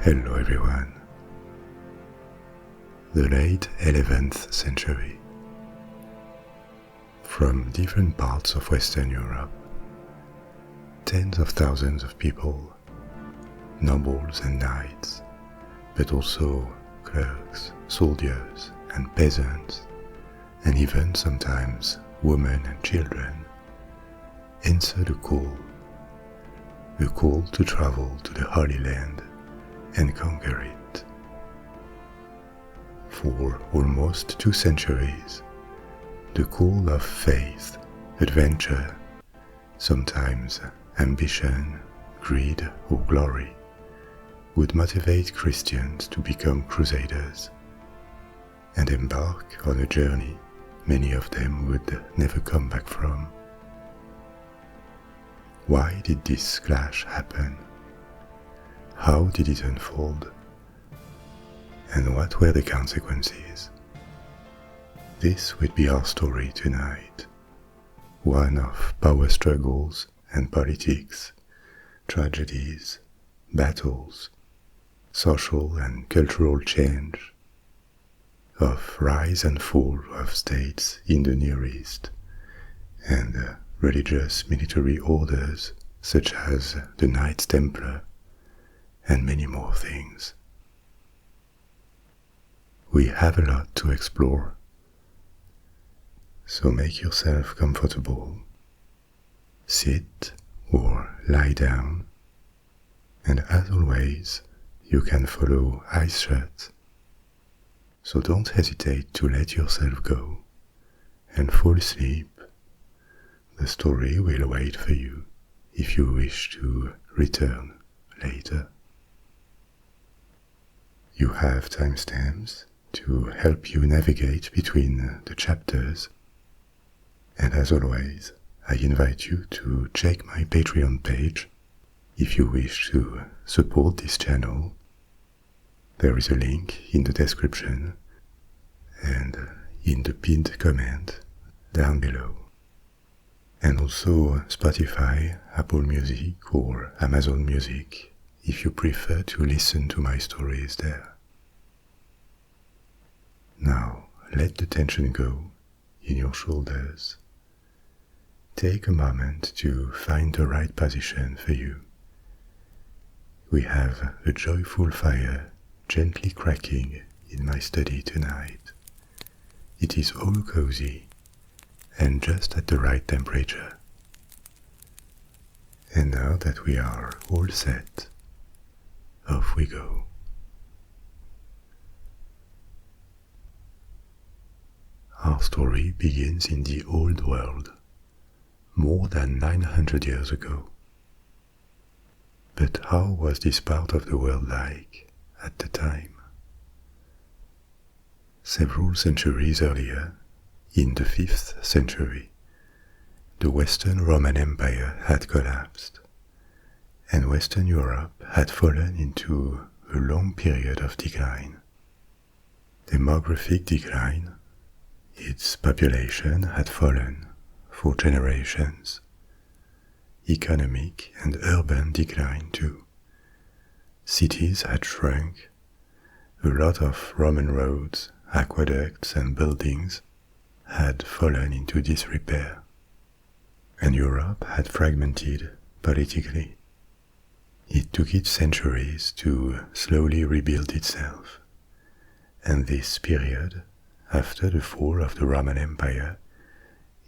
Hello everyone. The late 11th century. From different parts of Western Europe, tens of thousands of people, nobles and knights, but also clerks, soldiers and peasants, and even sometimes women and children, answered a call to travel to the Holy Land and conquer it. For almost 2 centuries, the call of faith, adventure, sometimes ambition, greed or glory, would motivate Christians to become crusaders and embark on a journey many of them would never come back from. Why did this clash happen? How did it unfold? And what were the consequences? This would be our story tonight, one of power struggles and politics, tragedies, battles, social and cultural change, of rise and fall of states in the Near East, and religious military orders such as the Knights Templar, and many more things. We have a lot to explore, so make yourself comfortable, sit or lie down, and as always, you can follow eyes shut. So don't hesitate to let yourself go and fall asleep. The story will wait for you if you wish to return later. You have timestamps to help you navigate between the chapters, and as always, I invite you to check my Patreon page if you wish to support this channel. There is a link in the description and in the pinned comment down below. And also Spotify, Apple Music or Amazon Music if you prefer to listen to my stories there. Now let the tension go in your shoulders. Take a moment to find the right position for you. We have a joyful fire gently cracking in my study tonight. It is all cozy and just at the right temperature. And now that we are all set, off we go. Our story begins in the Old World, more than 900 years ago. But how was this part of the world like at the time? Several centuries earlier, in the 5th century, the Western Roman Empire had collapsed, and Western Europe had fallen into a long period of decline. Demographic decline. Its population had fallen for generations. Economic and urban decline too. Cities had shrunk. A lot of Roman roads, aqueducts and buildings had fallen into disrepair. And Europe had fragmented politically. It took it centuries to slowly rebuild itself. And this period, after the fall of the Roman Empire,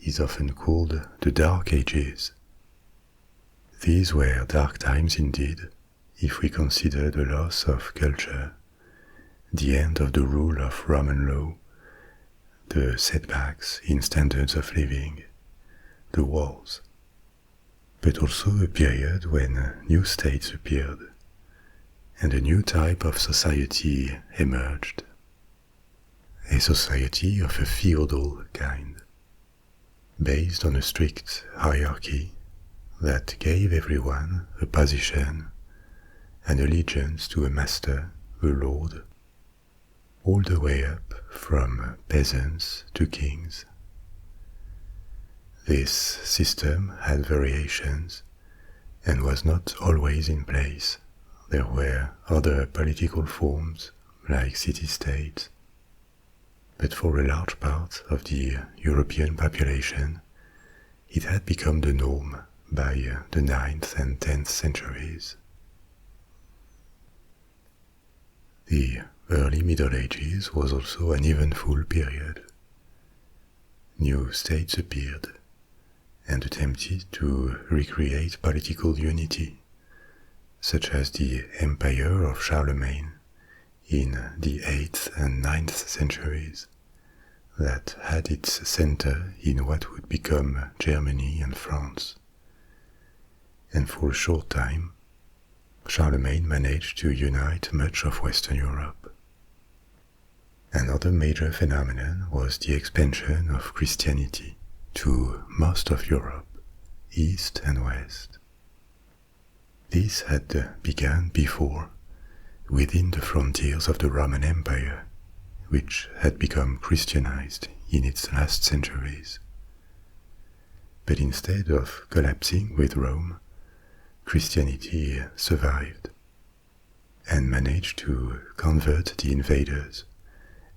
is often called the Dark Ages. These were dark times indeed, if we consider the loss of culture, the end of the rule of Roman law, the setbacks in standards of living, the wars, but also a period when new states appeared, and a new type of society emerged. A society of a feudal kind, based on a strict hierarchy that gave everyone a position, an allegiance to a master, a lord, all the way up from peasants to kings. This system had variations and was not always in place there were other political forms like city-states, but for a large part of the European population, it had become the norm by the 9th and 10th centuries. The early Middle Ages was also an eventful period. New states appeared and attempted to recreate political unity, such as the Empire of Charlemagne in the 8th and 9th centuries, that had its center in what would become Germany and France. And for a short time, Charlemagne managed to unite much of Western Europe. Another major phenomenon was the expansion of Christianity to most of Europe, East and West. This had begun before, within the frontiers of the Roman Empire, which had become Christianized in its last centuries. But instead of collapsing with Rome, Christianity survived and managed to convert the invaders,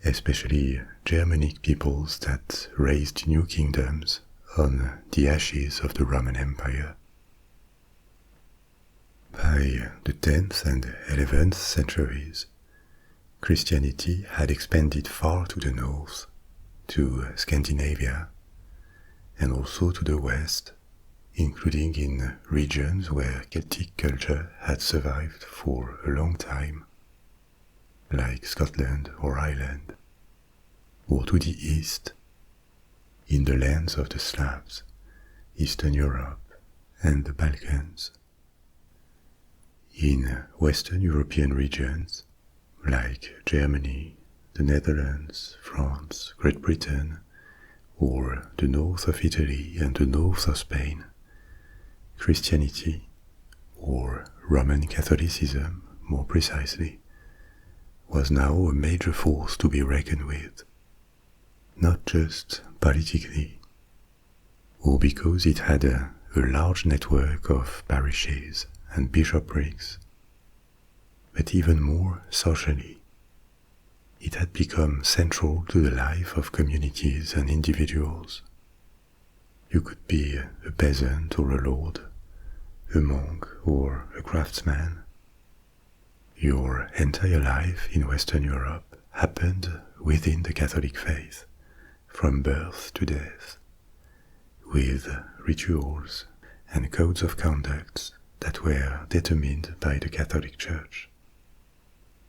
especially Germanic peoples that raised new kingdoms on the ashes of the Roman Empire. By the 10th and 11th centuries, Christianity had expanded far to the north, to Scandinavia, and also to the west, including in regions where Celtic culture had survived for a long time, like Scotland or Ireland, or to the east, in the lands of the Slavs, Eastern Europe, and the Balkans. In Western European regions, like Germany, the Netherlands, France, Great Britain, or the north of Italy and the north of Spain, Christianity, or Roman Catholicism more precisely, was now a major force to be reckoned with, not just politically, or because it had a large network of parishes and bishoprics, but even more socially. It had become central to the life of communities and individuals. You could be a peasant or a lord, a monk or a craftsman. Your entire life in Western Europe happened within the Catholic faith, from birth to death, with rituals and codes of conduct that were determined by the Catholic Church.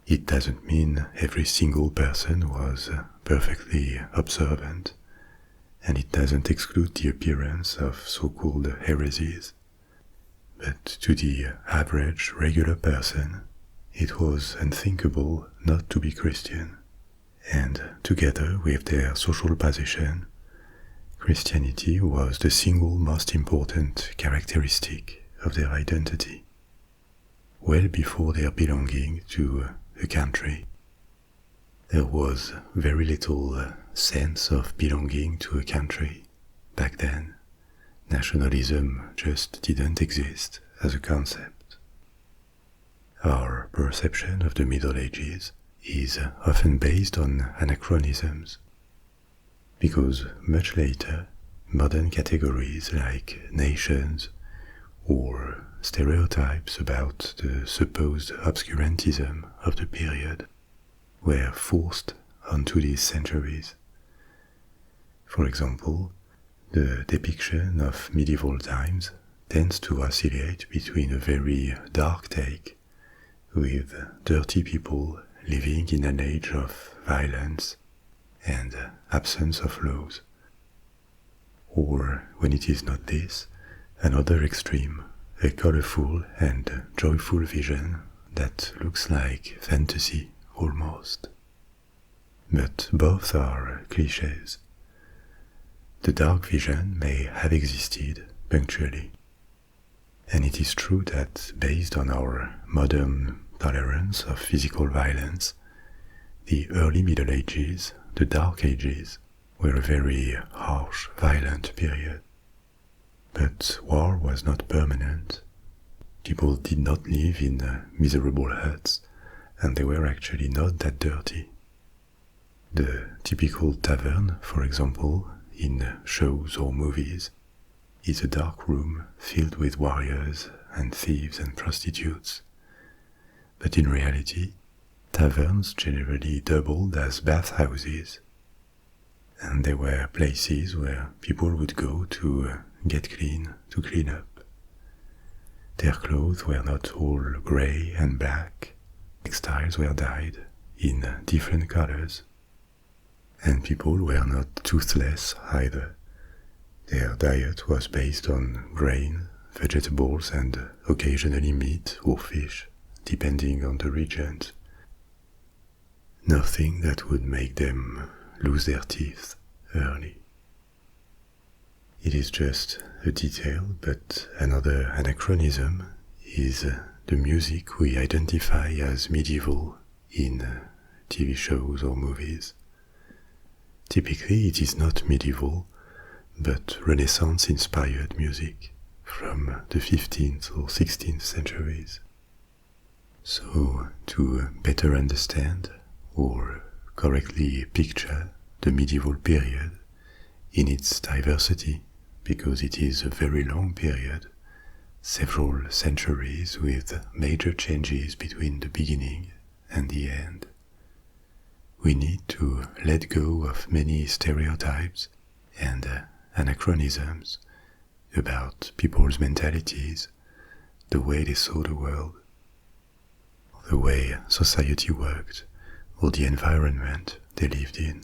It doesn't mean every single person was perfectly observant, and it doesn't exclude the appearance of so-called heresies. But to the average regular person, it was unthinkable not to be Christian, and together with their social position, Christianity was the single most important characteristic of their identity, well before their belonging to a country. There was very little sense of belonging to a country back then. Nationalism just didn't exist as a concept. Our perception of the Middle Ages is often based on anachronisms, because much later, modern categories like nations or stereotypes about the supposed obscurantism of the period were forced onto these centuries. For example, the depiction of medieval times tends to oscillate between a very dark take, with dirty people living in an age of violence and absence of laws, or when it is not this, another extreme, a colorful and joyful vision that looks like fantasy almost. But both are clichés. The dark vision may have existed punctually, and it is true that based on our modern tolerance of physical violence, the early Middle Ages, the Dark Ages, were a very harsh, violent period. But war was not permanent. People did not live in miserable huts, and they were actually not that dirty. The typical tavern, for example, in shows or movies, is a dark room filled with warriors and thieves and prostitutes. But in reality, taverns generally doubled as bathhouses, and they were places where people would go to get clean, to clean up. Their clothes were not all grey and black, textiles were dyed in different colors, and people were not toothless either. Their diet was based on grain, vegetables, and occasionally meat or fish, depending on the regions. Nothing that would make them lose their teeth early. It is just a detail, but another anachronism is the music we identify as medieval in TV shows or movies. Typically, it is not medieval, but Renaissance-inspired music from the 15th or 16th centuries. So, to better understand or correctly picture the medieval period in its diversity, because it is a very long period, several centuries with major changes between the beginning and the end, we need to let go of many stereotypes and anachronisms about people's mentalities, the way they saw the world, the way society worked, or the environment they lived in.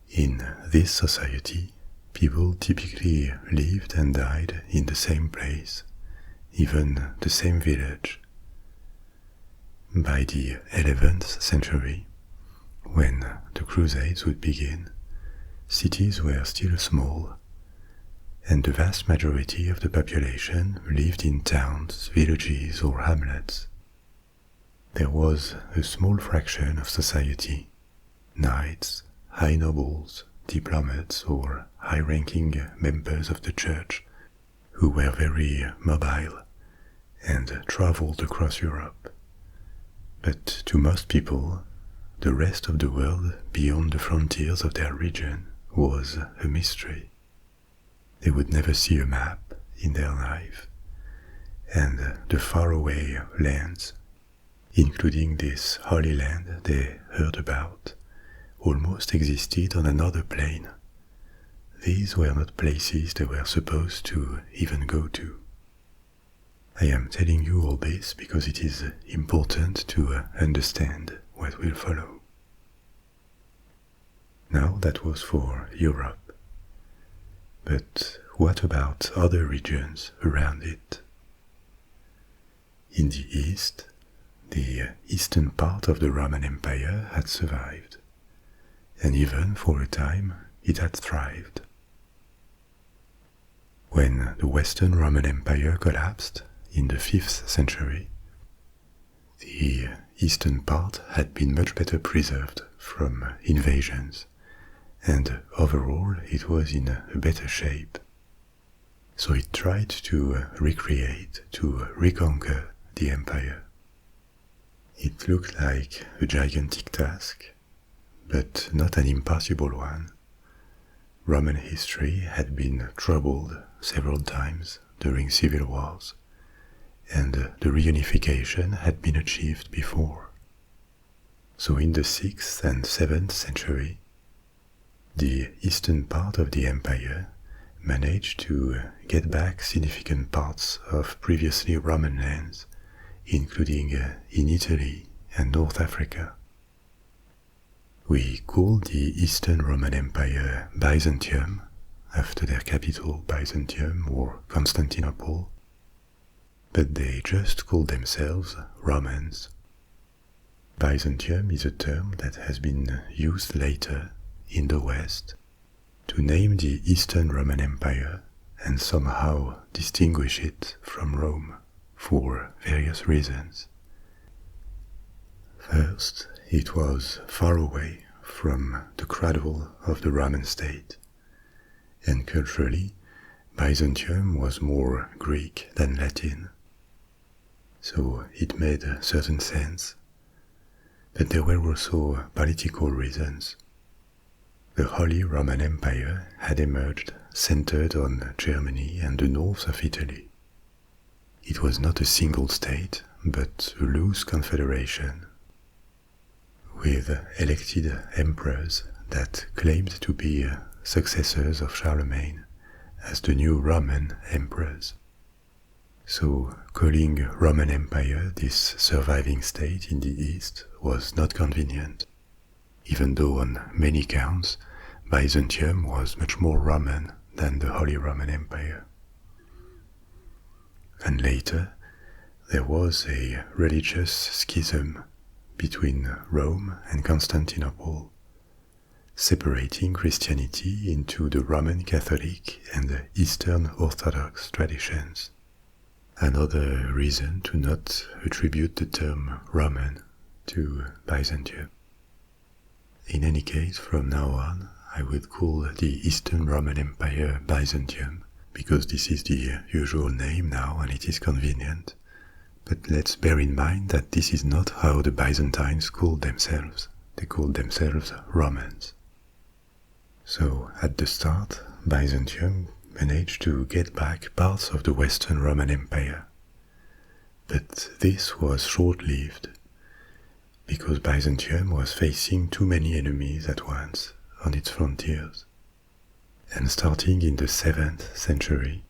In this society, people typically lived and died in the same place, even the same village. By the 11th century, when the Crusades would begin, cities were still small, and the vast majority of the population lived in towns, villages, or hamlets. There was a small fraction of society, knights, high nobles, diplomats, or high-ranking members of the church, who were very mobile and traveled across Europe. But to most people, the rest of the world beyond the frontiers of their region was a mystery. They would never see a map in their life, and the faraway lands, including this Holy Land they heard about, almost existed on another plane. These were not places they were supposed to even go to. I am telling you all this because it is important to understand what will follow. Now that was for Europe. But what about other regions around it? In the east, the eastern part of the Roman Empire had survived, and even for a time it had thrived. When the Western Roman Empire collapsed in the 5th century, the eastern part had been much better preserved from invasions, and overall it was in a better shape. So it tried to recreate, to reconquer the empire. It looked like a gigantic task, but not an impossible one. Roman history had been troubled several times during civil wars, and the reunification had been achieved before. So in the 6th and 7th century, the eastern part of the empire managed to get back significant parts of previously Roman lands, including in Italy and North Africa. We called the Eastern Roman Empire Byzantium, after their capital Byzantium or Constantinople, but they just called themselves Romans. Byzantium is a term that has been used later in the West to name the Eastern Roman Empire and somehow distinguish it from Rome for various reasons. First, it was far away from the cradle of the Roman state, and culturally Byzantium was more Greek than Latin, so it made a certain sense. But there were also political reasons. The Holy Roman Empire had emerged centered on Germany and the north of Italy. It was not a single state, but a loose confederation, with elected emperors that claimed to be successors of Charlemagne as the new Roman emperors. So calling Roman Empire this surviving state in the east was not convenient, even though on many counts Byzantium was much more Roman than the Holy Roman Empire. And later, there was a religious schism between Rome and Constantinople, separating Christianity into the Roman Catholic and the Eastern Orthodox traditions. Another reason to not attribute the term Roman to Byzantium. In any case, from now on, I would call the Eastern Roman Empire Byzantium, because this is the usual name now and it is convenient. But let's bear in mind that this is not how the Byzantines called themselves. They called themselves Romans. So, at the start, Byzantium managed to get back parts of the Western Roman Empire. But this was short-lived, because Byzantium was facing too many enemies at once on its frontiers. And starting in the 7th century,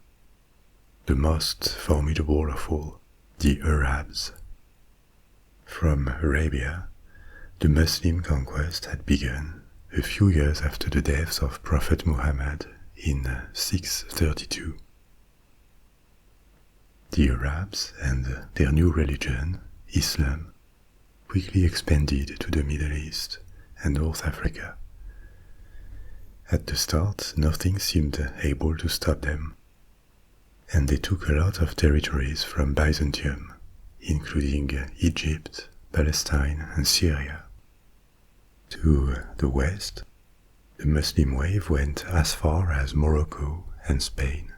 the most formidable of all, the Arabs. From Arabia, the Muslim conquest had begun a few years after the death of Prophet Muhammad in 632. The Arabs and their new religion, Islam, quickly expanded to the Middle East and North Africa. At the start, nothing seemed able to stop them, and they took a lot of territories from Byzantium, including Egypt, Palestine, and Syria. To the west, the Muslim wave went as far as Morocco and Spain,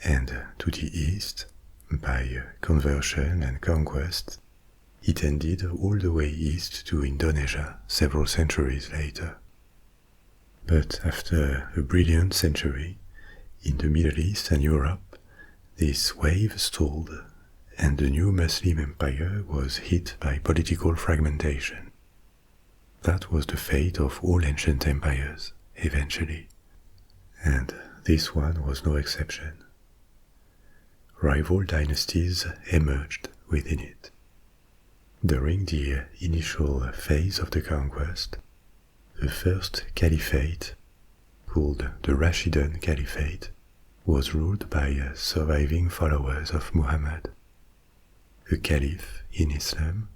and to the east, by conversion and conquest, it ended all the way east to Indonesia several centuries later. But after a brilliant century, in the Middle East and Europe, this wave stalled, and the new Muslim empire was hit by political fragmentation. That was the fate of all ancient empires, eventually, and this one was no exception. Rival dynasties emerged within it. During the initial phase of the conquest, the first caliphate, called the Rashidun Caliphate, was ruled by surviving followers of Muhammad. A caliph in Islam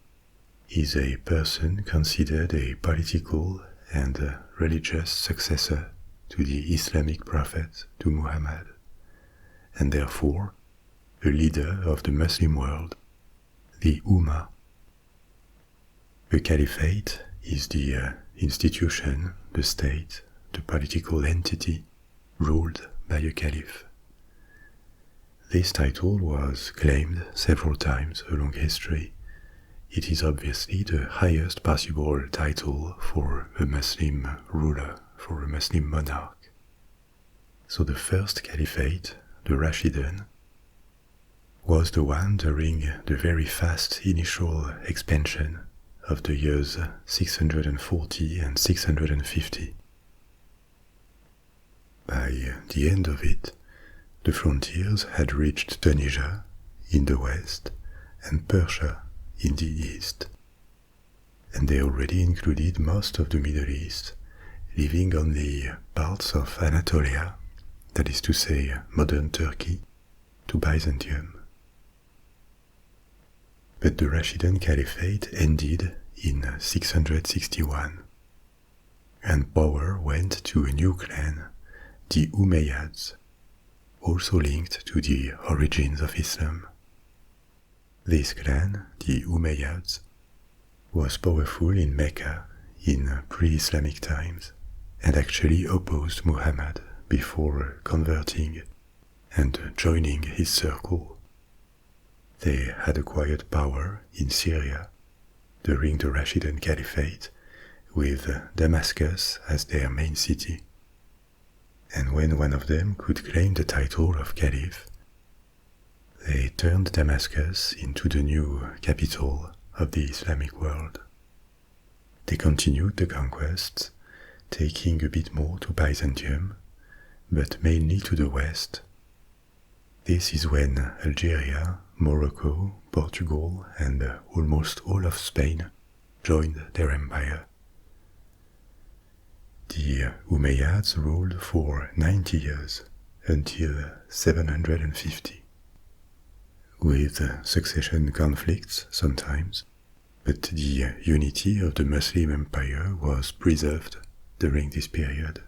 is a person considered a political and religious successor to the Islamic prophet, to Muhammad, and therefore a leader of the Muslim world, the Ummah. The caliphate is the institution, the state, the political entity ruled by a caliph. This title was claimed several times along history. It is obviously the highest possible title for a Muslim ruler, for a Muslim monarch. So the first caliphate, the Rashidun, was the one during the very fast initial expansion of the years 640 and 650. By the end of it, the frontiers had reached Tunisia in the west and Persia in the east, and they already included most of the Middle East, leaving only parts of Anatolia, that is to say modern Turkey, to Byzantium. But the Rashidun Caliphate ended in 661, and power went to a new clan, the Umayyads, also linked to the origins of Islam. This clan, the Umayyads, was powerful in Mecca in pre-Islamic times, and actually opposed Muhammad before converting and joining his circle. They had acquired power in Syria during the Rashidun Caliphate, with Damascus as their main city. And when one of them could claim the title of Caliph, they turned Damascus into the new capital of the Islamic world. They continued the conquests, taking a bit more to Byzantium, but mainly to the west. This is when Algeria, Morocco, Portugal, and almost all of Spain joined their empire. The Umayyads ruled for 90 years, until 750, with succession conflicts sometimes, but the unity of the Muslim empire was preserved during this period,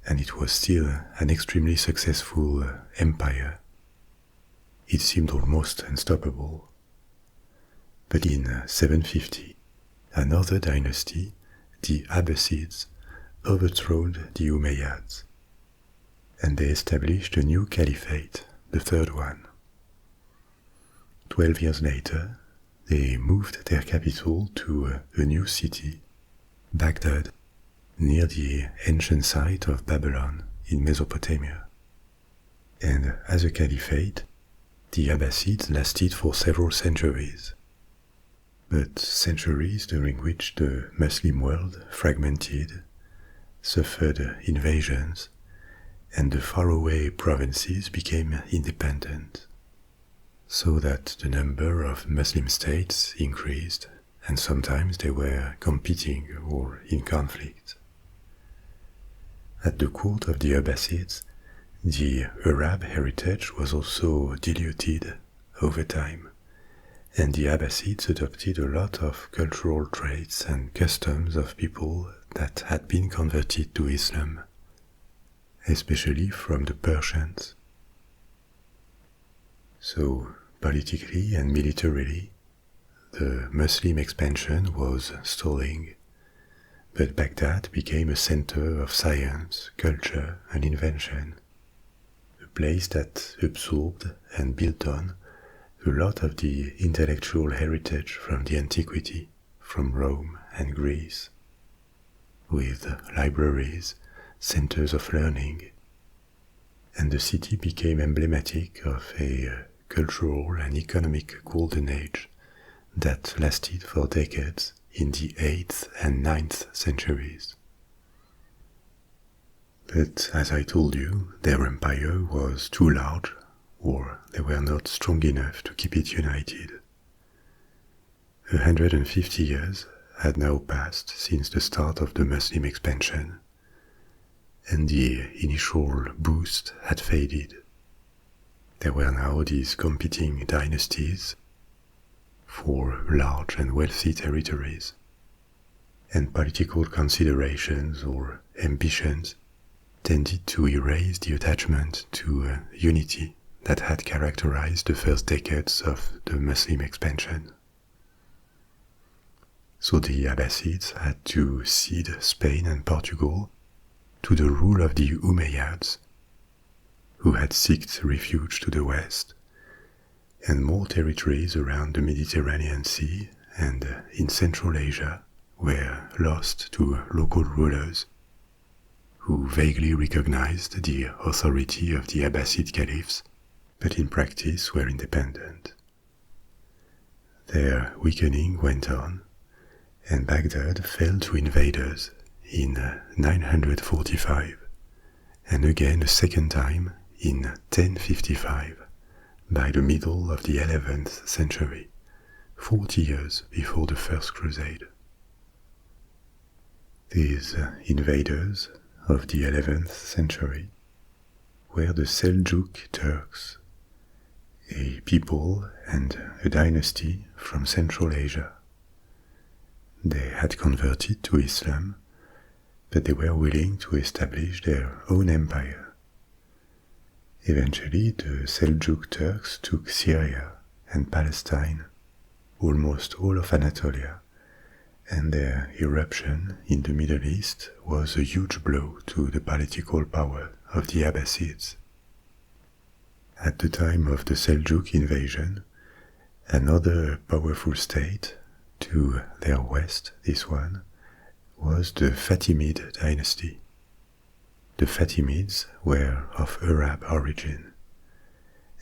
and it was still an extremely successful empire. It seemed almost unstoppable. But in 750, another dynasty, the Abbasids, overthrew the Umayyads, and they established a new caliphate, the third one. 12 years later, they moved their capital to a new city, Baghdad, near the ancient site of Babylon in Mesopotamia. And as a caliphate, the Abbasids lasted for several centuries, but centuries during which the Muslim world fragmented, suffered invasions, and the faraway provinces became independent, so that the number of Muslim states increased, and sometimes they were competing or in conflict. At the court of the Abbasids, the Arab heritage was also diluted over time, and the Abbasids adopted a lot of cultural traits and customs of people that had been converted to Islam, especially from the Persians. So, politically and militarily, the Muslim expansion was stalling, but Baghdad became a center of science, culture, and invention, a place that absorbed and built on a lot of the intellectual heritage from the antiquity, from Rome and Greece, with libraries, centers of learning, and the city became emblematic of a cultural and economic golden age that lasted for decades in the 8th and 9th centuries. But as I told you, their empire was too large, or they were not strong enough to keep it united. 150 years had now passed since the start of the Muslim expansion, and the initial boost had faded. There were now these competing dynasties for large and wealthy territories, and political considerations or ambitions tended to erase the attachment to unity that had characterized the first decades of the Muslim expansion. So the Abbasids had to cede Spain and Portugal to the rule of the Umayyads, who had sought refuge to the west, and more territories around the Mediterranean Sea and in Central Asia were lost to local rulers who vaguely recognized the authority of the Abbasid caliphs, but in practice were independent. Their weakening went on, and Baghdad fell to invaders in 945, and again a second time in 1055, by the middle of the 11th century, 40 years before the First Crusade. These invaders of the 11th century were the Seljuk Turks, a people and a dynasty from Central Asia. They had converted to Islam, but they were willing to establish their own empire. Eventually, the Seljuk Turks took Syria and Palestine, almost all of Anatolia, and their irruption in the Middle East was a huge blow to the political power of the Abbasids. At the time of the Seljuk invasion, another powerful state, to their west, this one, was the Fatimid dynasty. The Fatimids were of Arab origin,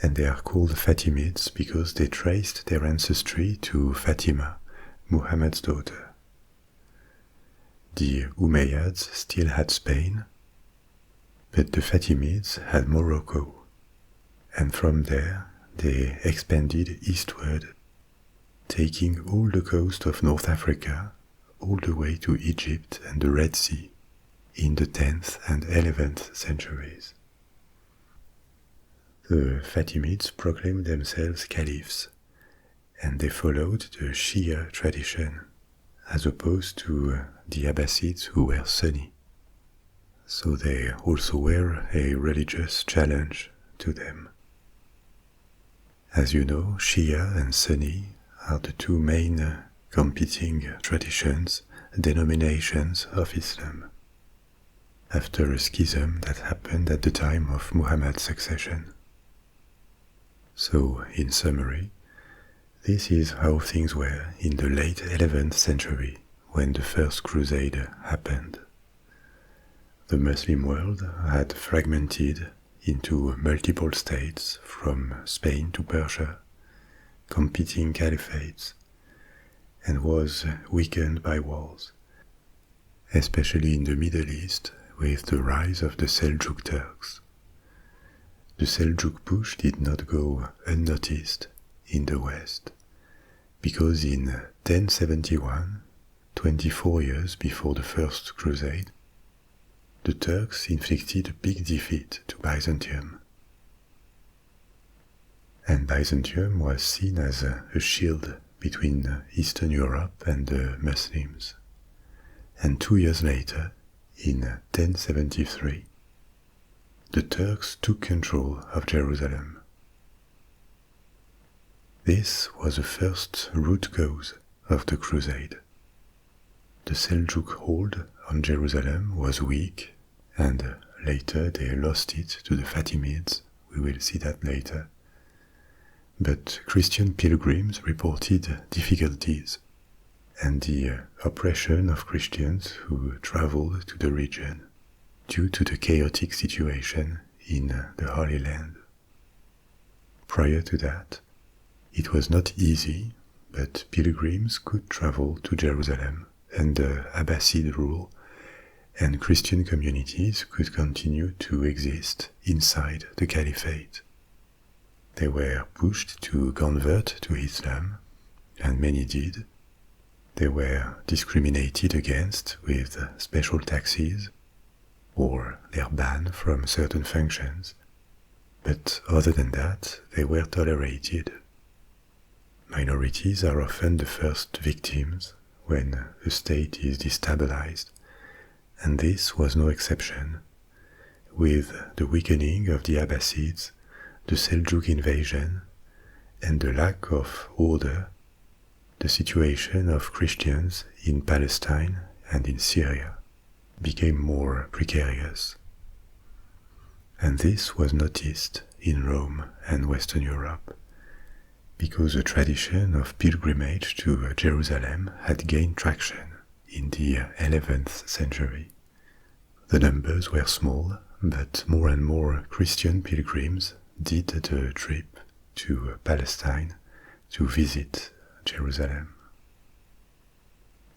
and they are called Fatimids because they traced their ancestry to Fatima, Muhammad's daughter. The Umayyads still had Spain, but the Fatimids had Morocco, and from there they expanded eastward, taking all the coast of North Africa all the way to Egypt and the Red Sea in the 10th and 11th centuries. The Fatimids proclaimed themselves caliphs, and they followed the Shia tradition, as opposed to the Abbasids who were Sunni. So they also were a religious challenge to them. As you know, Shia and Sunni are the two main competing traditions, denominations of Islam, after a schism that happened at the time of Muhammad's succession. So, in summary, this is how things were in the late 11th century when the First Crusade happened. The Muslim world had fragmented into multiple states from Spain to Persia, competing caliphates, and was weakened by wars, especially in the Middle East with the rise of the Seljuk Turks. The Seljuk push did not go unnoticed in the West, because in 1071, 24 years before the First Crusade, the Turks inflicted a big defeat to Byzantium. And Byzantium was seen as a shield between Eastern Europe and the Muslims. And 2 years later, in 1073, the Turks took control of Jerusalem. This was the first root cause of the Crusade. The Seljuk hold on Jerusalem was weak, and later they lost it to the Fatimids. We will see that later. But Christian pilgrims reported difficulties and the oppression of Christians who traveled to the region due to the chaotic situation in the Holy Land. Prior to that, it was not easy, but pilgrims could travel to Jerusalem under Abbasid rule, and Christian communities could continue to exist inside the Caliphate. They were pushed to convert to Islam, and many did. They were discriminated against with special taxes, or their ban from certain functions, but other than that, they were tolerated. Minorities are often the first victims when a state is destabilized, and this was no exception. With the weakening of the Abbasids, the Seljuk invasion, and the lack of order, the situation of Christians in Palestine and in Syria became more precarious. And this was noticed in Rome and Western Europe, because the tradition of pilgrimage to Jerusalem had gained traction in the 11th century. The numbers were small, but more and more Christian pilgrims did the trip to Palestine to visit Jerusalem.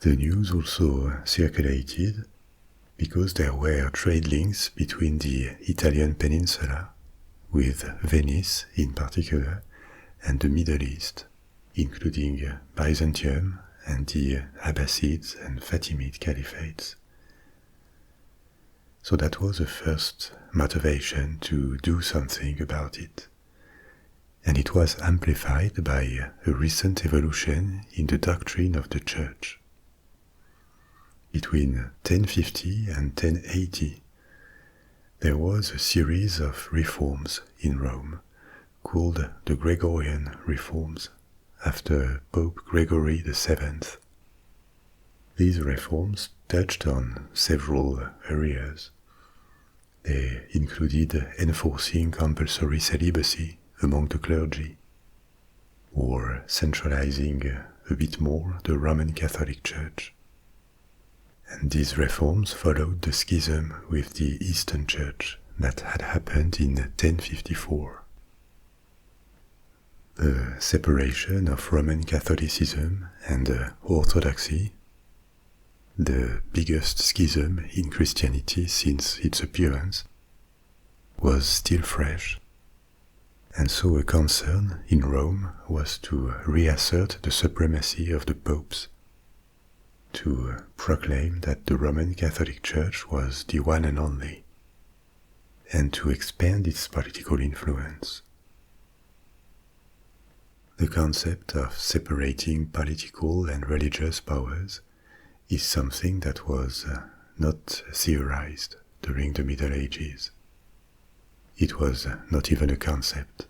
The news also circulated because there were trade links between the Italian peninsula, with Venice in particular, and the Middle East, including Byzantium and the Abbasids and Fatimid caliphates. So that was the first motivation to do something about it. And it was amplified by a recent evolution in the doctrine of the Church. Between 1050 and 1080, there was a series of reforms in Rome called the Gregorian reforms, after Pope Gregory VII. These reforms touched on several areas. They included enforcing compulsory celibacy among the clergy, or centralizing a bit more the Roman Catholic Church. And these reforms followed the schism with the Eastern Church that had happened in 1054. The separation of Roman Catholicism and Orthodoxy, the biggest schism in Christianity since its appearance, was still fresh, and so a concern in Rome was to reassert the supremacy of the popes, to proclaim that the Roman Catholic Church was the one and only, and to expand its political influence. The concept of separating political and religious powers is something that was not theorized during the Middle Ages. It was not even a concept.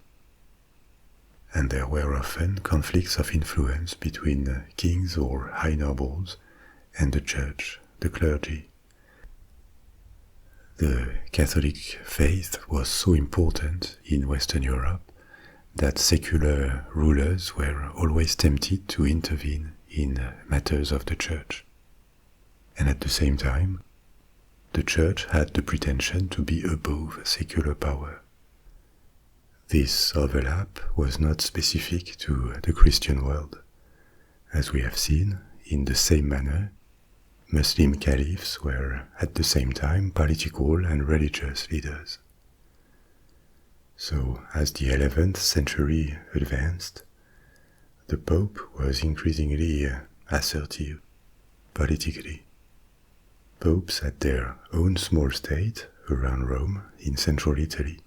And there were often conflicts of influence between kings or high nobles and the church, the clergy. The Catholic faith was so important in Western Europe that secular rulers were always tempted to intervene in matters of the church. And at the same time, the church had the pretension to be above secular power. This overlap was not specific to the Christian world. As we have seen, in the same manner, Muslim caliphs were at the same time political and religious leaders. So, as the 11th century advanced, the Pope was increasingly assertive politically. Popes had their own small state around Rome in central Italy,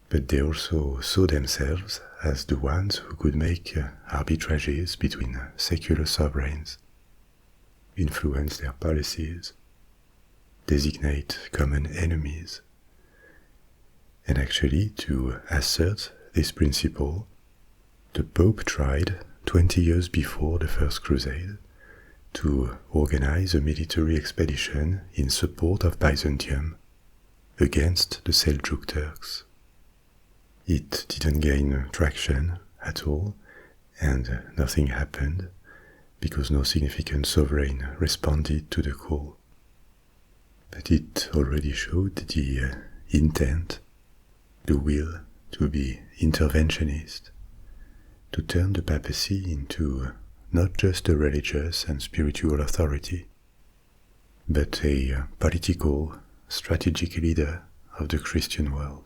but they also saw themselves as the ones who could make arbitrages between secular sovereigns, influence their policies, designate common enemies. And actually, to assert this principle, the Pope tried, 20 years before the First Crusade, to organize a military expedition in support of Byzantium against the Seljuk Turks. It didn't gain traction at all, and nothing happened because no significant sovereign responded to the call. But it already showed the intent, the will to be interventionist, to turn the papacy into not just a religious and spiritual authority, but a political, strategic leader of the Christian world.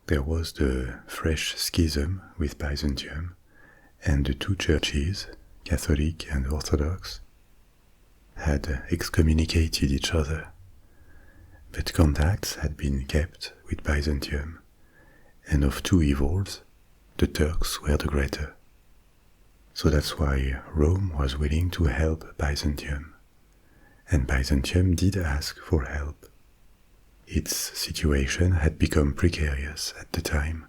There was the fresh schism with Byzantium, and the two churches, Catholic and Orthodox, had excommunicated each other, but contacts had been kept with Byzantium, and of two evils, the Turks were the greater. So that's why Rome was willing to help Byzantium, and Byzantium did ask for help. Its situation had become precarious at the time,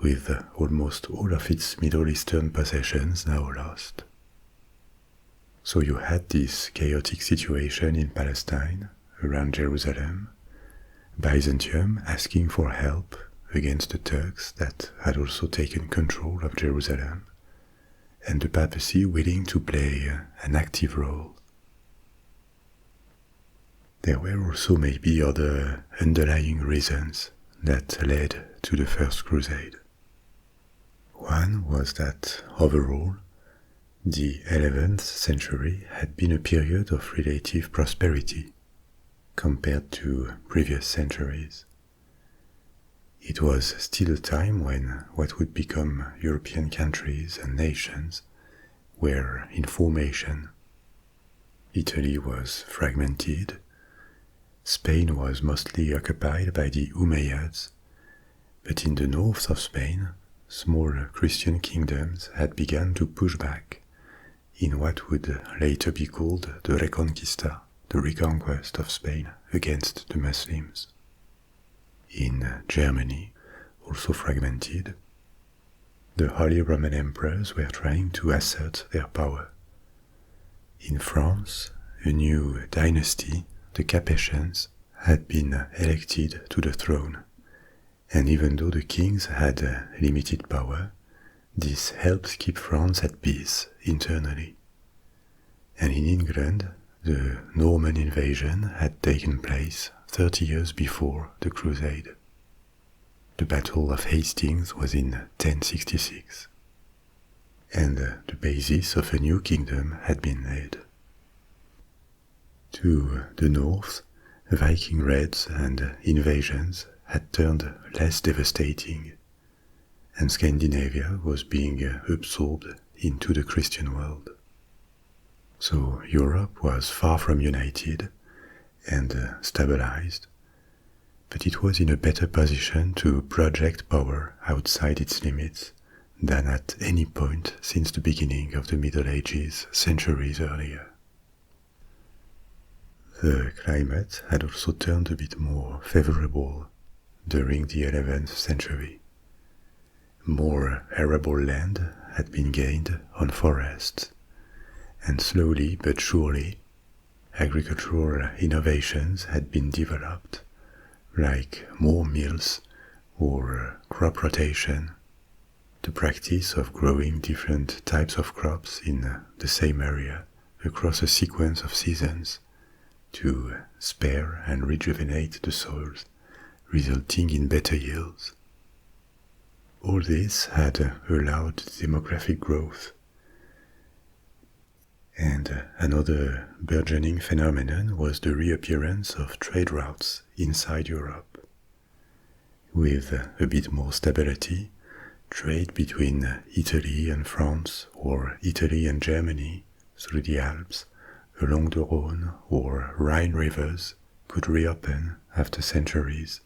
with almost all of its Middle Eastern possessions now lost. So you had this chaotic situation in Palestine, around Jerusalem, Byzantium asking for help against the Turks that had also taken control of Jerusalem, and the papacy willing to play an active role. There were also maybe other underlying reasons that led to the First Crusade. One was that overall, the 11th century had been a period of relative prosperity compared to previous centuries. It was still a time when what would become European countries and nations were in formation. Italy was fragmented. Spain was mostly occupied by the Umayyads, but in the north of Spain, small Christian kingdoms had begun to push back in what would later be called the Reconquista, the reconquest of Spain against the Muslims. In Germany, also fragmented, the Holy Roman Emperors were trying to assert their power. In France, a new dynasty, the Capetians had been elected to the throne, and even though the kings had limited power, this helped keep France at peace internally. And in England, the Norman invasion had taken place 30 years before the Crusade. The Battle of Hastings was in 1066, and the basis of a new kingdom had been laid. To the north, Viking raids and invasions had turned less devastating, and Scandinavia was being absorbed into the Christian world. So Europe was far from united and stabilized, but it was in a better position to project power outside its limits than at any point since the beginning of the Middle Ages centuries earlier. The climate had also turned a bit more favorable during the 11th century. More arable land had been gained on forests, and slowly but surely agricultural innovations had been developed, like more mills or crop rotation, the practice of growing different types of crops in the same area across a sequence of seasons to spare and rejuvenate the soils, resulting in better yields. All this had allowed demographic growth. And another burgeoning phenomenon was the reappearance of trade routes inside Europe. With a bit more stability, trade between Italy and France or Italy and Germany through the Alps, along the Rhone or Rhine rivers could reopen after centuries,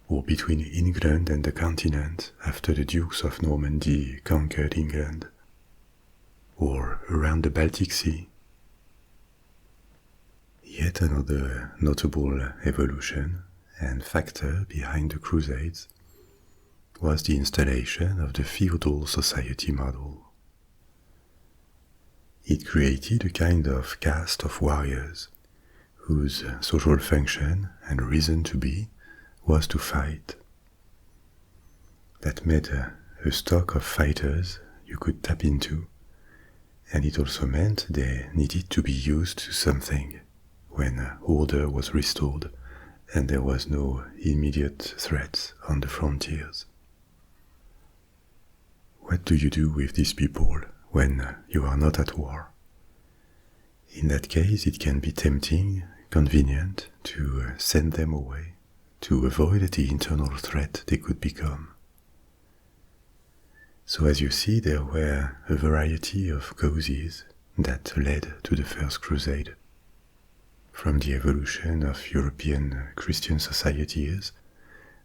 or between England and the continent after the Dukes of Normandy conquered England, or around the Baltic Sea. Yet another notable evolution and factor behind the Crusades was the installation of the feudal society model. It created a kind of caste of warriors whose social function and reason to be was to fight. That made a stock of fighters you could tap into, and it also meant they needed to be used to something when order was restored and there was no immediate threat on the frontiers. What do you do with these people when you are not at war? In that case, it can be tempting, convenient to send them away to avoid the internal threat they could become. So as you see, there were a variety of causes that led to the First Crusade. From the evolution of European Christian societies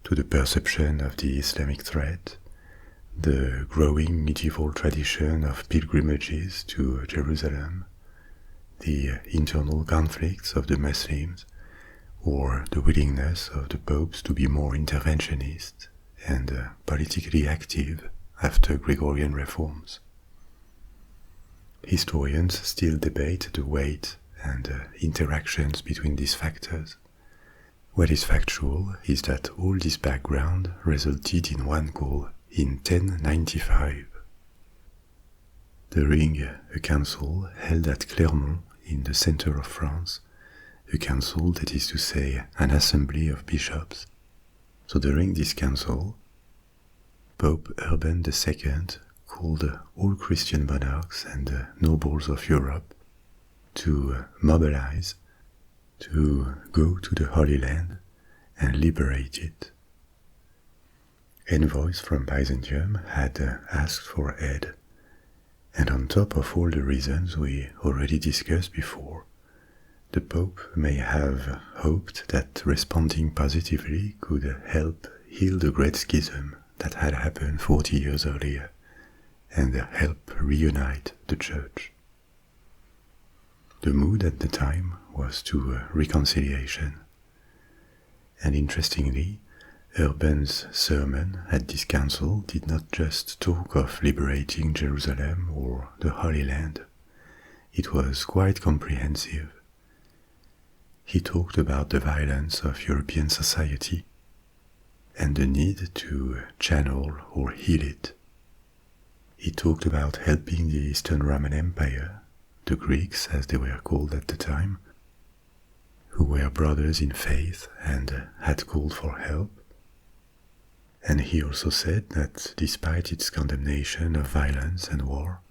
to the perception of the Islamic threat, the growing medieval tradition of pilgrimages to Jerusalem, the internal conflicts of the Muslims, or the willingness of the popes to be more interventionist and politically active after Gregorian reforms. Historians still debate the weight and interactions between these factors. What is factual is that all this background resulted in one goal in 1095. During a council held at Clermont in the center of France, a council, that is to say, an assembly of bishops. So during this council, Pope Urban II called all Christian monarchs and nobles of Europe to mobilize, to go to the Holy Land and liberate it. Envoys from Byzantium had asked for aid, and on top of all the reasons we already discussed before, the Pope may have hoped that responding positively could help heal the Great Schism that had happened 40 years earlier and help reunite the Church. The mood at the time was to reconciliation, and interestingly, Urban's sermon at this council did not just talk of liberating Jerusalem or the Holy Land. It was quite comprehensive. he talked about the violence of European society and the need to channel or heal it. He talked about helping the Eastern Roman Empire, the Greeks as they were called at the time, who were brothers in faith and had called for help. And he also said that despite its condemnation of violence and war,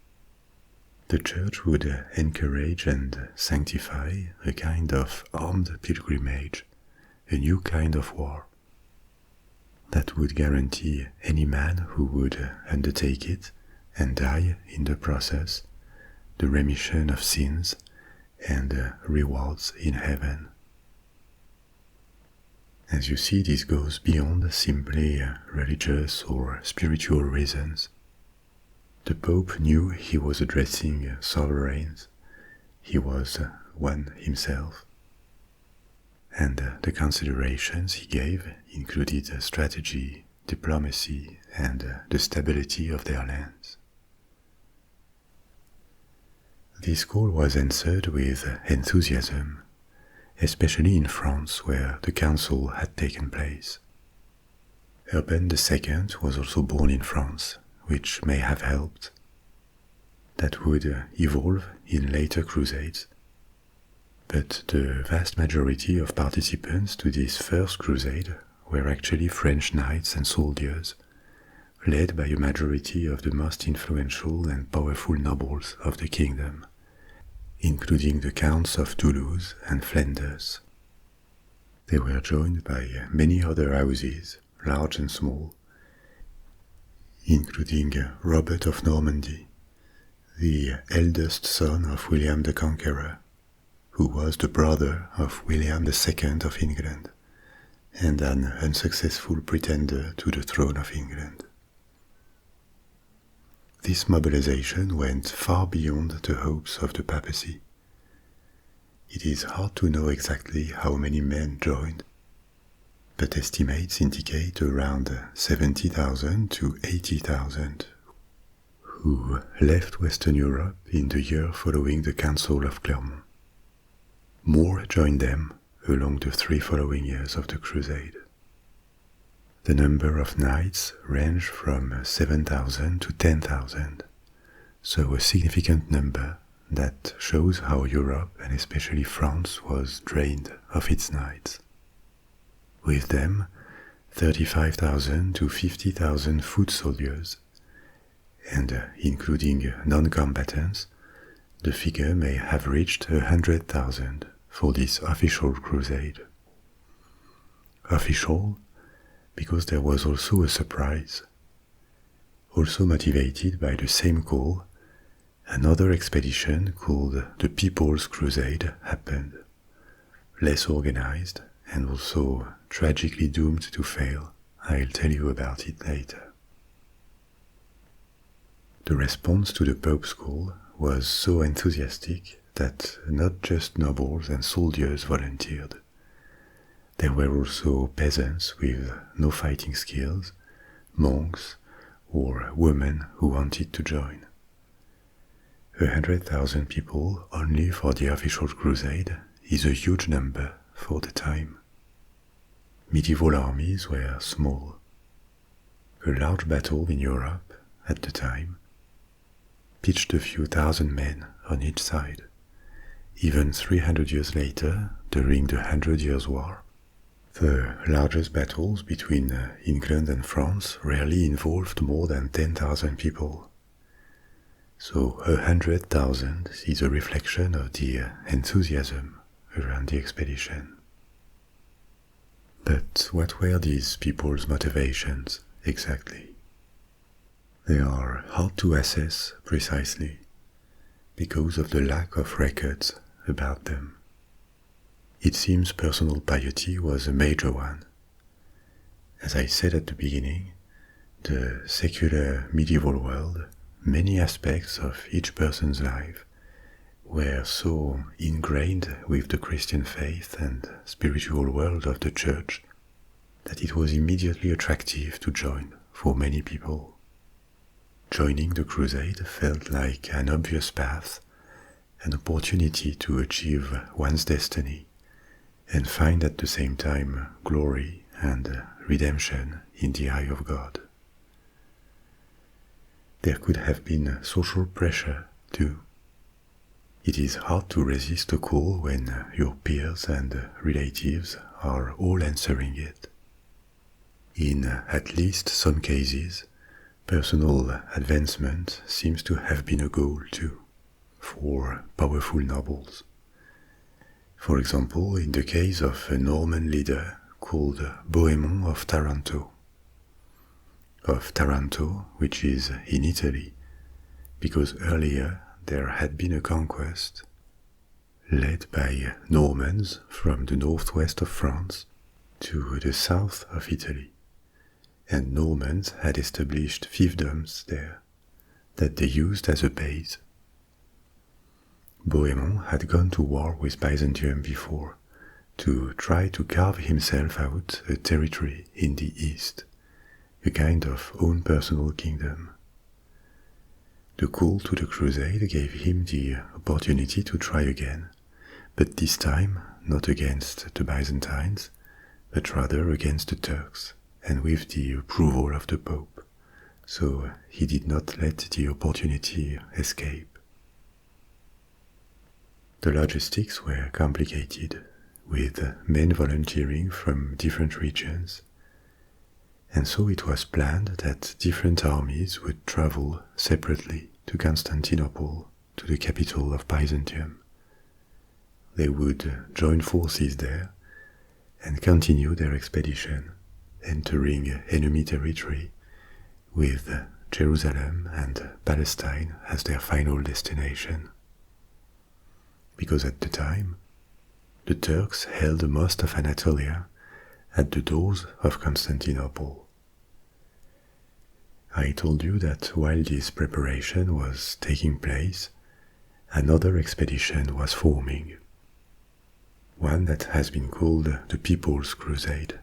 the Church would encourage and sanctify a kind of armed pilgrimage, a new kind of war, that would guarantee any man who would undertake it and die in the process the remission of sins and rewards in heaven. As you see, this goes beyond simply religious or spiritual reasons. The Pope knew he was addressing sovereigns. He was one himself. And the considerations he gave included strategy, diplomacy, and the stability of their lands. This call was answered with enthusiasm, especially in France where the council had taken place. Urban II was also born in France, which may have helped. That would evolve in later Crusades. But the vast majority of participants to this first crusade were actually French knights and soldiers, led by a majority of the most influential and powerful nobles of the kingdom, including the Counts of Toulouse and Flanders. They were joined by many other houses, large and small, including Robert of Normandy, the eldest son of William the Conqueror, who was the brother of William II of England, and an unsuccessful pretender to the throne of England. This mobilization went far beyond the hopes of the papacy. It is hard to know exactly how many men joined, but estimates indicate around 70,000 to 80,000 who left Western Europe in the year following the Council of Clermont. More joined them along the 3 following years of the Crusade. The number of knights ranged from 7,000 to 10,000, so a significant number that shows how Europe, and especially France, was drained of its knights. With them, 35,000 to 50,000 foot soldiers, and including non-combatants, the figure may have reached 100,000 for this official crusade. Official, because there was also a surprise. Also motivated by the same call, another expedition called the People's Crusade happened, less organized and also tragically doomed to fail. I'll tell you about it later. The response to the Pope's call was so enthusiastic that not just nobles and soldiers volunteered. There were also peasants with no fighting skills, monks, or women who wanted to join. 100,000 people only for the official crusade is a huge number for the time. Medieval armies were small. A large battle in Europe at the time pitched a few thousand men on each side. Even 300 years later, during the 100 Years' War, the largest battles between England and France rarely involved more than 10,000 people. So 100,000 is a reflection of the enthusiasm around the expedition. But what were these people's motivations exactly? They are hard to assess precisely because of the lack of records about them. It seems personal piety was a major one. As I said at the beginning, the secular medieval world, many aspects of each person's life were so ingrained with the Christian faith and spiritual world of the Church that it was immediately attractive to join for many people. Joining the crusade felt like an obvious path, an opportunity to achieve one's destiny, and find at the same time glory and redemption in the eye of God. There could have been social pressure too. It is hard to resist a call when your peers and relatives are all answering it. In at least some cases, personal advancement seems to have been a goal too, for powerful nobles. For example, in the case of a Norman leader called Bohemond of Taranto, which is in Italy, because earlier there had been a conquest led by Normans from the northwest of France to the south of Italy, and Normans had established fiefdoms there that they used as a base. Bohemond had gone to war with Byzantium before to try to carve himself out a territory in the east, a kind of own personal kingdom. The call to the Crusade gave him the opportunity to try again, but this time not against the Byzantines, but rather against the Turks, and with the approval of the Pope, so he did not let the opportunity escape. The logistics were complicated, with men volunteering from different regions, and so it was planned that different armies would travel separately to Constantinople, to the capital of Byzantium. They would join forces there and continue their expedition, entering enemy territory, with Jerusalem and Palestine as their final destination. Because at the time, the Turks held most of Anatolia at the doors of Constantinople. I told you that while this preparation was taking place, another expedition was forming, one that has been called the People's Crusade.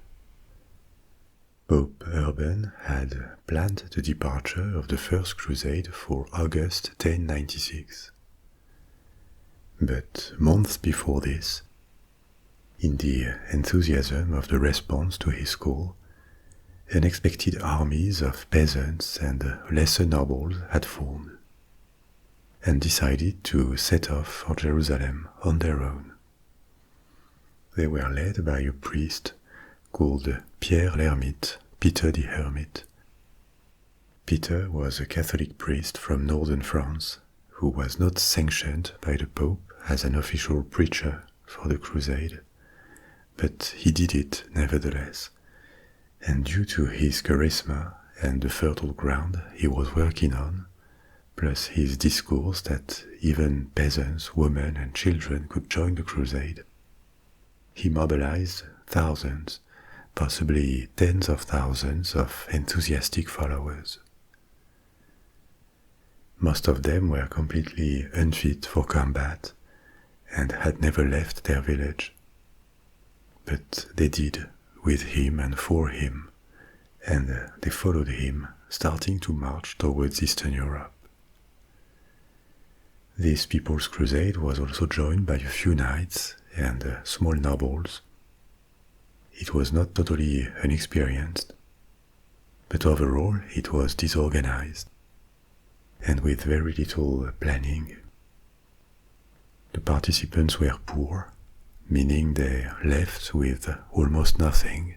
Pope Urban had planned the departure of the First Crusade for August 1096. But months before this, in the enthusiasm of the response to his call, unexpected armies of peasants and lesser nobles had formed, and decided to set off for Jerusalem on their own. They were led by a priest called Pierre l'Hermite, Peter the Hermit. Peter was a Catholic priest from northern France who was not sanctioned by the Pope as an official preacher for the Crusade, but he did it nevertheless, and due to his charisma and the fertile ground he was working on, plus his discourse that even peasants, women and children could join the Crusade, he mobilized thousands, possibly tens of thousands of enthusiastic followers. Most of them were completely unfit for combat and had never left their village. But they did, with him and for him, and they followed him, starting to march towards Eastern Europe. This People's Crusade was also joined by a few knights and small nobles. It was not totally unexperienced, but overall it was disorganized, and with very little planning. The participants were poor, meaning they left with almost nothing,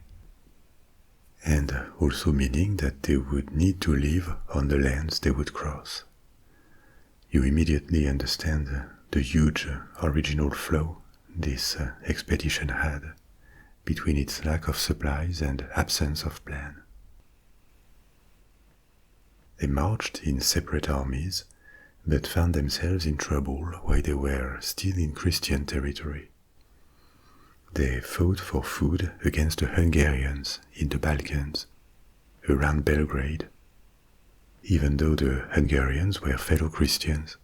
and also meaning that they would need to live on the lands they would cross. You immediately understand the huge original flow this expedition had, between its lack of supplies and absence of plan. They marched in separate armies, but found themselves in trouble while they were still in Christian territory. They fought for food against the Hungarians in the Balkans, around Belgrade, even though the Hungarians were fellow Christians.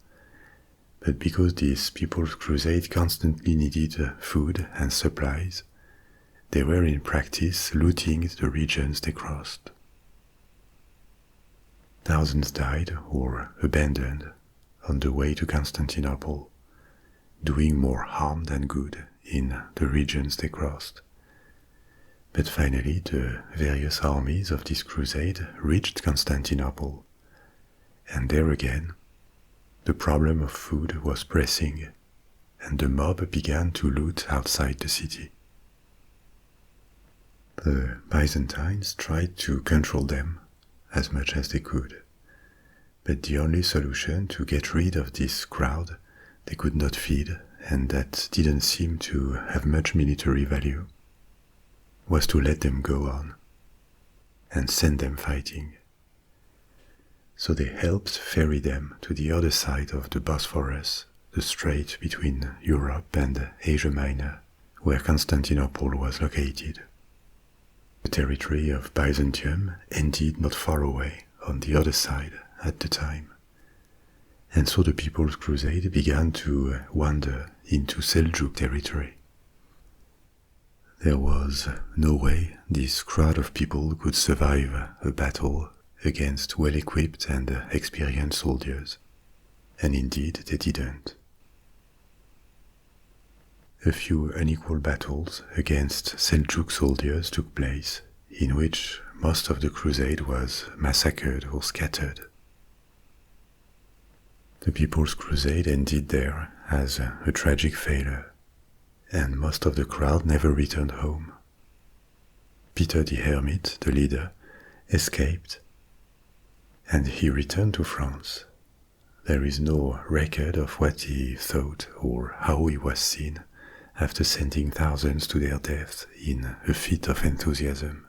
But because this People's Crusade constantly needed food and supplies, they were in practice looting the regions they crossed. Thousands died or abandoned on the way to Constantinople, doing more harm than good in the regions they crossed. But finally, the various armies of this crusade reached Constantinople, and there again, the problem of food was pressing, and the mob began to loot outside the city. The Byzantines tried to control them as much as they could, but the only solution to get rid of this crowd they could not feed and that didn't seem to have much military value was to let them go on and send them fighting. So they helped ferry them to the other side of the Bosphorus, the strait between Europe and Asia Minor, where Constantinople was located. The territory of Byzantium ended not far away on the other side at the time. And so the People's Crusade began to wander into Seljuk territory. There was no way this crowd of people could survive a battle against well-equipped and experienced soldiers, and indeed they didn't. A few unequal battles against Seljuk soldiers took place, in which most of the crusade was massacred or scattered. The People's Crusade ended there as a tragic failure, and most of the crowd never returned home. Peter the Hermit, the leader, escaped, and he returned to France. There is no record of what he thought or how he was seen after sending thousands to their death in a fit of enthusiasm.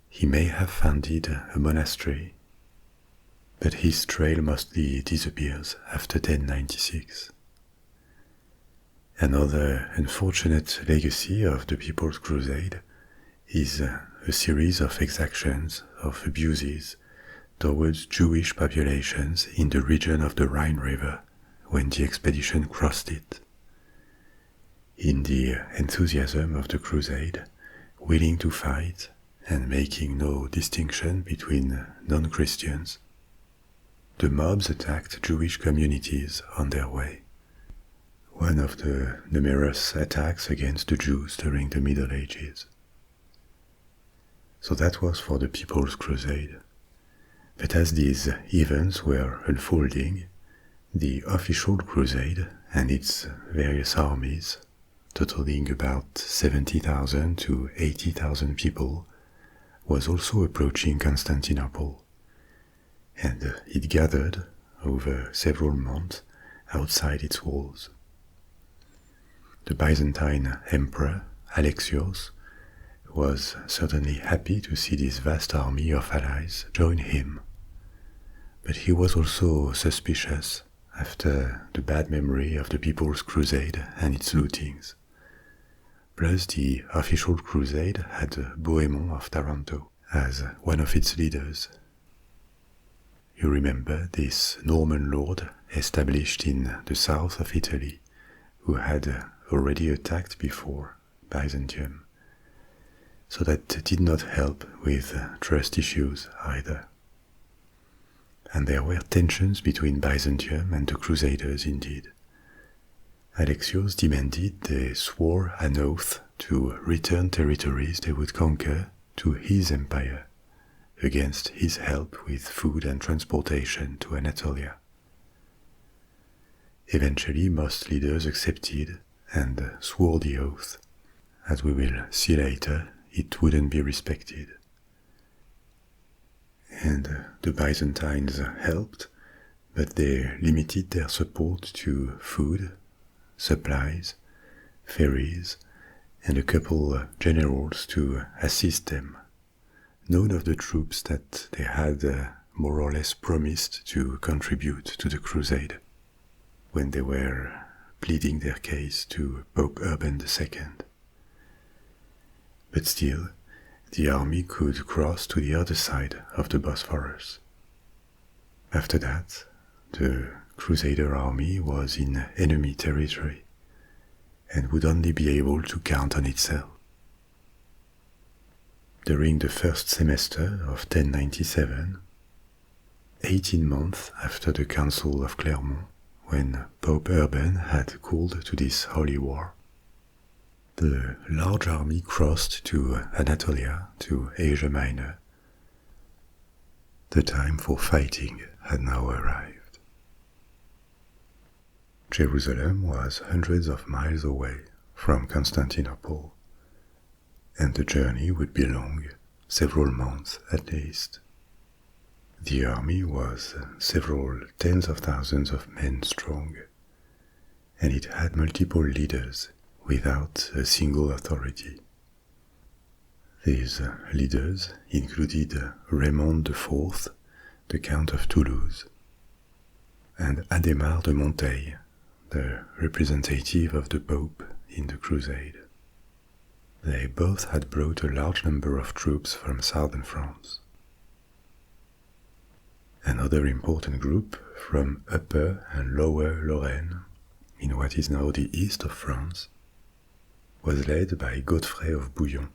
He may have founded a monastery, but his trail mostly disappears after 1096. Another unfortunate legacy of the People's Crusade is a series of exactions, of abuses towards Jewish populations in the region of the Rhine River when the expedition crossed it. In the enthusiasm of the crusade, willing to fight and making no distinction between non-Christians, the mobs attacked Jewish communities on their way. One of the numerous attacks against the Jews during the Middle Ages. So that was for the People's Crusade. But as these events were unfolding, the official crusade and its various armies, totaling about 70,000 to 80,000 people, was also approaching Constantinople, and it gathered over several months outside its walls. The Byzantine Emperor, Alexios, was certainly happy to see this vast army of allies join him, but he was also suspicious after the bad memory of the People's Crusade and its lootings. Plus, the official crusade had Bohemond of Taranto as one of its leaders. You remember this Norman lord established in the south of Italy, who had already attacked before Byzantium. So that did not help with trust issues either. And there were tensions between Byzantium and the Crusaders indeed. Alexios demanded they swore an oath to return territories they would conquer to his empire, against his help with food and transportation to Anatolia. Eventually, most leaders accepted and swore the oath. As we will see later, it wouldn't be respected. And the Byzantines helped, but they limited their support to food, supplies, ferries, and a couple generals to assist them. None of the troops that they had more or less promised to contribute to the crusade when they were pleading their case to Pope Urban II. But still, the army could cross to the other side of the Bosphorus. After that, the Crusader army was in enemy territory and would only be able to count on itself. During the first semester of 1097, 18 months after the Council of Clermont, when Pope Urban had called to this holy war, The large army crossed to Anatolia, to Asia Minor. The time for fighting had now arrived. Jerusalem was hundreds of miles away from Constantinople, and the journey would be long, several months at least. The army was several tens of thousands of men strong, and it had multiple leaders without a single authority. These leaders included Raymond IV, the Count of Toulouse, and Adhémar de Monteil, the representative of the Pope in the Crusade. They both had brought a large number of troops from southern France. Another important group from Upper and Lower Lorraine, in what is now the east of France, was led by Godfrey of Bouillon,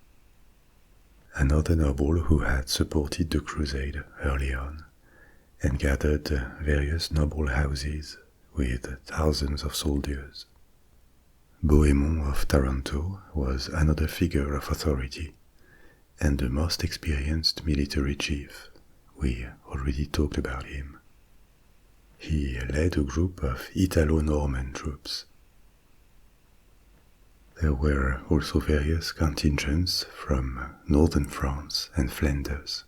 another noble who had supported the Crusade early on and gathered various noble houses with thousands of soldiers. Bohemond of Taranto was another figure of authority and the most experienced military chief. We already talked about him. He led a group of Italo-Norman troops. There were also various contingents from northern France and Flanders,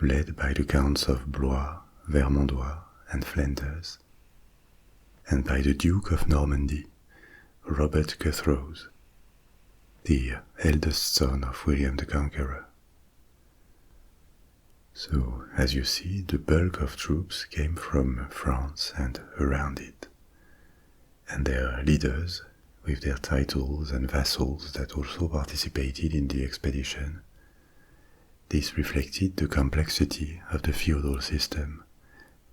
led by the Counts of Blois, Vermandois, and Flanders, and by the Duke of Normandy, Robert Cuthrose, the eldest son of William the Conqueror. So, as you see, the bulk of troops came from France and around it, and their leaders, with their titles and vassals that also participated in the expedition. This reflected the complexity of the feudal system,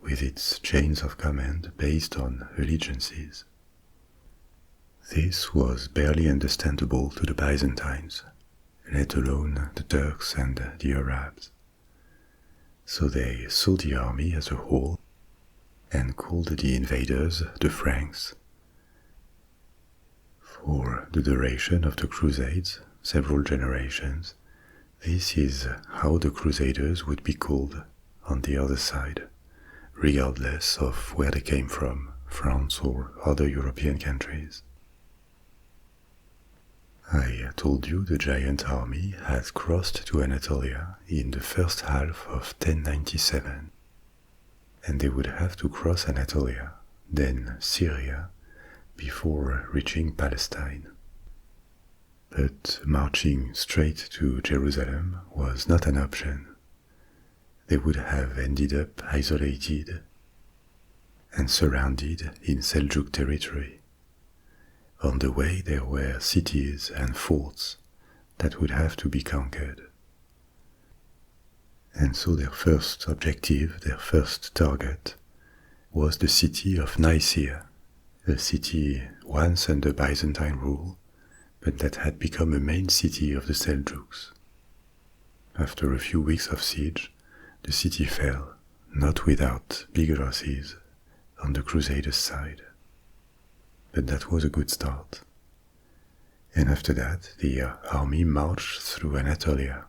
with its chains of command based on allegiances. This was barely understandable to the Byzantines, let alone the Turks and the Arabs. So they saw the army as a whole and called the invaders the Franks. For the duration of the Crusades, several generations, this is how the Crusaders would be called on the other side, regardless of where they came from, France or other European countries. I told you the giant army had crossed to Anatolia in the first half of 1097, and they would have to cross Anatolia, then Syria, before reaching Palestine. But marching straight to Jerusalem was not an option. They would have ended up isolated and surrounded in Seljuk territory. On the way there were cities and forts that would have to be conquered. And so their first objective, their first target, was the city of Nicaea, a city once under Byzantine rule, but that had become a main city of the Seljuks. After a few weeks of siege, the city fell, not without big losses on the Crusaders' side. But that was a good start. And after that, the army marched through Anatolia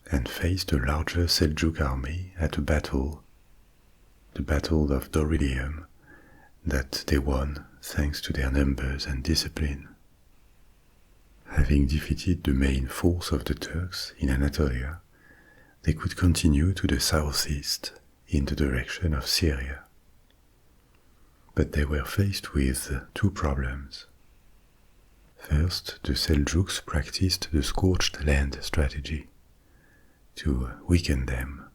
and faced a larger Seljuk army at a battle, the Battle of Dorylaeum, that they won thanks to their numbers and discipline. Having defeated the main force of the Turks in Anatolia, they could continue to the southeast in the direction of Syria. But they were faced with two problems. First, the Seljuks practiced the scorched land strategy to weaken them.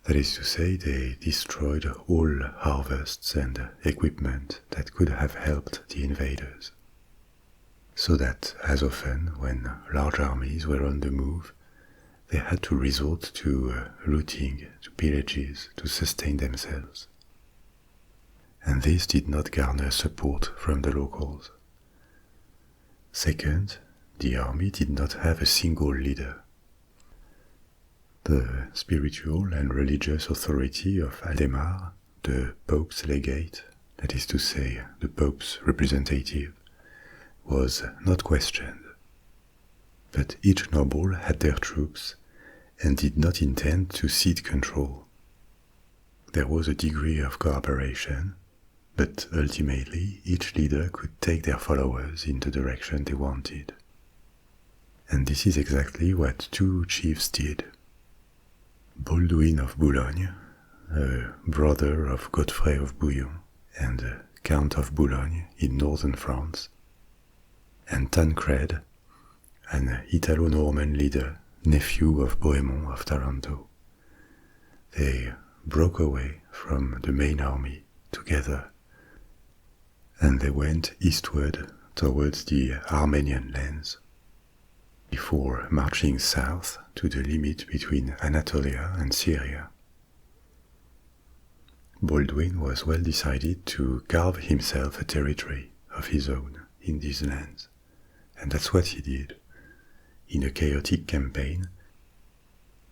That is to say, they destroyed all harvests and equipment that could have helped the invaders. So that, as often when large armies were on the move, they had to resort to looting, to pillages, to sustain themselves. And this did not garner support from the locals. Second, the army did not have a single leader. The spiritual and religious authority of Adhémar, the Pope's legate, that is to say, the Pope's representative, was not questioned. But each noble had their troops and did not intend to cede control. There was a degree of cooperation, but ultimately each leader could take their followers in the direction they wanted. And this is exactly what two chiefs did. Baldwin of Boulogne, a brother of Godfrey of Bouillon and Count of Boulogne in northern France, and Tancred, an Italo-Norman leader, nephew of Bohemond of Taranto. They broke away from the main army together, and they went eastward towards the Armenian lands, before marching south to the limit between Anatolia and Syria. Baldwin was well decided to carve himself a territory of his own in these lands, and that's what he did. In a chaotic campaign,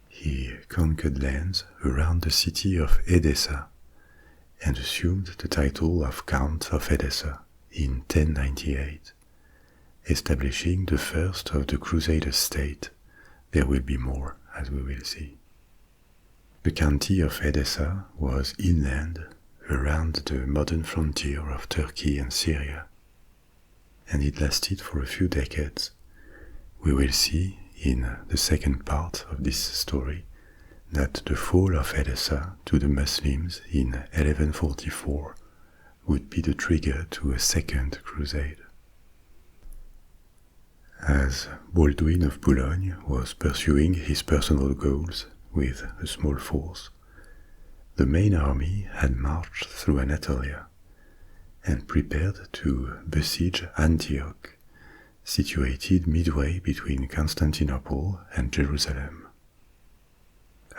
he conquered lands around the city of Edessa and assumed the title of Count of Edessa in 1098, establishing the first of the Crusader state. There will be more, as we will see. The county of Edessa was inland around the modern frontier of Turkey and Syria, and it lasted for a few decades. We will see in the second part of this story that the fall of Edessa to the Muslims in 1144 would be the trigger to a second crusade. As Baldwin of Boulogne was pursuing his personal goals with a small force, the main army had marched through Anatolia and prepared to besiege Antioch, situated midway between Constantinople and Jerusalem.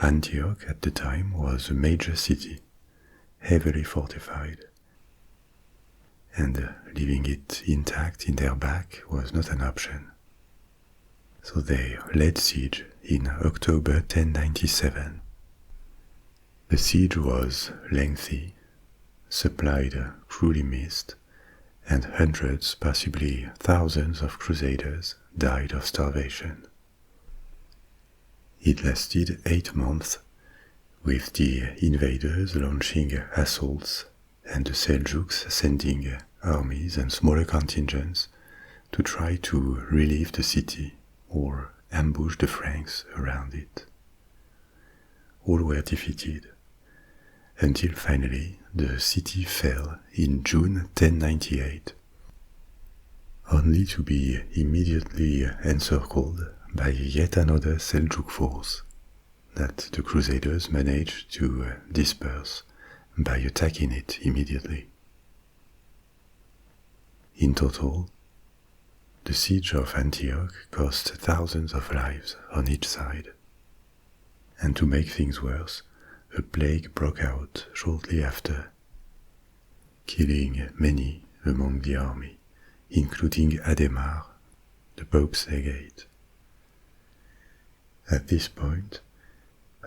Antioch at the time was a major city, heavily fortified, and leaving it intact in their back was not an option. So they laid siege in October 1097. The siege was lengthy, supplied cruelly missed, and hundreds, possibly thousands of crusaders died of starvation. It lasted 8 months, with the invaders launching assaults and the Seljuks sending armies and smaller contingents to try to relieve the city or ambush the Franks around it. All were defeated, until finally the city fell in June 1098, only to be immediately encircled by yet another Seljuk force that the Crusaders managed to disperse by attacking it immediately. In total, the siege of Antioch cost thousands of lives on each side, and to make things worse, a plague broke out shortly after, killing many among the army, including Adhemar, the Pope's legate. At this point,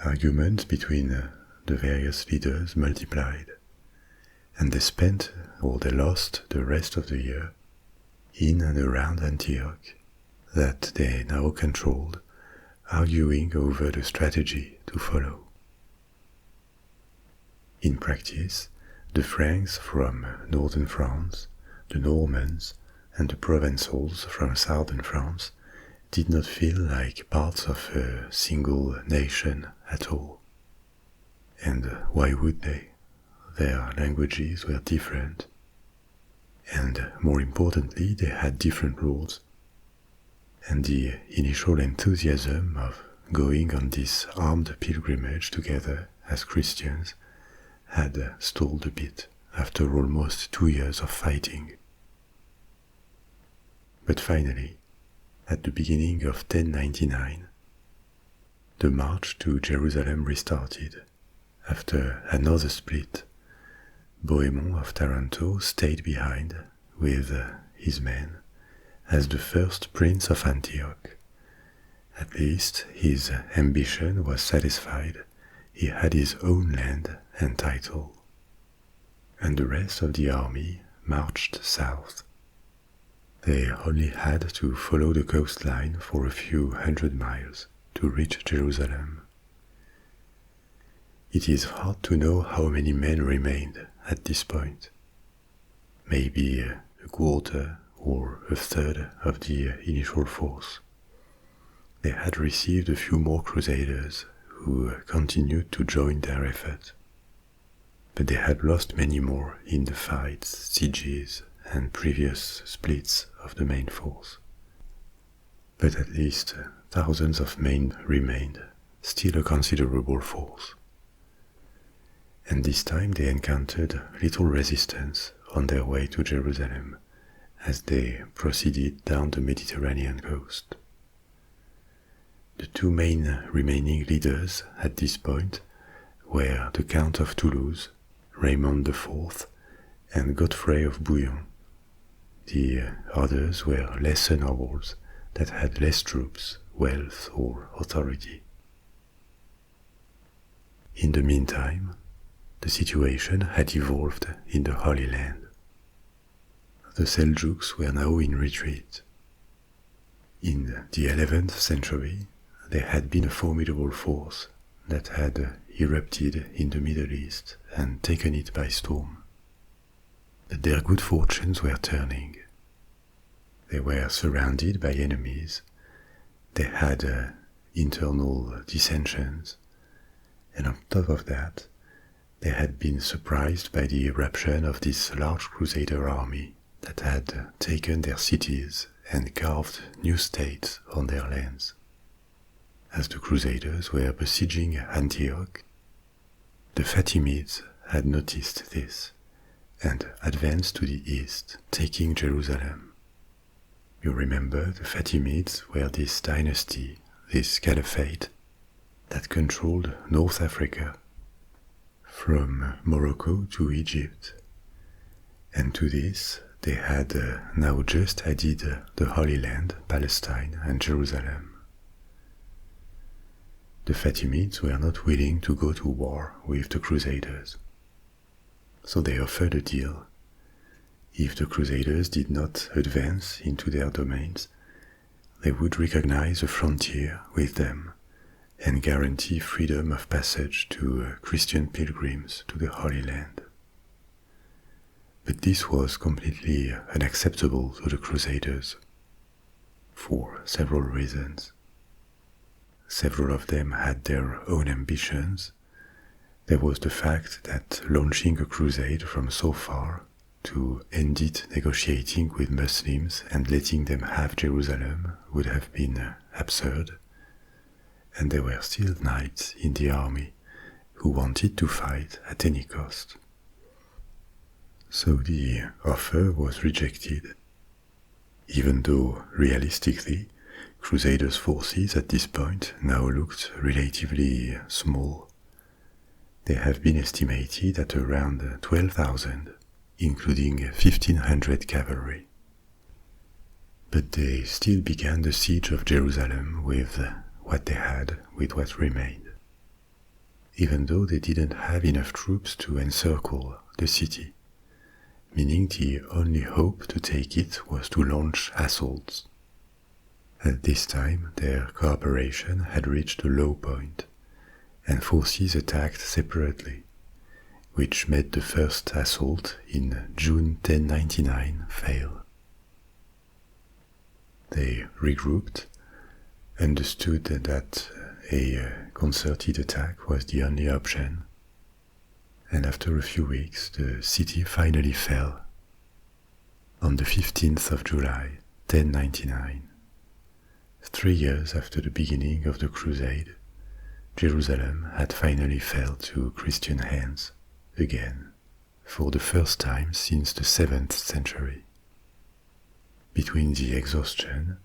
arguments between the various leaders multiplied, and they spent or they lost the rest of the year in and around Antioch that they now controlled, arguing over the strategy to follow. In practice, the Franks from northern France, the Normans, and the Provençals from southern France did not feel like parts of a single nation at all. And why would they? Their languages were different, and more importantly, they had different rules. And the initial enthusiasm of going on this armed pilgrimage together as Christians had stalled a bit after almost 2 years of fighting. But finally, at the beginning of 1099, the march to Jerusalem restarted. After another split, Bohemond of Taranto stayed behind with his men as the first prince of Antioch. At least his ambition was satisfied. He had his own land and title. And the rest of the army marched south. They only had to follow the coastline for a few hundred miles to reach Jerusalem. It is hard to know how many men remained at this point. Maybe a quarter or a third of the initial force. They had received a few more crusaders who continued to join their effort. But they had lost many more in the fights, sieges, and previous splits of the main force. But at least thousands of men remained, still a considerable force. And this time they encountered little resistance on their way to Jerusalem as they proceeded down the Mediterranean coast. The two main remaining leaders at this point were the Count of Toulouse, Raymond IV, and Godfrey of Bouillon. The others were lesser nobles that had less troops, wealth, or authority. In the meantime, the situation had evolved in the Holy Land. The Seljuks were now in retreat. In the 11th century, they had been a formidable force that had erupted in the Middle East and taken it by storm. But their good fortunes were turning. They were surrounded by enemies. They had internal dissensions. And on top of that, they had been surprised by the eruption of this large crusader army that had taken their cities and carved new states on their lands. As the crusaders were besieging Antioch, the Fatimids had noticed this and advanced to the east, taking Jerusalem. You remember the Fatimids were this dynasty, this caliphate, that controlled North Africa, from Morocco to Egypt. And to this, they had now just added the Holy Land, Palestine, and Jerusalem. The Fatimids were not willing to go to war with the Crusaders. So they offered a deal. If the Crusaders did not advance into their domains, they would recognize a frontier with them and guarantee freedom of passage to Christian pilgrims to the Holy Land. But this was completely unacceptable to the Crusaders, for several reasons. Several of them had their own ambitions. There was the fact that launching a crusade from so far to end it negotiating with Muslims and letting them have Jerusalem would have been absurd. And there were still knights in the army who wanted to fight at any cost. So the offer was rejected, even though realistically Crusaders' forces at this point now looked relatively small. They have been estimated at around 12,000, including 1,500 cavalry. But they still began the siege of Jerusalem with what they had, with what remained, even though they didn't have enough troops to encircle the city, meaning the only hope to take it was to launch assaults. At this time, their cooperation had reached a low point, and forces attacked separately, which made the first assault in June 1099 fail. They regrouped, understood that a concerted attack was the only option, and after a few weeks the city finally fell. On the 15th of July, 1099, 3 years after the beginning of the Crusade, Jerusalem had finally fell to Christian hands again, for the first time since the 7th century. Between the exhaustion,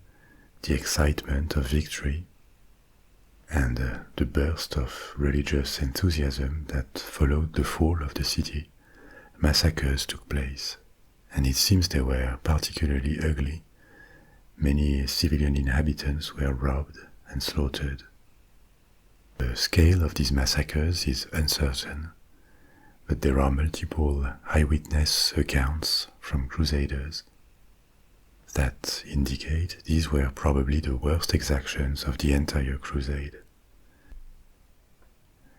the excitement of victory, and the burst of religious enthusiasm that followed the fall of the city, massacres took place, and it seems they were particularly ugly. Many civilian inhabitants were robbed and slaughtered. The scale of these massacres is uncertain, but there are multiple eyewitness accounts from crusaders. that indicate these were probably the worst exactions of the entire crusade.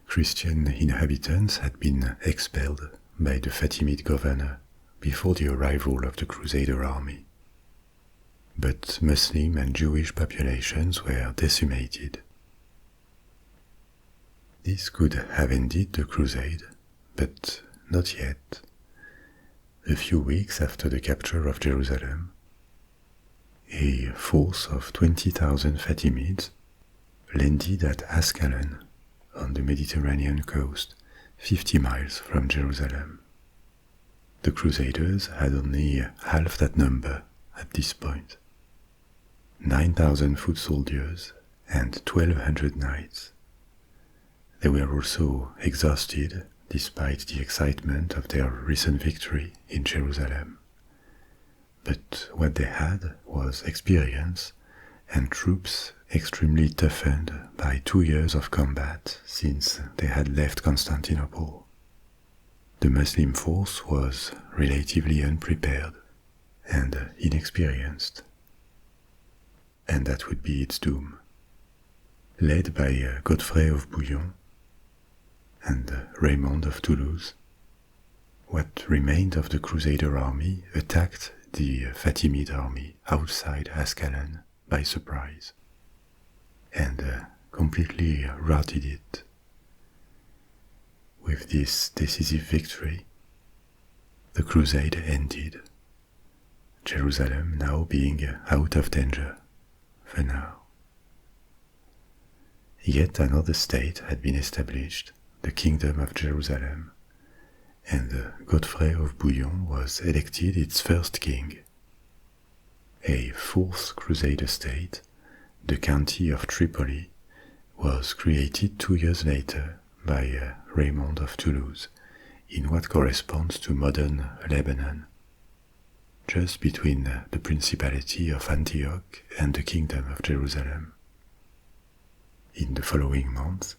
Christian inhabitants had been expelled by the Fatimid governor before the arrival of the Crusader army. But Muslim and Jewish populations were decimated. This could have ended the crusade, but not yet. A few weeks after the capture of Jerusalem, a force of 20,000 Fatimids landed at Ascalon on the Mediterranean coast, 50 miles from Jerusalem. The Crusaders had only half that number at this point. 9,000 foot soldiers and 1,200 knights. They were also exhausted despite the excitement of their recent victory in Jerusalem. But what they had was experience and troops extremely toughened by 2 years of combat since they had left Constantinople. The Muslim force was relatively unprepared and inexperienced, and that would be its doom. Led by Godfrey of Bouillon and Raymond of Toulouse, what remained of the Crusader army attacked the Fatimid army outside Ascalon by surprise and completely routed it. With this decisive victory, the crusade ended, Jerusalem now being out of danger for now. Yet another state had been established, the Kingdom of Jerusalem, and Godfrey of Bouillon was elected its first king. A fourth Crusader state, the County of Tripoli, was created 2 years later by Raymond of Toulouse in what corresponds to modern Lebanon, just between the Principality of Antioch and the Kingdom of Jerusalem. In the following months,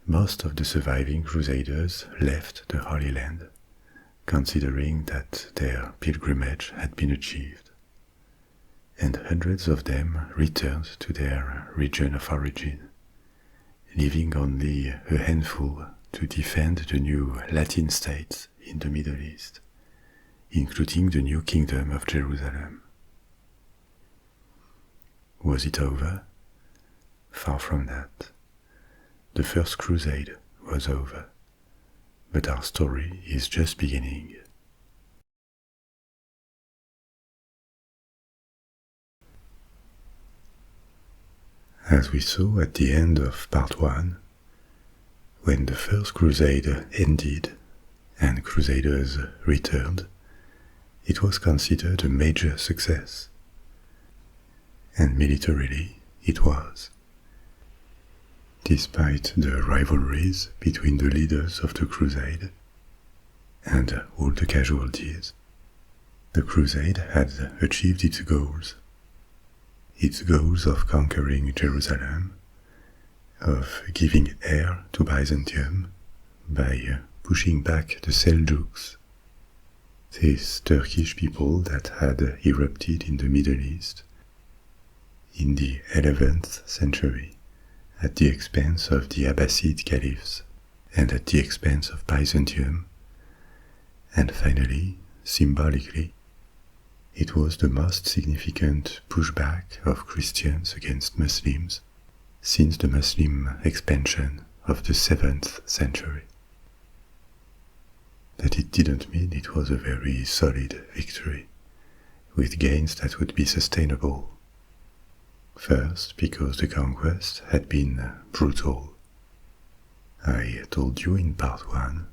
most of the surviving Crusaders left the Holy Land, considering that their pilgrimage had been achieved, and hundreds of them returned to their region of origin, leaving only a handful to defend the new Latin states in the Middle East, including the new Kingdom of Jerusalem. Was it over? Far from that. The First Crusade was over, but our story is just beginning. As we saw at the end of part 1, when the First Crusade ended and Crusaders returned, it was considered a major success. And militarily, it was. Despite the rivalries between the leaders of the crusade and all the casualties, the crusade had achieved its goals of conquering Jerusalem, of giving air to Byzantium by pushing back the Seljuks, these Turkish people that had erupted in the Middle East in the 11th century, at the expense of the Abbasid caliphs and at the expense of Byzantium, and finally, symbolically, it was the most significant pushback of Christians against Muslims since the Muslim expansion of the 7th century. But it didn't mean it was a very solid victory, with gains that would be sustainable. First, because the conquest had been brutal. I told you in part 1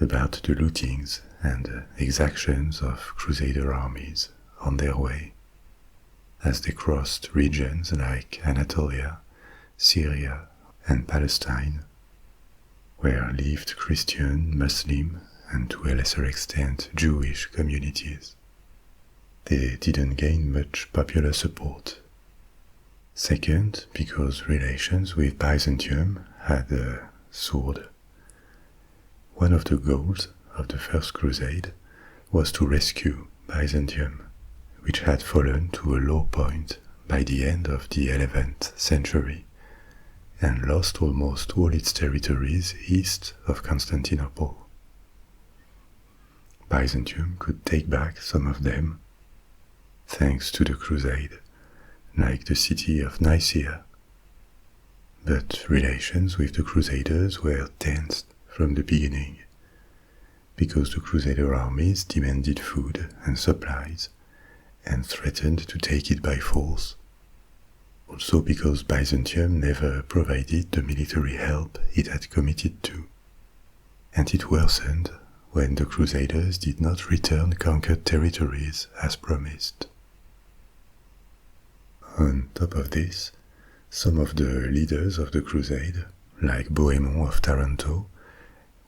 about the lootings and exactions of Crusader armies on their way, as they crossed regions like Anatolia, Syria, and Palestine, where lived Christian, Muslim, and to a lesser extent Jewish communities. They didn't gain much popular support. Second, because relations with Byzantium had soared. One of the goals of the First Crusade was to rescue Byzantium, which had fallen to a low point by the end of the 11th century and lost almost all its territories east of Constantinople. Byzantium could take back some of them, thanks to the Crusade, like the city of Nicaea. But relations with the Crusaders were tensed from the beginning, because the Crusader armies demanded food and supplies and threatened to take it by force. Also because Byzantium never provided the military help it had committed to, and it worsened when the Crusaders did not return conquered territories as promised. On top of this, some of the leaders of the Crusade, like Bohemond of Taranto,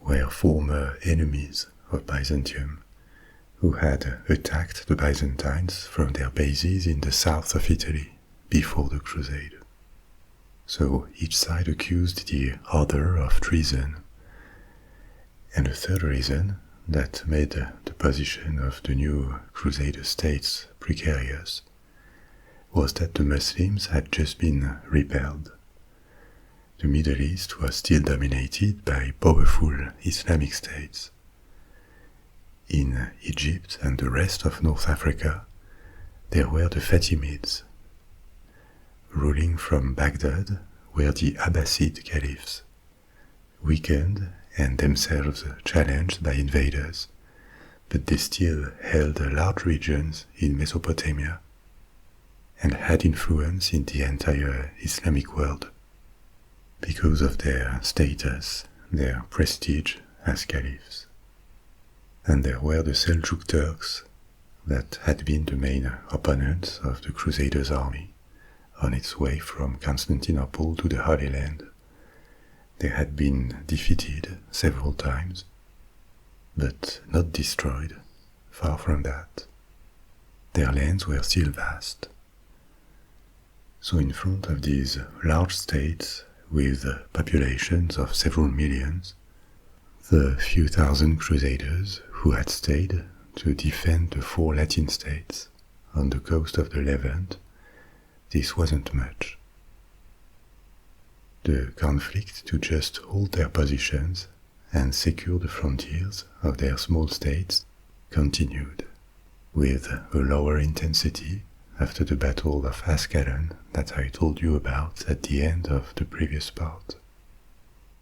were former enemies of Byzantium, who had attacked the Byzantines from their bases in the south of Italy before the Crusade. So each side accused the other of treason. And a third reason that made the position of the new Crusader states precarious was that the Muslims had just been repelled. The Middle East was still dominated by powerful Islamic states. In Egypt and the rest of North Africa, there were the Fatimids. Ruling from Baghdad were the Abbasid caliphs, weakened and themselves challenged by invaders, but they still held large regions in Mesopotamia and had influence in the entire Islamic world because of their status, their prestige as caliphs. And there were the Seljuk Turks that had been the main opponents of the Crusaders' army on its way from Constantinople to the Holy Land. They had been defeated several times, but not destroyed, far from that. Their lands were still vast. So in front of these large states with populations of several millions, the few thousand crusaders who had stayed to defend the four Latin states on the coast of the Levant, this wasn't much. The conflict to just hold their positions and secure the frontiers of their small states continued, with a lower intensity after the Battle of Ascalon that I told you about at the end of the previous part.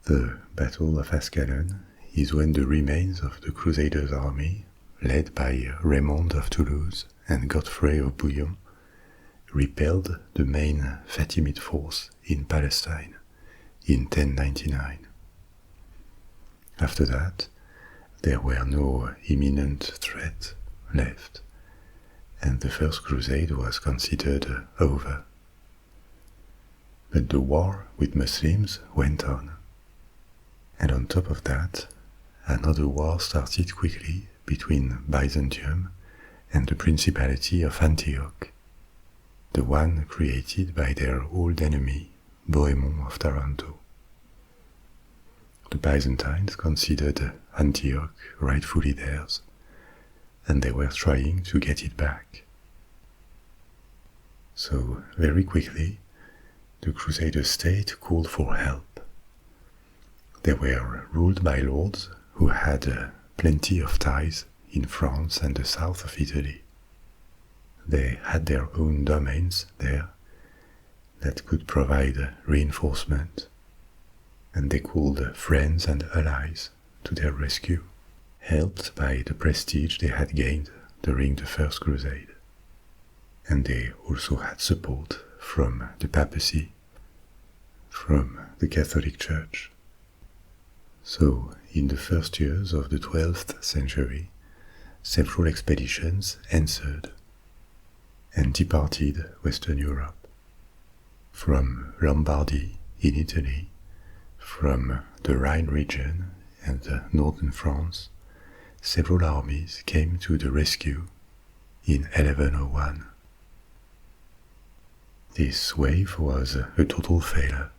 The Battle of Ascalon is when the remains of the Crusaders' army, led by Raymond of Toulouse and Godfrey of Bouillon, repelled the main Fatimid force in Palestine in 1099. After that, there were no imminent threat left, and the First Crusade was considered over. But the war with Muslims went on, and on top of that, another war started quickly between Byzantium and the Principality of Antioch, the one created by their old enemy, Bohemond of Taranto. The Byzantines considered Antioch rightfully theirs, and they were trying to get it back. So, very quickly, the Crusader state called for help. They were ruled by lords who had plenty of ties in France and the south of Italy. They had their own domains there that could provide reinforcement, and they called friends and allies to their rescue, helped by the prestige they had gained during the First Crusade. And they also had support from the papacy, from the Catholic Church. So, in the first years of the 12th century, several expeditions answered and departed Western Europe. From Lombardy in Italy, from the Rhine region and northern France, several armies came to the rescue in 1101. This wave was a total failure.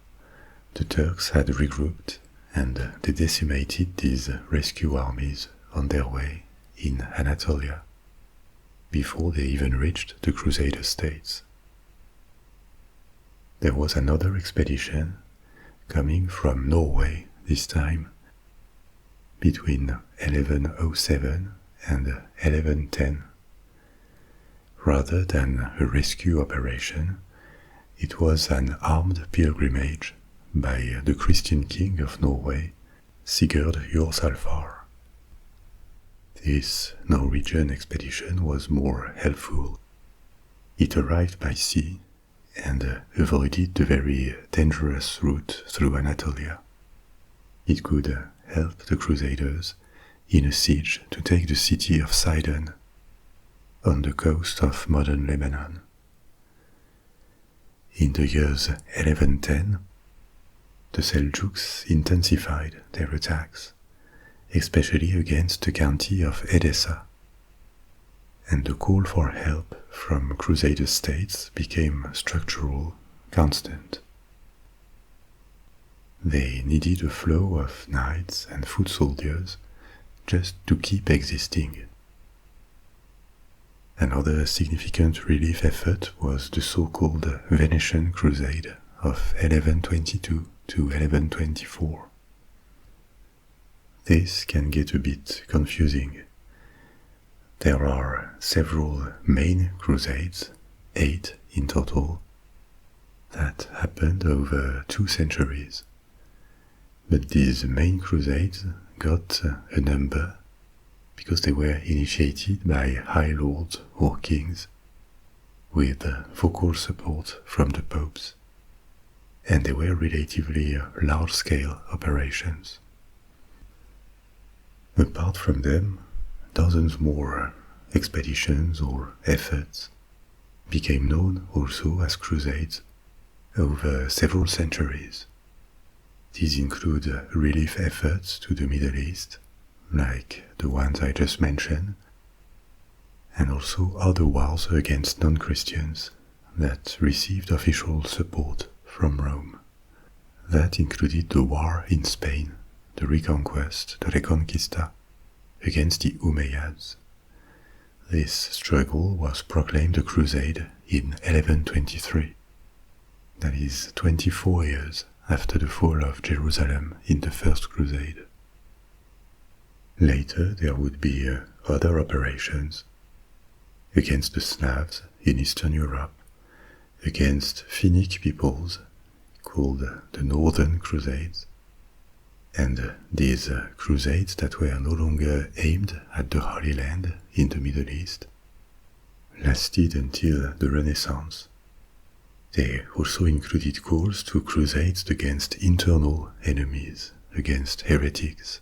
The Turks had regrouped and they decimated these rescue armies on their way in Anatolia. before they even reached the Crusader states. There was another expedition coming from Norway this time, between 1107 and 1110. Rather than a rescue operation, it was an armed pilgrimage by the Christian king of Norway, Sigurd Jorsalfar. This Norwegian expedition was more helpful. It arrived by sea and avoided the very dangerous route through Anatolia. It could help the Crusaders in a siege to take the city of Sidon on the coast of modern Lebanon. In the years 1110, the Seljuks intensified their attacks, especially against the county of Edessa, and the call for help from Crusader states became structural, constant. They needed a flow of knights and foot soldiers just to keep existing. Another significant relief effort was the so-called Venetian Crusade of 1122 to 1124. This can get a bit confusing. There are several main crusades, 8 in total, that happened over 2 centuries. But these main crusades got a number because they were initiated by high lords or kings with vocal support from the popes, and they were relatively large-scale operations. Apart from them, dozens more expeditions or efforts became known also as crusades over several centuries. These include relief efforts to the Middle East, like the ones I just mentioned, and also other wars against non-Christians that received official support from Rome. That included the war in Spain, the Reconquest, the Reconquista, against the Umayyads. This struggle was proclaimed a crusade in 1123, that is 24 years after the fall of Jerusalem in the First Crusade. Later there would be other operations against the Slavs in Eastern Europe, against Finnic peoples called the Northern Crusades, and these crusades that were no longer aimed at the Holy Land in the Middle East lasted until the Renaissance. They also included calls to crusades against internal enemies, against heretics,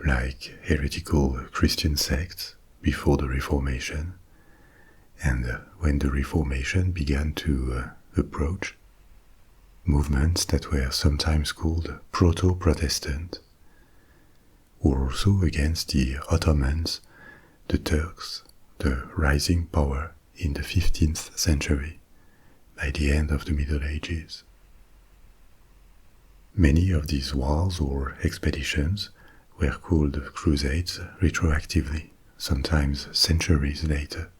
like heretical Christian sects before the Reformation, and when the Reformation began to approach, movements that were sometimes called proto-Protestant, or also against the Ottomans, the Turks, the rising power in the 15th century, by the end of the Middle Ages. Many of these wars or expeditions were called crusades retroactively, sometimes centuries later.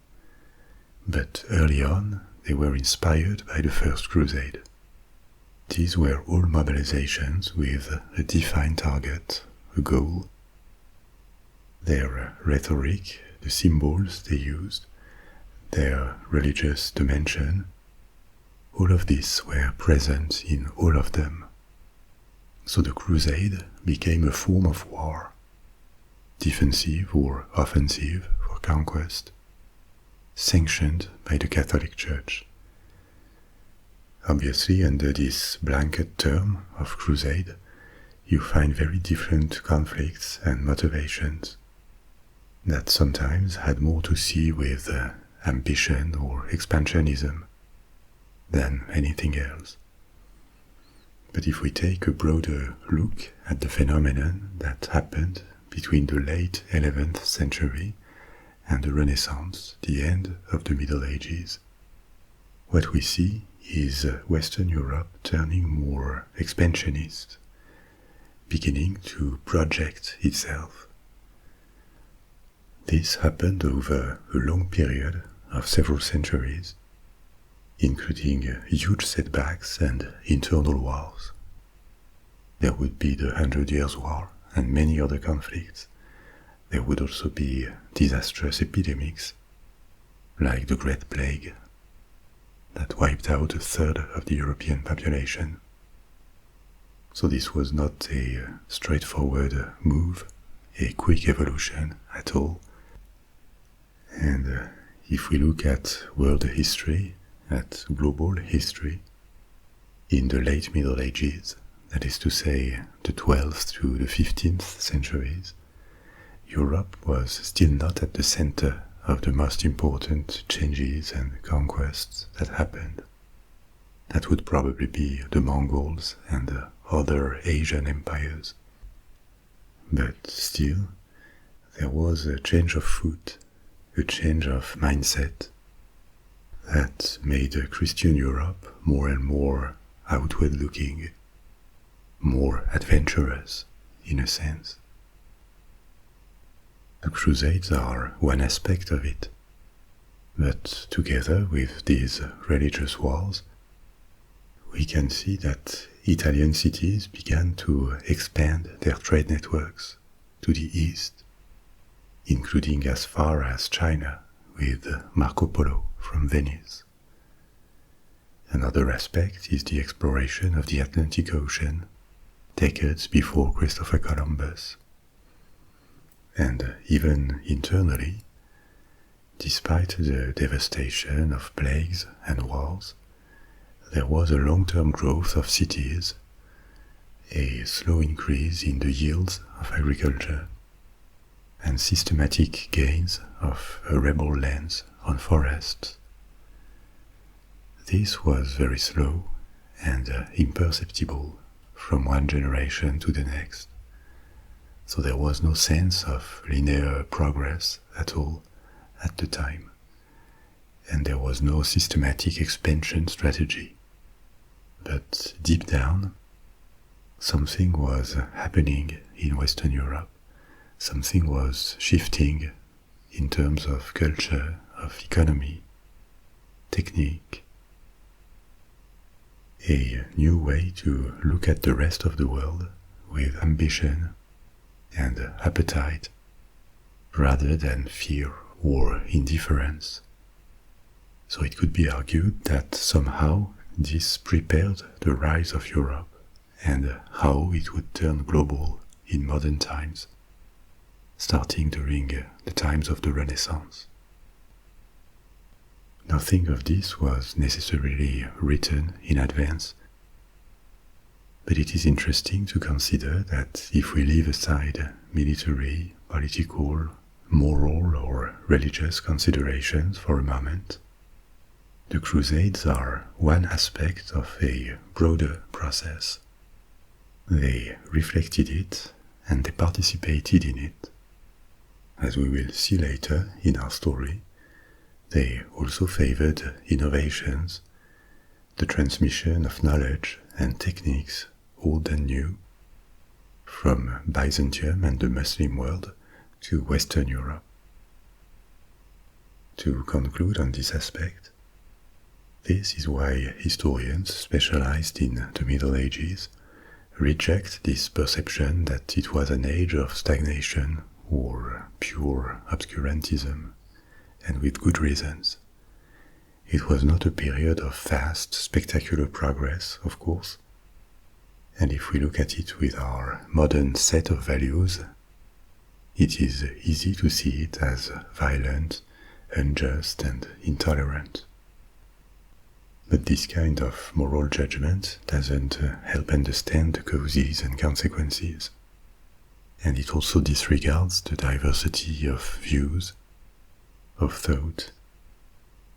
But early on, they were inspired by the First Crusade. These were all mobilizations with a defined target, a goal. Their rhetoric, the symbols they used, their religious dimension, all of these were present in all of them. So the crusade became a form of war, defensive or offensive for conquest, sanctioned by the Catholic Church. Obviously, under this blanket term of crusade, you find very different conflicts and motivations that sometimes had more to see with ambition or expansionism than anything else. But if we take a broader look at the phenomenon that happened between the late 11th century and the Renaissance, the end of the Middle Ages, what we see is Western Europe turning more expansionist, beginning to project itself. This happened over a long period of several centuries, including huge setbacks and internal wars. There would be the Hundred Years' War and many other conflicts. There would also be disastrous epidemics, like the Great Plague, that wiped out a third of the European population. So this was not a straightforward move, a quick evolution at all. And if we look at world history, at global history, in the late Middle Ages, that is to say the 12th to the 15th centuries, Europe was still not at the center of the most important changes and conquests that happened. That would probably be the Mongols and other Asian empires. But still, there was a change of foot, a change of mindset that made Christian Europe more and more outward-looking, more adventurous, in a sense. The Crusades are one aspect of it, but together with these religious wars, we can see that Italian cities began to expand their trade networks to the east, including as far as China with Marco Polo from Venice. Another aspect is the exploration of the Atlantic Ocean decades before Christopher Columbus. And even internally, despite the devastation of plagues and wars, there was a long-term growth of cities, a slow increase in the yields of agriculture, and systematic gains of arable lands on forests. This was very slow and imperceptible from one generation to the next. So there was no sense of linear progress at all at the time, and there was no systematic expansion strategy. But deep down, something was happening in Western Europe. Something was shifting in terms of culture, of economy, technique. A new way to look at the rest of the world with ambition and appetite, rather than fear or indifference. So it could be argued that somehow this prepared the rise of Europe and how it would turn global in modern times, starting during the times of the Renaissance. Nothing of this was necessarily written in advance, but it is interesting to consider that if we leave aside military, political, moral or religious considerations for a moment, the Crusades are one aspect of a broader process. They reflected it and they participated in it. As we will see later in our story, they also favored innovations, the transmission of knowledge and techniques, old and new, from Byzantium and the Muslim world to Western Europe. To conclude on this aspect, this is why historians specialized in the Middle Ages reject this perception that it was an age of stagnation or pure obscurantism, and with good reasons. It was not a period of fast, spectacular progress, of course, and if we look at it with our modern set of values, it is easy to see it as violent, unjust, and intolerant. But this kind of moral judgment doesn't help understand the causes and consequences, and it also disregards the diversity of views, of thought,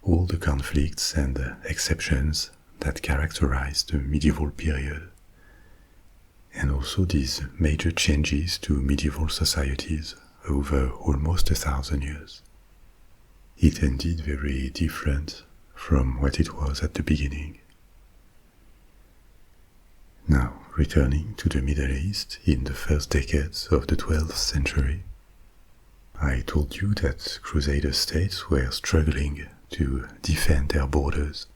all the conflicts and exceptions that characterize the medieval period, and also these major changes to medieval societies over almost 1,000 years. It ended very different from what it was at the beginning. Now, returning to the Middle East in the first decades of the 12th century, I told you that Crusader states were struggling to defend their borders,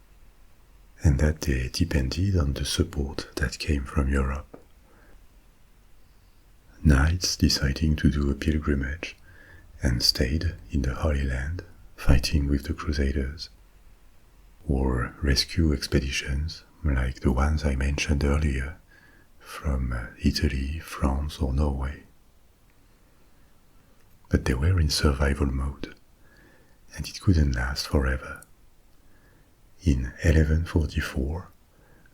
and that they depended on the support that came from Europe. Knights deciding to do a pilgrimage and stayed in the Holy Land fighting with the Crusaders, or rescue expeditions like the ones I mentioned earlier from Italy, France or Norway. But they were in survival mode, and it couldn't last forever. In 1144,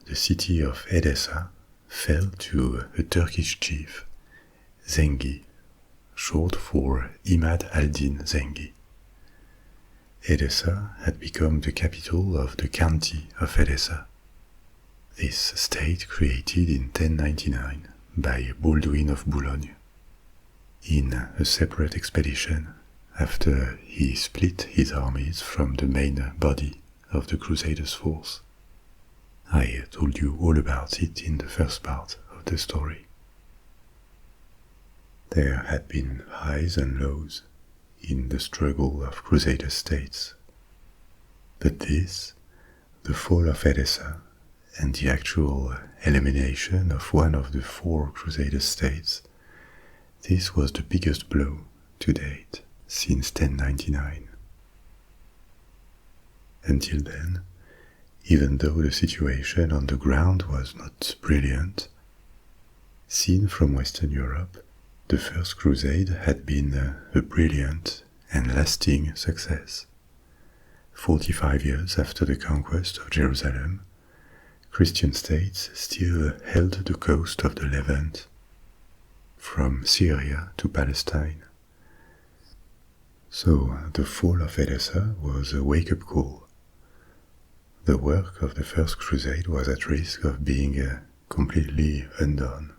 the city of Edessa fell to a Turkish chief, Zengi, short for Imad al-Din Zengi. Edessa had become the capital of the county of Edessa. This state created in 1099 by Baldwin of Boulogne, in a separate expedition after he split his armies from the main body of the Crusaders' force. I told you all about it in the first part of the story. There had been highs and lows in the struggle of Crusader states, but this, the fall of Edessa, and the actual elimination of one of the four Crusader states, this was the biggest blow to date since 1099. Until then, even though the situation on the ground was not brilliant, seen from Western Europe, the First Crusade had been a brilliant and lasting success. 45 years after the conquest of Jerusalem, Christian states still held the coast of the Levant, from Syria to Palestine. So the fall of Edessa was a wake-up call. The work of the First Crusade was at risk of being completely undone.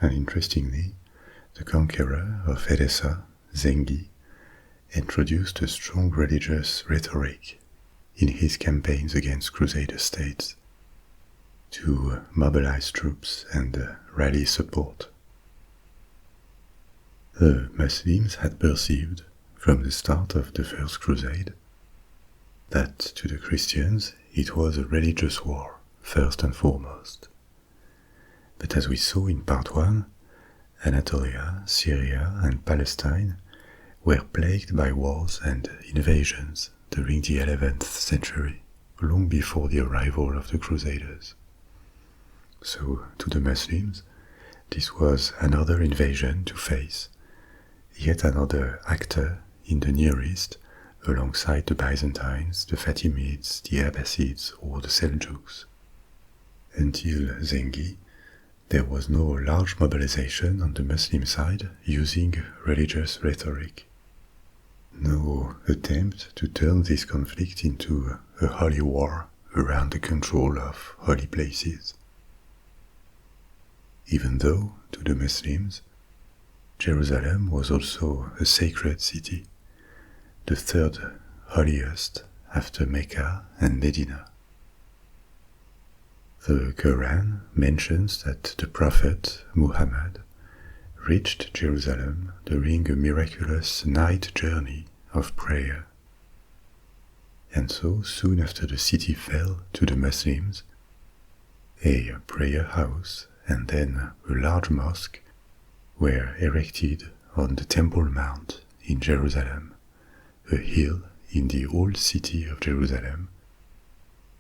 And interestingly, the conqueror of Edessa, Zengi, introduced a strong religious rhetoric in his campaigns against Crusader states to mobilize troops and rally support. The Muslims had perceived from the start of the First Crusade that to the Christians it was a religious war first and foremost. But as we saw in part 1, Anatolia, Syria and Palestine were plagued by wars and invasions during the 11th century, long before the arrival of the Crusaders. So, to the Muslims, this was another invasion to face, yet another actor in the Near East alongside the Byzantines, the Fatimids, the Abbasids or the Seljuks. Until Zengi, there was no large mobilization on the Muslim side using religious rhetoric. No attempt to turn this conflict into a holy war around the control of holy places. Even though, to the Muslims, Jerusalem was also a sacred city, the third holiest after Mecca and Medina. The Quran mentions that the Prophet Muhammad reached Jerusalem during a miraculous night journey of prayer. And so, soon after the city fell to the Muslims, a prayer house and then a large mosque were erected on the Temple Mount in Jerusalem, a hill in the old city of Jerusalem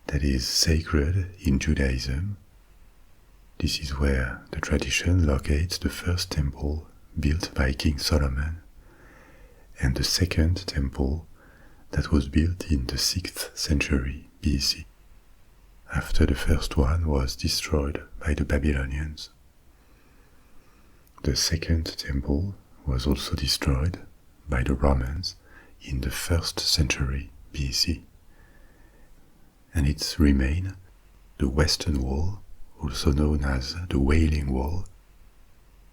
that is sacred in Judaism. This is where the tradition locates the first temple built by King Solomon and the second temple that was built in the 6th century BC, after the first one was destroyed by the Babylonians. The second temple was also destroyed by the Romans in the 1st century BC. And its remain, the Western Wall, also known as the Wailing Wall,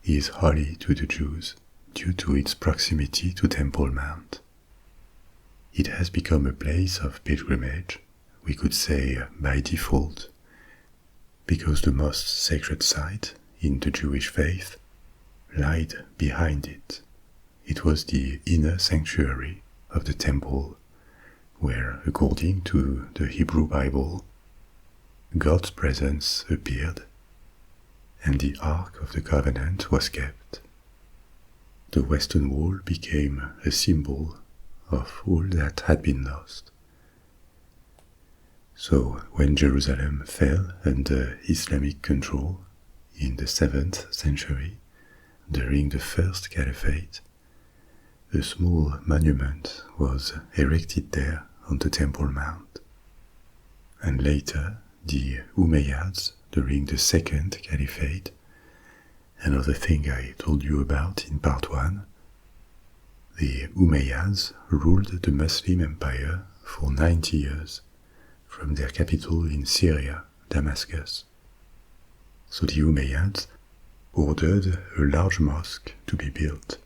is holy to the Jews due to its proximity to Temple Mount. It has become a place of pilgrimage, we could say by default, because the most sacred site in the Jewish faith lied behind it, it was the inner sanctuary of the temple, where, according to the Hebrew Bible, God's presence appeared, and the Ark of the Covenant was kept. The Western Wall became a symbol of all that had been lost. So, when Jerusalem fell under Islamic control in the 7th century, during the First Caliphate, a small monument was erected there on the Temple Mount. And later, the Umayyads, during the Second Caliphate, another thing I told you about in part 1, the Umayyads ruled the Muslim Empire for 90 years, from their capital in Syria, Damascus. So the Umayyads ordered a large mosque to be built,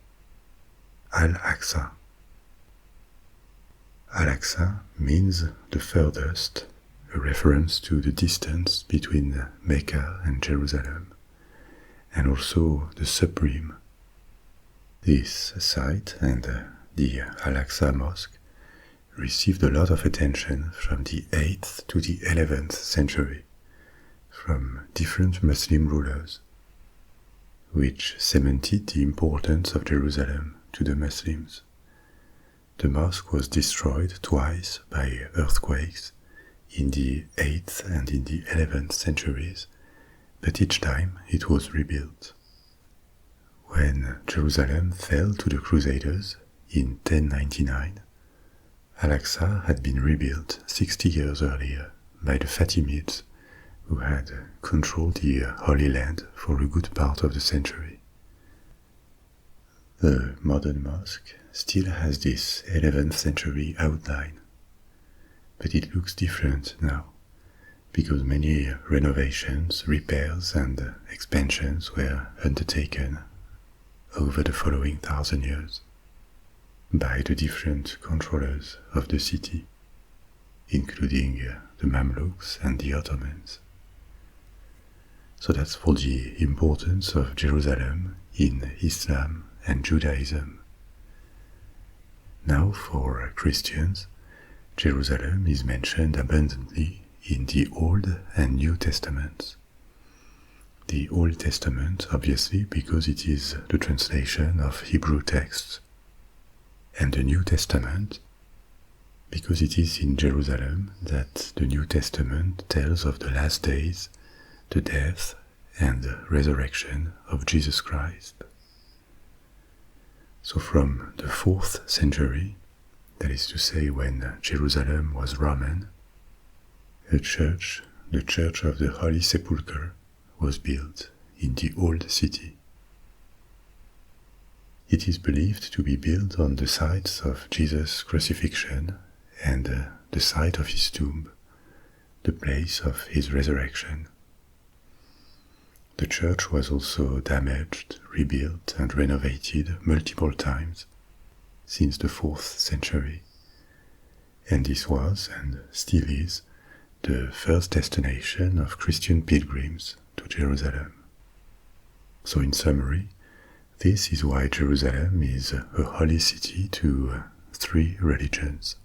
Al-Aqsa. Al-Aqsa means the furthest, a reference to the distance between Mecca and Jerusalem, and also the supreme. This site and the Al-Aqsa Mosque received a lot of attention from the 8th to the 11th century, from different Muslim rulers, which cemented the importance of Jerusalem to the Muslims. The mosque was destroyed twice by earthquakes in the 8th and in the 11th centuries, but each time it was rebuilt. When Jerusalem fell to the Crusaders in 1099, Al-Aqsa had been rebuilt 60 years earlier by the Fatimids, who had controlled the Holy Land for a good part of the century. The modern mosque still has this 11th century outline, but it looks different now, because many renovations, repairs and expansions were undertaken over the following 1,000 years by the different controllers of the city, including the Mamluks and the Ottomans. So that's for the importance of Jerusalem in Islam and Judaism. Now for Christians, Jerusalem is mentioned abundantly in the Old and New Testaments. The Old Testament, obviously, because it is the translation of Hebrew texts, and the New Testament, because it is in Jerusalem that the New Testament tells of the last days, the death and resurrection of Jesus Christ. So from the 4th century, that is to say when Jerusalem was Roman, the Church of the Holy Sepulchre, was built in the Old City. It is believed to be built on the sites of Jesus' crucifixion and the site of his tomb, the place of his resurrection. The church was also damaged, rebuilt and renovated multiple times since the 4th century, and this was, and still is, the first destination of Christian pilgrims to Jerusalem. So in summary, this is why Jerusalem is a holy city to 3 religions.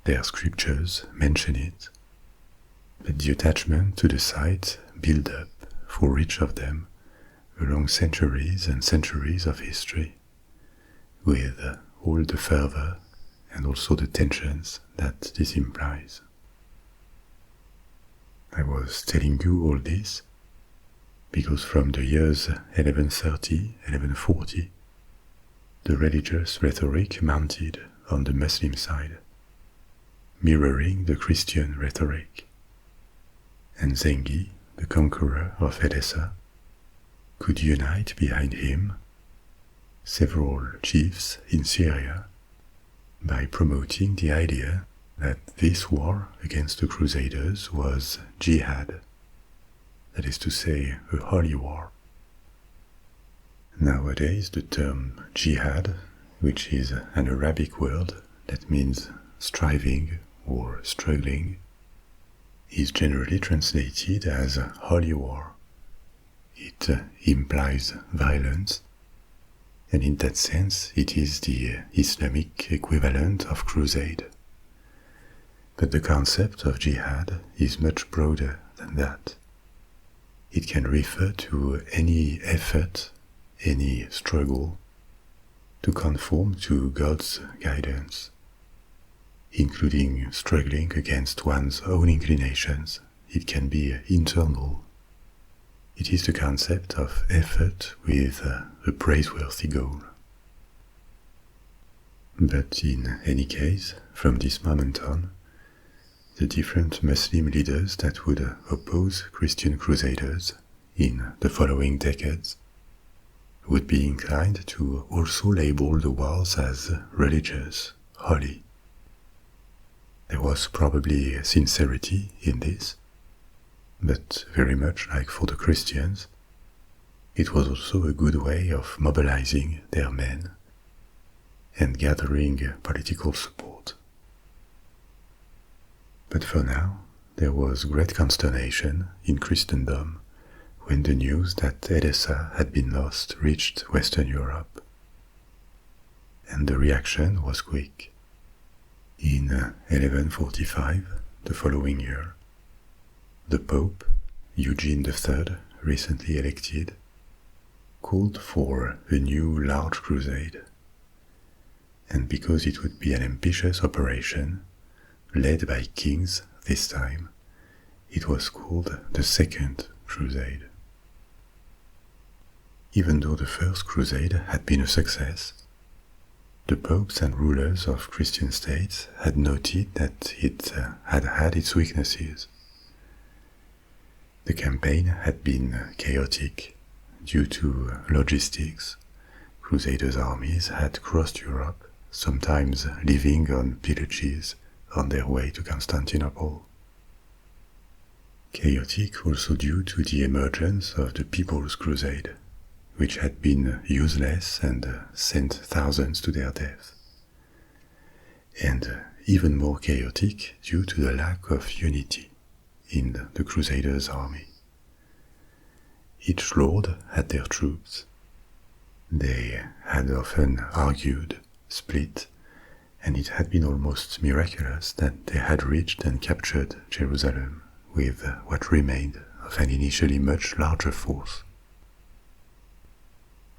Their scriptures mention it, but the attachment to the site built up for each of them along centuries and centuries of history, with all the fervor and also the tensions that this implies. I was telling you all this because from the years 1130, 1140, the religious rhetoric mounted on the Muslim side, mirroring the Christian rhetoric, and Zengi, the conqueror of Edessa, could unite behind him several chiefs in Syria by promoting the idea that this war against the Crusaders was jihad, that is to say, a holy war. Nowadays, the term jihad, which is an Arabic word that means striving or struggling, is generally translated as holy war. It implies violence, and in that sense it is the Islamic equivalent of crusade. But the concept of jihad is much broader than that. It can refer to any effort, any struggle to conform to God's guidance, including struggling against one's own inclinations. It can be internal. It is the concept of effort with a praiseworthy goal. But in any case, from this moment on, the different Muslim leaders that would oppose Christian crusaders in the following decades would be inclined to also label the wars as religious, holy. There was probably sincerity in this, but very much like for the Christians, it was also a good way of mobilizing their men and gathering political support. But for now, there was great consternation in Christendom when the news that Edessa had been lost reached Western Europe. And the reaction was quick. In 1145, the following year, the Pope, Eugene III, recently elected, called for a new large crusade. And because it would be an ambitious operation, led by kings this time, it was called the Second Crusade. Even though the First Crusade had been a success, the popes and rulers of Christian states had noted that it had had its weaknesses. The campaign had been chaotic due to logistics. Crusaders' armies had crossed Europe, sometimes living on pillages on their way to Constantinople. Chaotic also due to the emergence of the People's Crusade, which had been useless and sent thousands to their death. And even more chaotic due to the lack of unity in the Crusaders' army. Each lord had their troops. They had often argued, split, and it had been almost miraculous that they had reached and captured Jerusalem with what remained of an initially much larger force.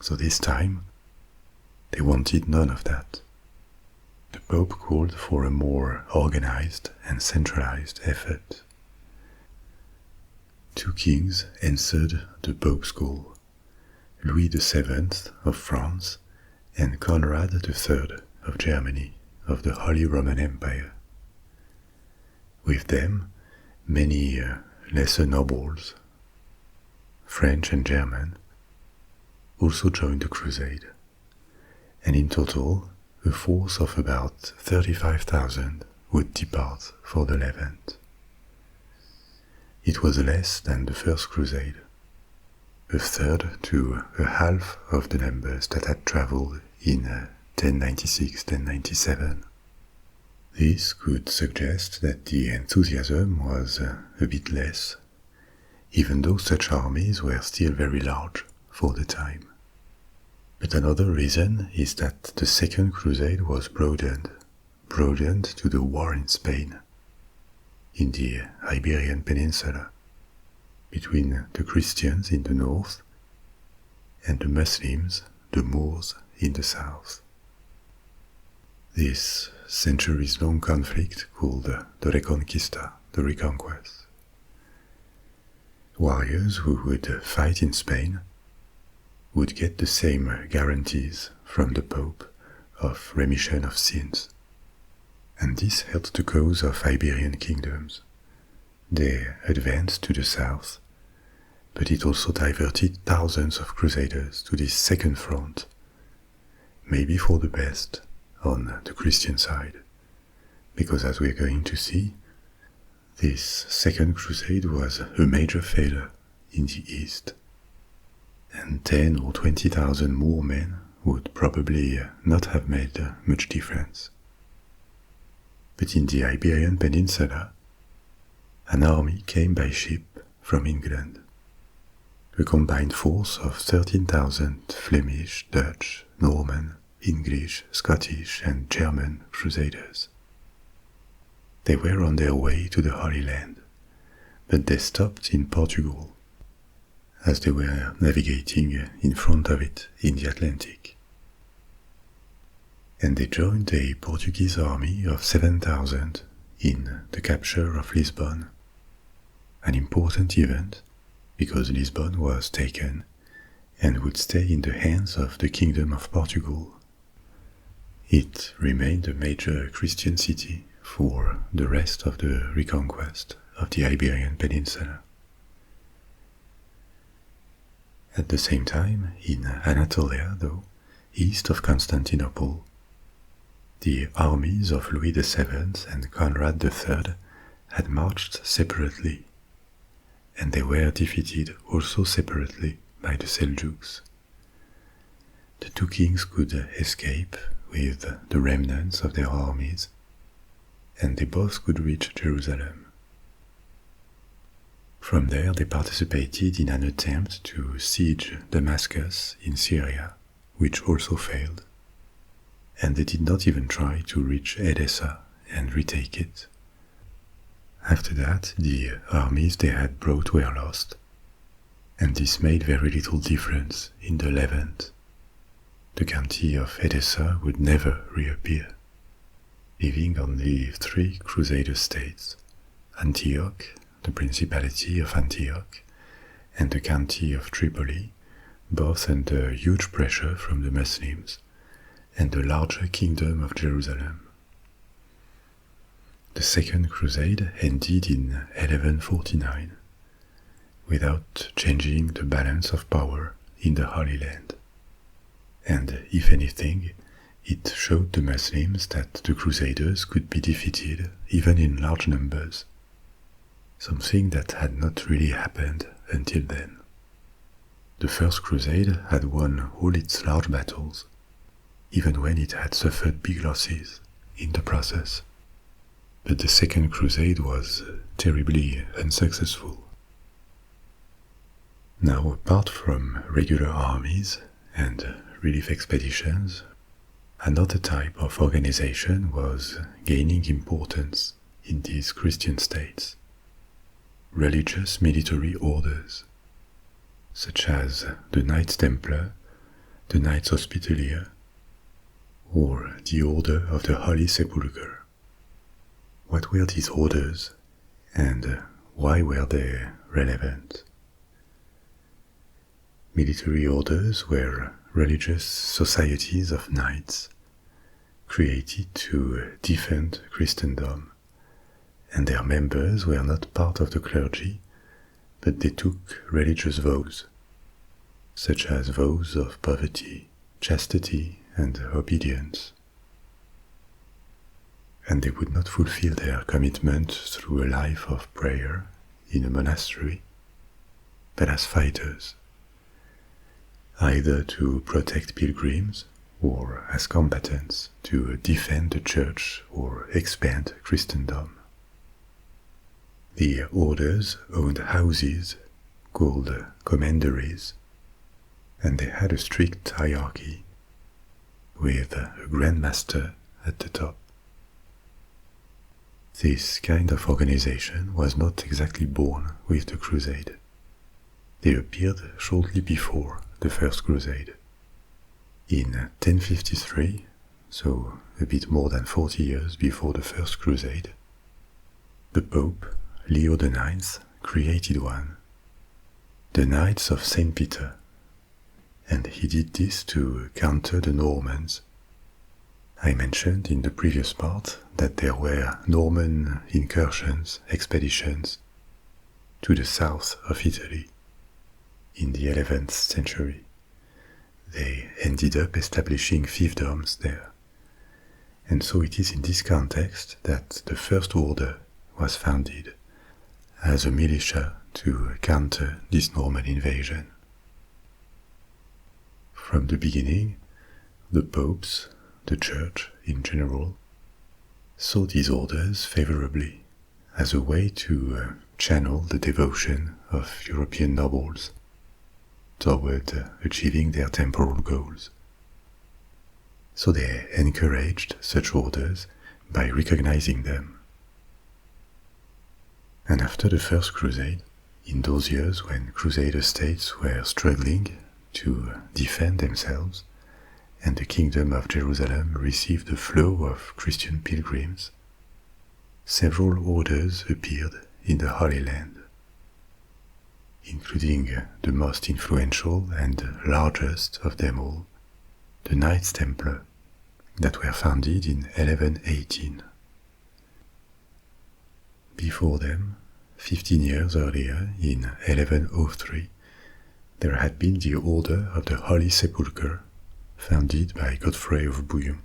So this time, they wanted none of that. The Pope called for a more organized and centralized effort. Two kings answered the Pope's call, Louis VII of France and Conrad III of Germany, of the Holy Roman Empire. With them, many lesser nobles, French and German, also joined the crusade, and in total, a force of about 35,000 would depart for the Levant. It was less than the First Crusade, a third to a half of the numbers that had travelled in 1096-1097. This could suggest that the enthusiasm was a bit less, even though such armies were still very large for the time. But another reason is that the Second Crusade was broadened to the war in Spain, in the Iberian Peninsula, between the Christians in the north and the Muslims, the Moors, in the south. This centuries-long conflict called the Reconquista, the Reconquest. Warriors who would fight in Spain would get the same guarantees from the Pope of remission of sins, and this helped the cause of Iberian kingdoms. They advanced to the south, but it also diverted thousands of crusaders to this second front, maybe for the best on the Christian side, because as we're going to see, this Second Crusade was a major failure in the East, and 10 or 20,000 more men would probably not have made much difference. But in the Iberian Peninsula, an army came by ship from England, a combined force of 13,000 Flemish, Dutch, Norman, English, Scottish, and German crusaders. They were on their way to the Holy Land, but they stopped in Portugal, as they were navigating in front of it in the Atlantic. And they joined a Portuguese army of 7,000 in the capture of Lisbon, an important event because Lisbon was taken and would stay in the hands of the Kingdom of Portugal. It remained a major Christian city for the rest of the reconquest of the Iberian Peninsula. At the same time, in Anatolia, though, east of Constantinople, the armies of Louis VII and Conrad III had marched separately, and they were defeated also separately by the Seljuks. The two kings could escape with the remnants of their armies, and they both could reach Jerusalem. From there they participated in an attempt to siege Damascus in Syria, which also failed, and they did not even try to reach Edessa and retake it. After that, the armies they had brought were lost, and this made very little difference in the Levant. The county of Edessa would never reappear, leaving only 3 Crusader states: Antioch, the Principality of Antioch, and the county of Tripoli, both under huge pressure from the Muslims, and the larger kingdom of Jerusalem. The Second Crusade ended in 1149, without changing the balance of power in the Holy Land. And if anything, it showed the Muslims that the Crusaders could be defeated even in large numbers, something that had not really happened until then. The First Crusade had won all its large battles, even when it had suffered big losses in the process. But the Second Crusade was terribly unsuccessful. Now, apart from regular armies and relief expeditions, another type of organization was gaining importance in these Christian states: religious military orders, such as the Knights Templar, the Knights Hospitalier, or the Order of the Holy Sepulchre. What were these orders, and why were they relevant? Military orders were religious societies of knights created to defend Christendom, and their members were not part of the clergy, but they took religious vows, such as vows of poverty, chastity, and obedience. And they would not fulfill their commitment through a life of prayer in a monastery, but as fighters, either to protect pilgrims or as combatants to defend the church or expand Christendom. The orders owned houses called commanderies, and they had a strict hierarchy, with a Grand Master at the top. This kind of organization was not exactly born with the Crusade. They appeared shortly before the First Crusade. In 1053, so a bit more than 40 years before the First Crusade, the Pope, Leo IX, created one, the Knights of St. Peter, and he did this to counter the Normans. I mentioned in the previous part that there were Norman incursions, expeditions, to the south of Italy in the 11th century. They ended up establishing fiefdoms there, and so it is in this context that the First Order was founded as a militia to counter this Norman invasion. From the beginning, the popes, the Church in general, saw these orders favorably as a way to channel the devotion of European nobles toward achieving their temporal goals. so they encouraged such orders by recognizing them. And after the First Crusade, in those years when Crusader states were struggling to defend themselves, and the Kingdom of Jerusalem received a flow of Christian pilgrims, several orders appeared in the Holy Land, including the most influential and largest of them all, the Knights Templar, that were founded in 1118. Before them, 15 years earlier, in 1103, there had been the Order of the Holy Sepulchre, founded by Godfrey of Bouillon,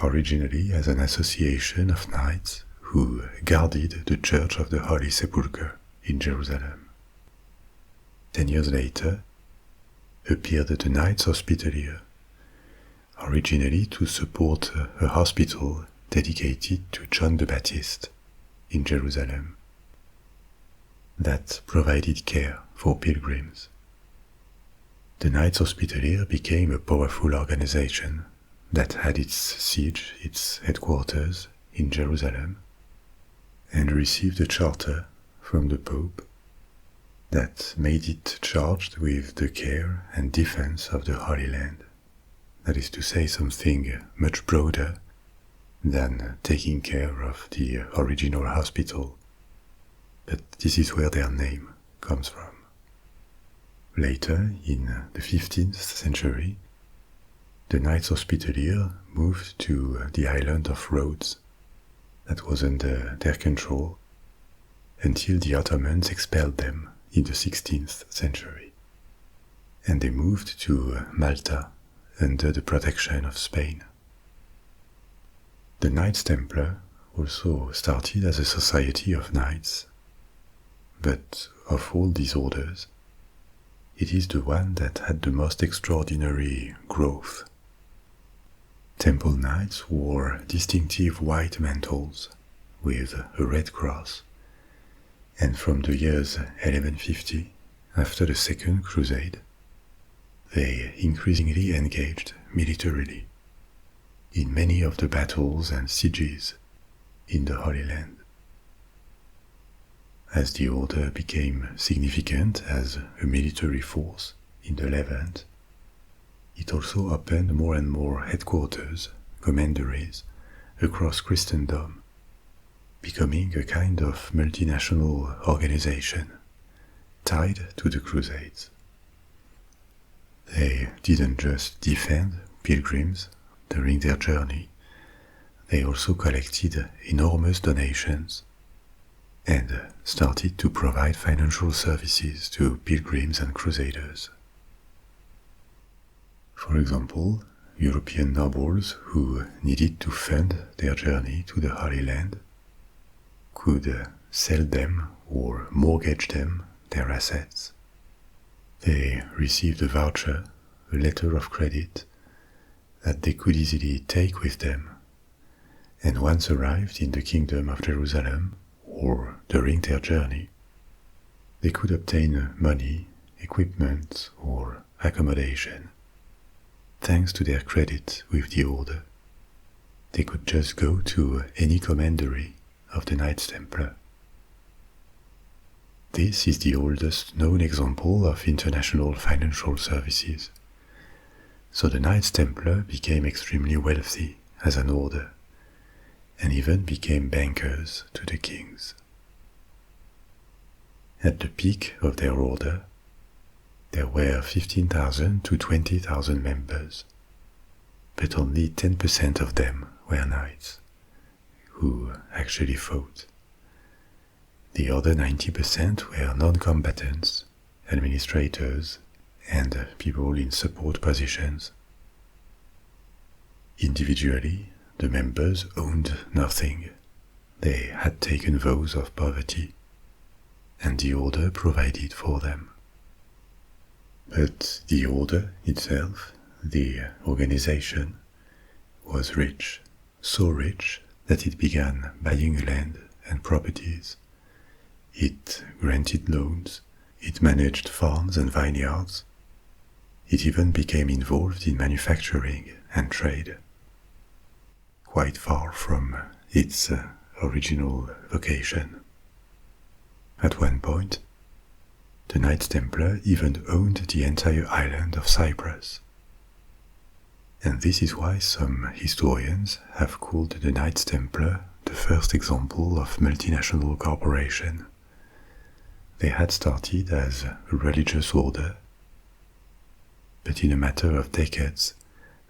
originally as an association of knights who guarded the Church of the Holy Sepulchre in Jerusalem. 10 years later, appeared the Knights Hospitalier, originally to support a hospital dedicated to John the Baptist in Jerusalem, that provided care for pilgrims. The Knights Hospitalier became a powerful organization that had its siege, its headquarters in Jerusalem, and received a charter from the Pope that made it charged with the care and defense of the Holy Land. That is to say, something much broader than taking care of the original hospital. But this is where their name comes from. Later, in the 15th century, the Knights Hospitalier moved to the island of Rhodes, that was under their control, until the Ottomans expelled them in the 16th century, and they moved to Malta under the protection of Spain. The Knights Templar also started as a society of knights, but of all these orders, it is the one that had the most extraordinary growth. Temple Knights wore distinctive white mantles with a red cross, and from the years 1150, after the Second Crusade, they increasingly engaged militarily in many of the battles and sieges in the Holy Land. As the order became significant as a military force in the Levant, it also opened more and more headquarters, commanderies, across Christendom, becoming a kind of multinational organization tied to the Crusades. They didn't just defend pilgrims during their journey, they also collected enormous donations and started to provide financial services to pilgrims and crusaders. For example, European nobles who needed to fund their journey to the Holy Land could sell them or mortgage them their assets. They received a voucher, a letter of credit, that they could easily take with them, and once arrived in the Kingdom of Jerusalem, or during their journey, they could obtain money, equipment, or accommodation. Thanks to their credit with the order, they could just go to any commandery of the Knights Templar. This is the oldest known example of international financial services. So the Knights Templar became extremely wealthy as an order, and even became bankers to the kings. At the peak of their order, there were 15,000 to 20,000 members, but only 10% of them were knights, who actually fought. The other 90% were non-combatants, administrators, and people in support positions. Individually, the members owned nothing. They had taken vows of poverty, and the order provided for them. But the order itself, the organization, was rich, so rich that it began buying land and properties. It granted loans, it managed farms and vineyards, It even became involved in manufacturing and trade, quite far from its original vocation. At one point, the Knights Templar even owned the entire island of Cyprus. And this is why some historians have called the Knights Templar the first example of multinational corporation. They had started as a religious order, but in a matter of decades,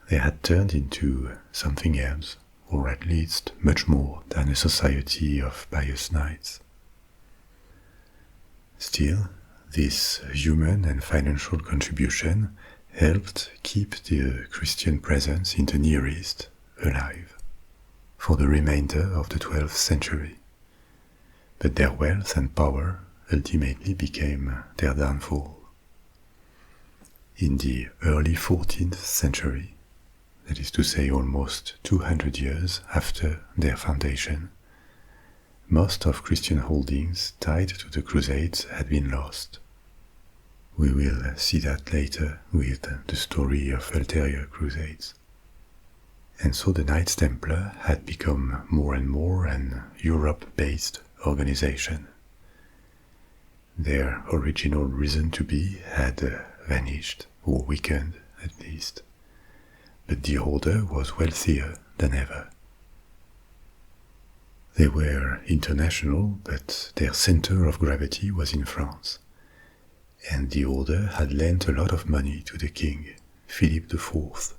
they had turned into something else, or at least much more than a society of pious knights. Still, this human and financial contribution helped keep the Christian presence in the Near East alive for the remainder of the 12th century. But their wealth and power ultimately became their downfall. In the early 14th century, that is to say almost 200 years after their foundation, most of Christian holdings tied to the Crusades had been lost. We will see that later with the story of ulterior crusades. And so the Knights Templar had become more and more an Europe-based organization. Their original reason to be had vanished, or weakened at least, but the order was wealthier than ever. They were international, but their center of gravity was in France, and the order had lent a lot of money to the king, Philip IV,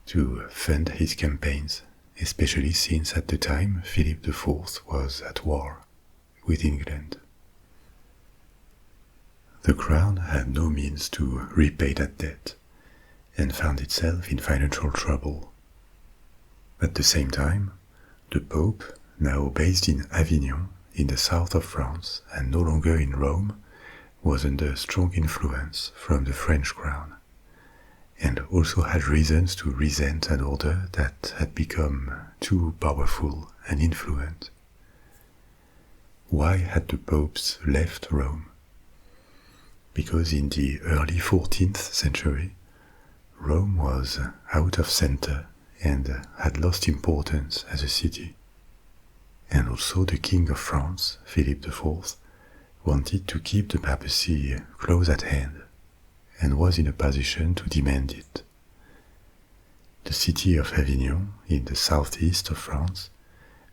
to fund his campaigns, especially since at the time Philip IV was at war with England. The crown had no means to repay that debt, and found itself in financial trouble. At the same time, the Pope, now based in Avignon, in the south of France, and no longer in Rome, was under strong influence from the French crown, and also had reasons to resent an order that had become too powerful and influent. Why had the popes left Rome? Because in the early 14th century, Rome was out of center and had lost importance as a city. And also the King of France, Philip IV, wanted to keep the papacy close at hand, and was in a position to demand it. The city of Avignon, in the southeast of France,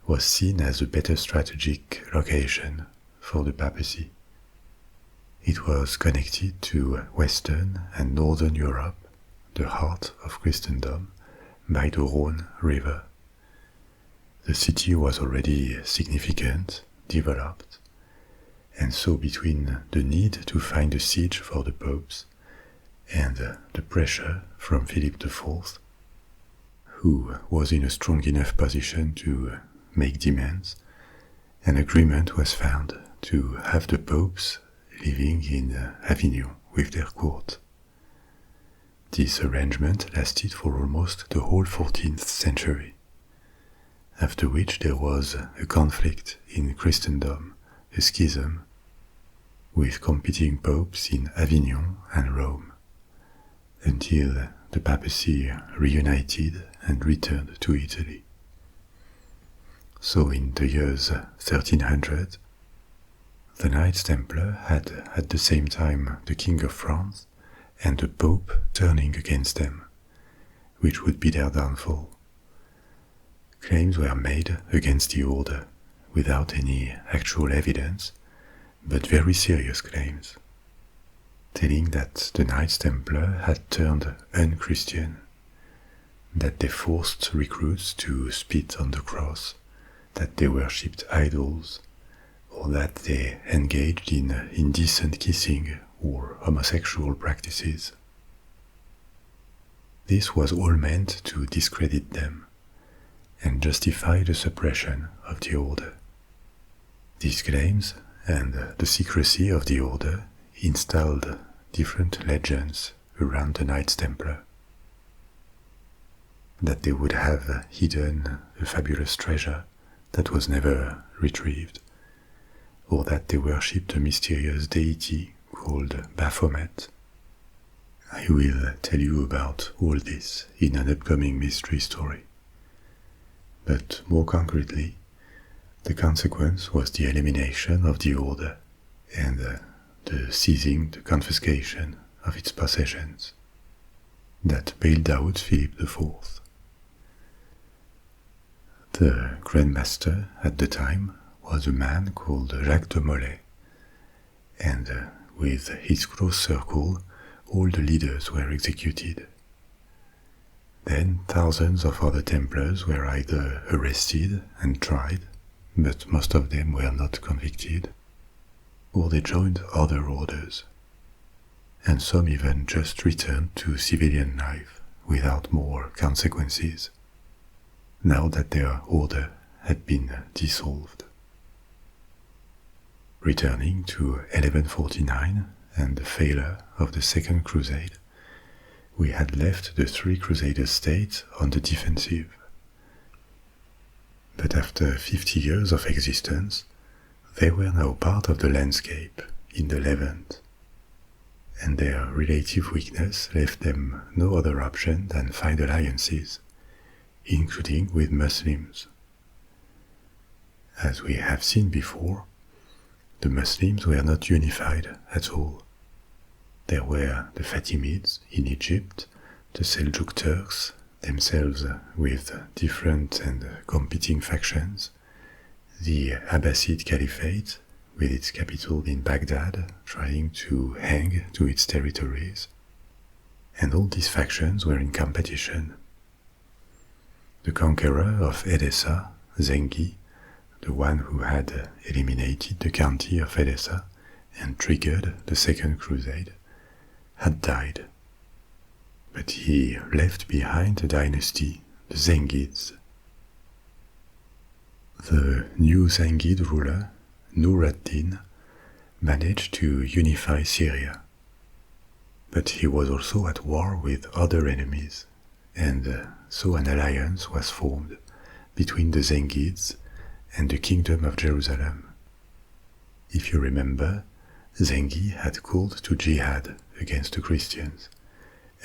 was seen as a better strategic location for the papacy. It was connected to Western and Northern Europe, the heart of Christendom, by the Rhone River. The city was already significant, developed, and so between the need to find a siege for the popes and the pressure from Philip IV, who was in a strong enough position to make demands, an agreement was found to have the popes living in Avignon with their court. This arrangement lasted for almost the whole 14th century, after which there was a conflict in Christendom, a schism, with competing popes in Avignon and Rome, until the papacy reunited and returned to Italy. So in the years 1300, the Knights Templar had at the same time the King of France and the Pope turning against them, which would be their downfall. Claims were made against the order, without any actual evidence, but very serious claims, telling that the Knights Templar had turned unchristian, that they forced recruits to spit on the cross, that they worshipped idols, or that they engaged in indecent kissing or homosexual practices. This was all meant to discredit them and justify the suppression of the order. These claims and the secrecy of the order installed different legends around the Knights Templar. That they would have hidden a fabulous treasure that was never retrieved, or that they worshipped a mysterious deity called Baphomet. I will tell you about all this in an upcoming mystery story. But more concretely, the consequence was the elimination of the order and the seizing, the confiscation of its possessions that bailed out Philip IV. The Grand Master at the time was a man called Jacques de Molay, and with his close circle, all the leaders were executed. Then thousands of other Templars were either arrested and tried, but most of them were not convicted, or they joined other orders, and some even just returned to civilian life without more consequences, now that their order had been dissolved. Returning to 1149 and the failure of the Second Crusade, we had left the three Crusader states on the defensive. But after 50 years of existence, they were now part of the landscape in the Levant, and their relative weakness left them no other option than find alliances, including with Muslims. As we have seen before, the Muslims were not unified at all. There were the Fatimids in Egypt, the Seljuk Turks, themselves with different and competing factions, the Abbasid Caliphate, with its capital in Baghdad, trying to hang to its territories, and all these factions were in competition. The conqueror of Edessa, Zengi, the one who had eliminated the county of Edessa and triggered the Second Crusade, had died. But he left behind a dynasty, the Zengids. The new Zengid ruler, Nur ad-Din, managed to unify Syria. But he was also at war with other enemies, and so an alliance was formed between the Zengids and the Kingdom of Jerusalem. If you remember, Zengi had called to jihad against the Christians,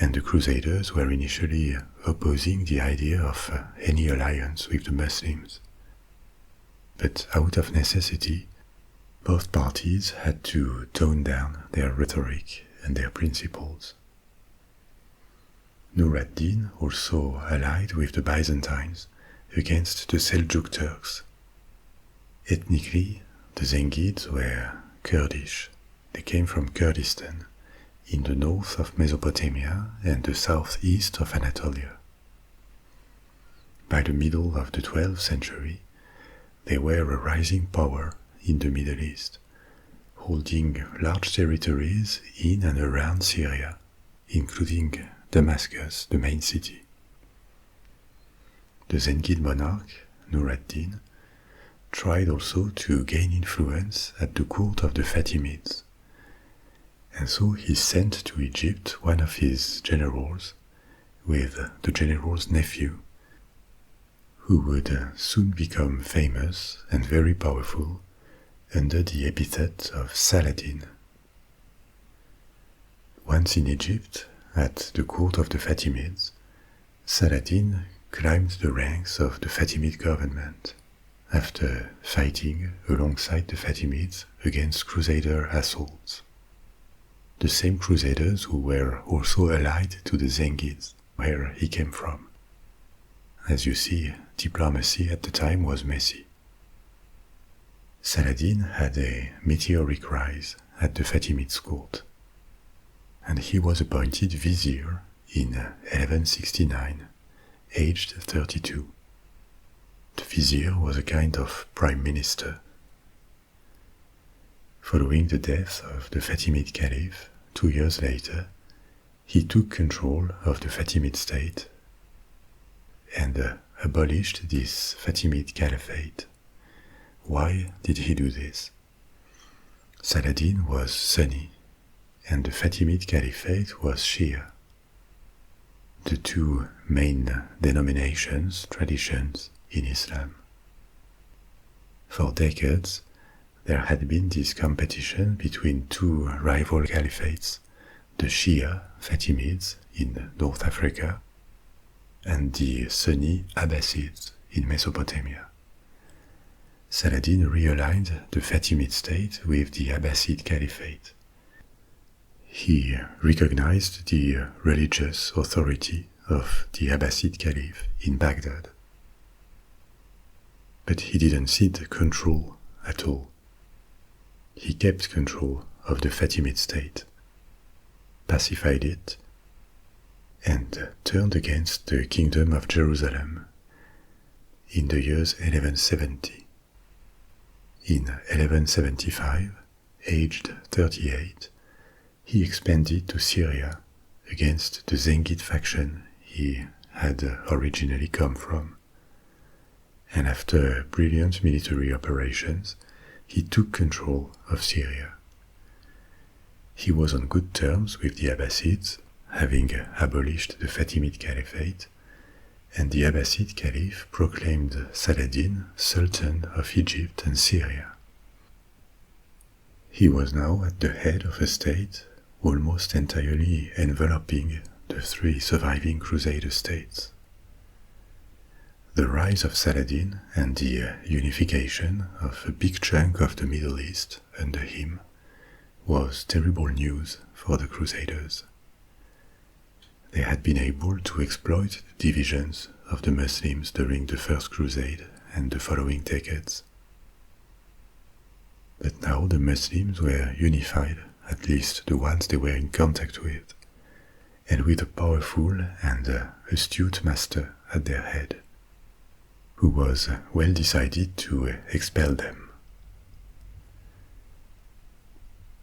and the Crusaders were initially opposing the idea of any alliance with the Muslims. But out of necessity, both parties had to tone down their rhetoric and their principles. Nur ad-Din also allied with the Byzantines against the Seljuk Turks. Ethnically, the Zengids were Kurdish. They came from Kurdistan, in the north of Mesopotamia and the southeast of Anatolia. By the middle of the 12th century, they were a rising power in the Middle East, holding large territories in and around Syria, including Damascus, the main city. The Zengid monarch, Nur ad-Din, tried also to gain influence at the court of the Fatimids, and so he sent to Egypt one of his generals with the general's nephew, who would soon become famous and very powerful under the epithet of Saladin. Once in Egypt, at the court of the Fatimids, Saladin climbed the ranks of the Fatimid government after fighting alongside the Fatimids against Crusader assaults. The same Crusaders who were also allied to the Zengids, where he came from. As you see, diplomacy at the time was messy. Saladin had a meteoric rise at the Fatimids' court, and he was appointed vizier in 1169, aged 32. The vizier was a kind of prime minister. Following the death of the Fatimid Caliph 2 years later, he took control of the Fatimid state and abolished this Fatimid Caliphate. Why did he do this? Saladin was Sunni, and the Fatimid Caliphate was Shia, the two main denominations, traditions in Islam. For decades, there had been this competition between two rival caliphates, the Shia Fatimids in North Africa, and the Sunni Abbasids in Mesopotamia. Saladin realigned the Fatimid state with the Abbasid Caliphate. He recognized the religious authority of the Abbasid Caliph in Baghdad. But he didn't cede control at all. He kept control of the Fatimid state, pacified it, and turned against the Kingdom of Jerusalem in the years 1170. In 1175, aged 38, he expanded to Syria against the Zengid faction he had originally come from. And after brilliant military operations, he took control of Syria. He was on good terms with the Abbasids, having abolished the Fatimid Caliphate, and the Abbasid Caliph proclaimed Saladin Sultan of Egypt and Syria. He was now at the head of a state almost entirely enveloping the three surviving Crusader states. The rise of Saladin and the unification of a big chunk of the Middle East under him was terrible news for the Crusaders. They had been able to exploit the divisions of the Muslims during the First Crusade and the following decades. But now the Muslims were unified, at least the ones they were in contact with, and with a powerful and astute master at their head, who was well decided to expel them.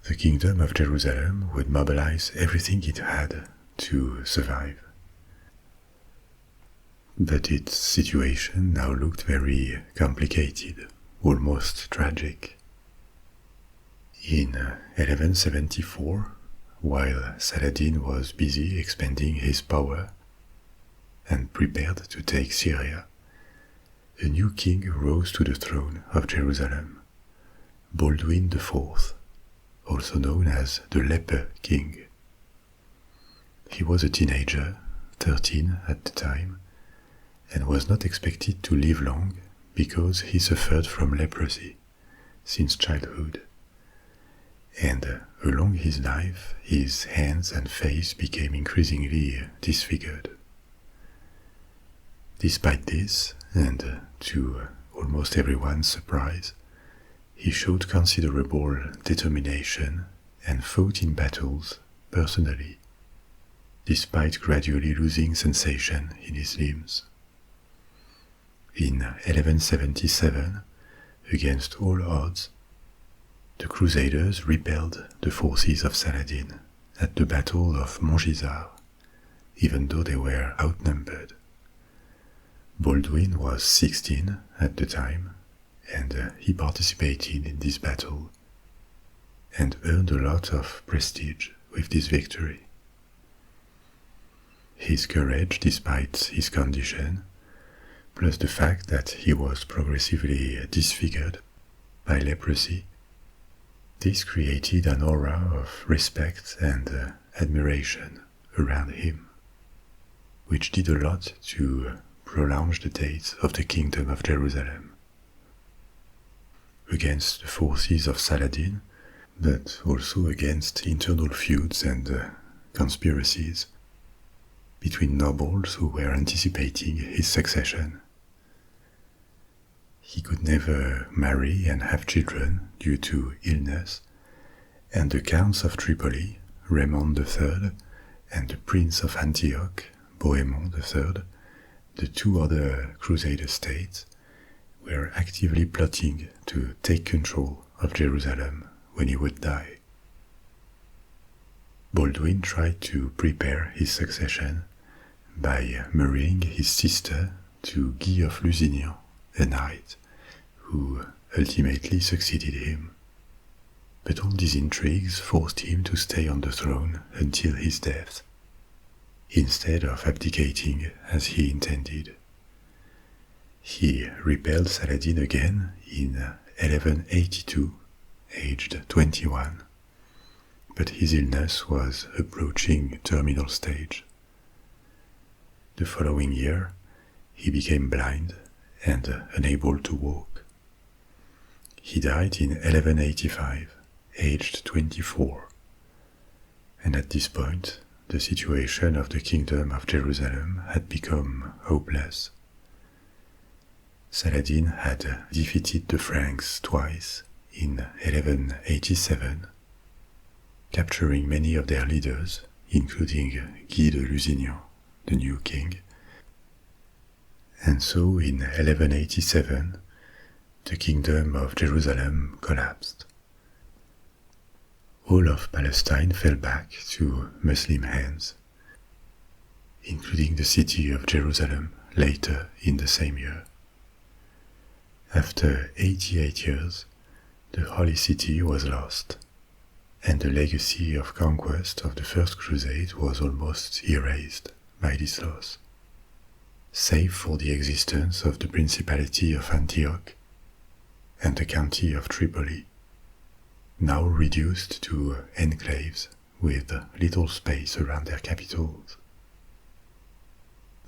The Kingdom of Jerusalem would mobilize everything it had to survive. But its situation now looked very complicated, almost tragic. In 1174, while Saladin was busy expanding his power and prepared to take Syria, a new king rose to the throne of Jerusalem, Baldwin IV, also known as the Leper King. He was a teenager, 13 at the time, and was not expected to live long because he suffered from leprosy since childhood. And along his life, his hands and face became increasingly disfigured. Despite this, and to almost everyone's surprise, he showed considerable determination and fought in battles personally, despite gradually losing sensation in his limbs. In 1177, against all odds, the Crusaders repelled the forces of Saladin at the Battle of Montgisard, even though they were outnumbered. Baldwin was 16 at the time, and he participated in this battle, and earned a lot of prestige with this victory. His courage despite his condition, plus the fact that he was progressively disfigured by leprosy, this created an aura of respect and admiration around him, which did a lot to prolong the days of the Kingdom of Jerusalem. Against the forces of Saladin, but also against internal feuds and conspiracies between nobles who were anticipating his succession. He could never marry and have children due to illness, and the Counts of Tripoli, Raymond III, and the Prince of Antioch, Bohemond III, the two other Crusader states, were actively plotting to take control of Jerusalem when he would die. Baldwin tried to prepare his succession by marrying his sister to Guy of Lusignan, a knight, who ultimately succeeded him. But all these intrigues forced him to stay on the throne until his death, instead of abdicating as he intended. He repelled Saladin again in 1182, aged 21, but his illness was approaching terminal stage. The following year, he became blind and unable to walk. He died in 1185, aged 24. And at this point, the situation of the Kingdom of Jerusalem had become hopeless. Saladin had defeated the Franks twice in 1187, capturing many of their leaders, including Guy de Lusignan, the new king. And so in 1187, the Kingdom of Jerusalem collapsed. All of Palestine fell back to Muslim hands, including the city of Jerusalem later in the same year. After 88 years, the Holy City was lost, and the legacy of conquest of the First Crusade was almost erased by this loss, save for the existence of the Principality of Antioch and the County of Tripoli, now reduced to enclaves with little space around their capitals.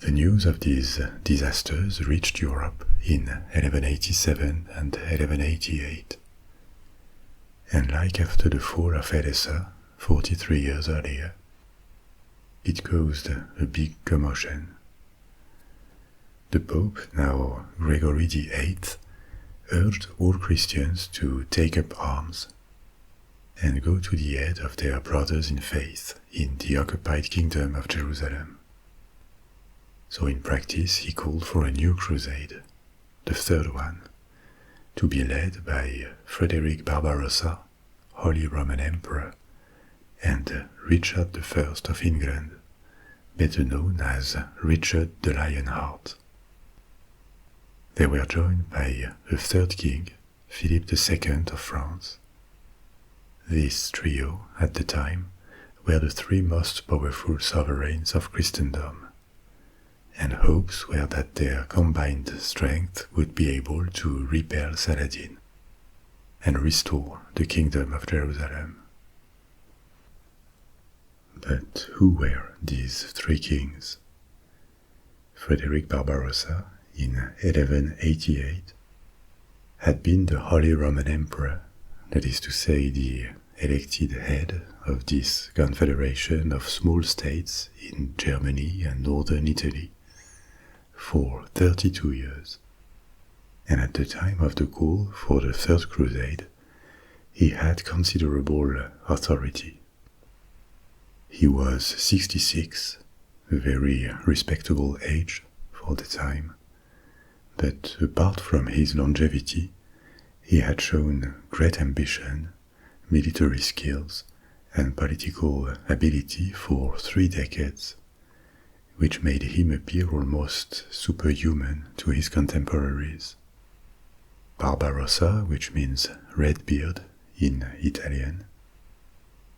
The news of these disasters reached Europe in 1187 and 1188, and like after the fall of Edessa 43 years earlier, it caused a big commotion. The Pope, now Gregory VIII, urged all Christians to take up arms and go to the aid of their brothers in faith in the occupied Kingdom of Jerusalem. So in practice he called for a new crusade, the third one, to be led by Frederick Barbarossa, Holy Roman Emperor, and Richard I of England, better known as Richard the Lionheart. They were joined by a third king, Philip II of France. This trio, at the time, were the three most powerful sovereigns of Christendom, and hopes were that their combined strength would be able to repel Saladin and restore the Kingdom of Jerusalem. But who were these three kings? Frederick Barbarossa, in 1188, had been the Holy Roman Emperor, that is to say, the elected head of this confederation of small states in Germany and northern Italy, for 32 years, and at the time of the call for the Third Crusade, he had considerable authority. He was 66, a very respectable age for the time, but apart from his longevity, he had shown great ambition, military skills, and political ability for 3 decades, which made him appear almost superhuman to his contemporaries. Barbarossa, which means red beard in Italian,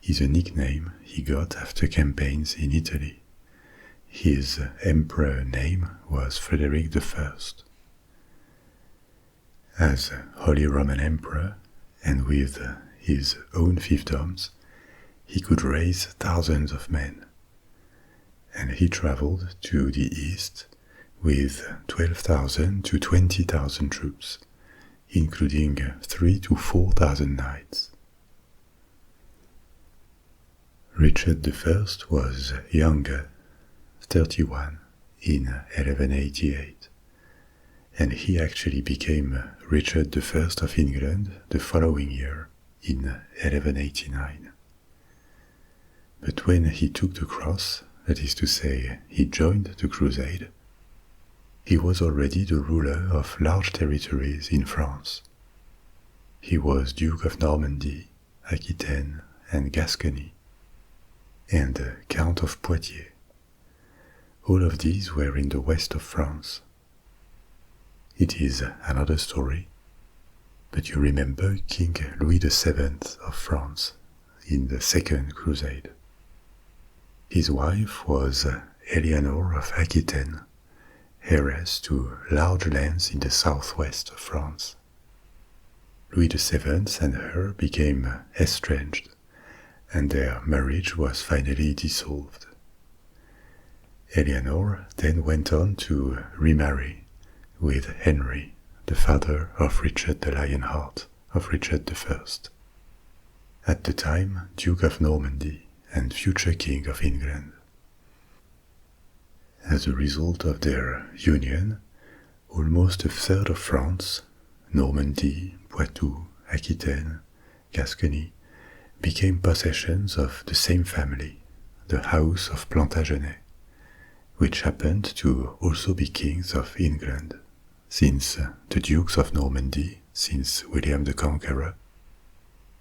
is a nickname he got after campaigns in Italy. His emperor name was Frederick I. As Holy Roman Emperor, and with his own fiefdoms, he could raise thousands of men, and he traveled to the east with 12,000 to 20,000 troops, including 3,000 to 4,000 knights. Richard I was younger, 31, in 1188, and he actually became Richard I of England the following year, in 1189. But when he took the cross, that is to say, he joined the crusade, he was already the ruler of large territories in France. He was Duke of Normandy, Aquitaine, and Gascony, and Count of Poitiers. All of these were in the west of France. It is another story, but you remember King Louis VII of France in the Second Crusade. His wife was Eleanor of Aquitaine, heiress to large lands in the southwest of France. Louis VII and her became estranged and their marriage was finally dissolved. Eleanor then went on to remarry with Henry, the father of Richard the Lionheart, of Richard I, at the time Duke of Normandy and future King of England. As a result of their union, almost a third of France, Normandy, Poitou, Aquitaine, Gascony, became possessions of the same family, the House of Plantagenet, which happened to also be kings of England, since the Dukes of Normandy, since William the Conqueror,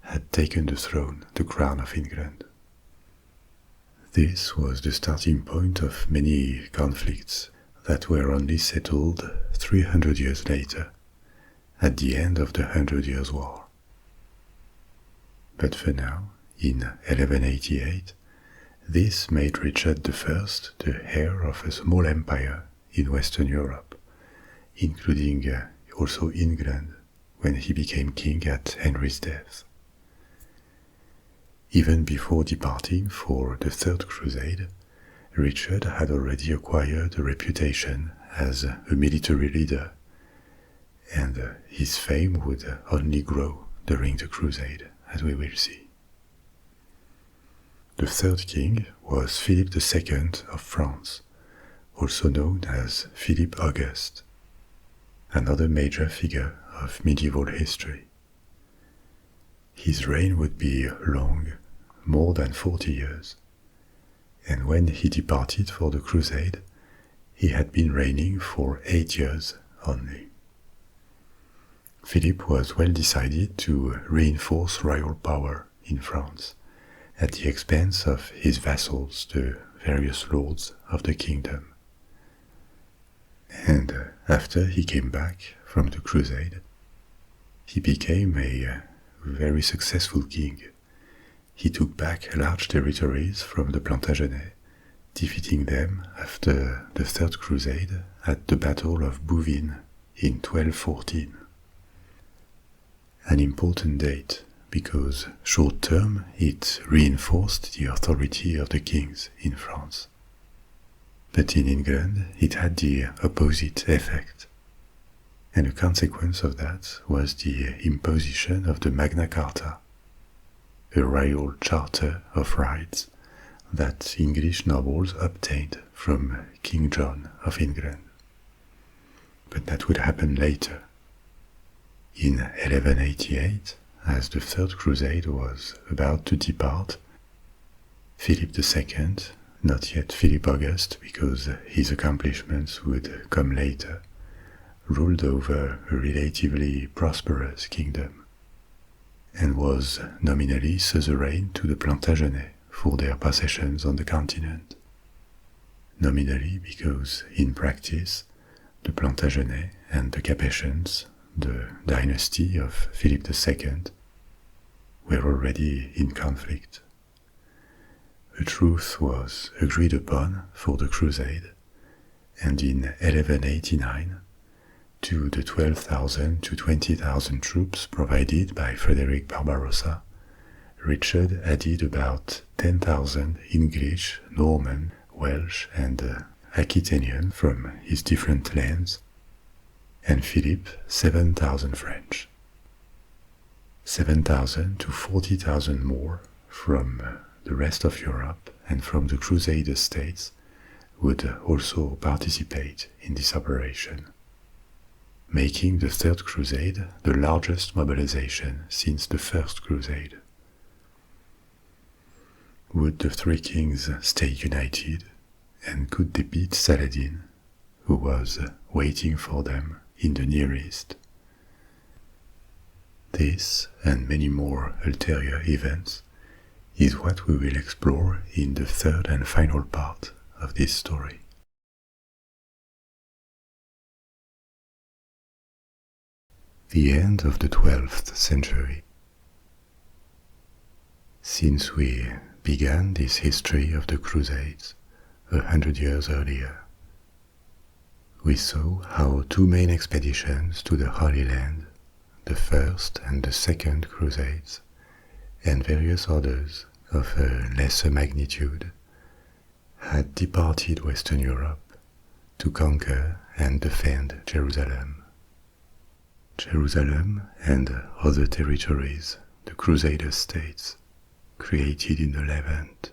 had taken the throne, the crown of England. This was the starting point of many conflicts that were only settled 300 years later, at the end of the 100 Years' War. But for now, in 1188, this made Richard I the heir of a small empire in Western Europe, including also England, when he became king at Henry's death. Even before departing for the Third Crusade, Richard had already acquired a reputation as a military leader, and his fame would only grow during the Crusade, as we will see. The third king was Philip II of France, also known as Philip August, another major figure of medieval history. His reign would be long, more than 40 years, and when he departed for the Crusade, he had been reigning for 8 years only. Philip was well decided to reinforce royal power in France, at the expense of his vassals, the various lords of the kingdom. And after he came back from the Crusade, he became a very successful king. He took back large territories from the Plantagenets, defeating them after the Third Crusade at the Battle of Bouvines in 1214. An important date, because short-term it reinforced the authority of the kings in France. But in England it had the opposite effect, and a consequence of that was the imposition of the Magna Carta, a royal charter of rights that English nobles obtained from King John of England. But that would happen later. In 1188, as the Third Crusade was about to depart, Philip II, not yet Philip August because his accomplishments would come later, ruled over a relatively prosperous kingdom, and was nominally suzerain to the Plantagenets for their possessions on the continent. Nominally because, in practice, the Plantagenets and the Capetians, the dynasty of Philip II, were already in conflict. A truce was agreed upon for the Crusade, and in 1189, to the 12,000 to 20,000 troops provided by Frederick Barbarossa, Richard added about 10,000 English, Norman, Welsh, and Aquitanian from his different lands, and Philip 7,000 French. 7,000 to 40,000 more from the rest of Europe and from the Crusader states would also participate in this operation, making the Third Crusade the largest mobilization since the First Crusade. Would the three kings stay united, and could they beat Saladin, who was waiting for them in the Near East? This, and many more ulterior events, is what we will explore in the third and final part of this story. The end of the 12th century. Since we began this history of the Crusades 100 years earlier, we saw how two main expeditions to the Holy Land, the First and the Second Crusades, and various others of a lesser magnitude, had departed Western Europe to conquer and defend Jerusalem. Jerusalem and other territories the Crusader states created in the Levant.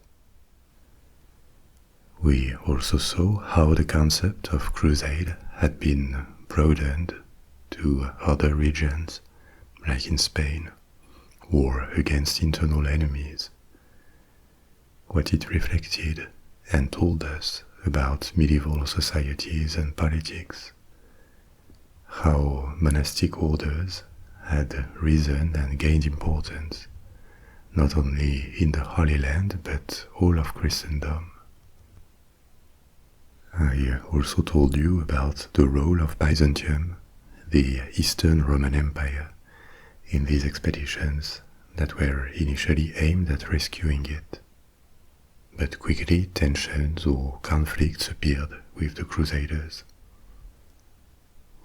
We also saw how the concept of crusade had been broadened to other regions, like in Spain, war against internal enemies. What it reflected and told us about medieval societies and politics, how monastic orders had risen and gained importance, not only in the Holy Land but all of Christendom. I also told you about the role of Byzantium, the Eastern Roman Empire, in these expeditions that were initially aimed at rescuing it. But quickly tensions or conflicts appeared with the Crusaders.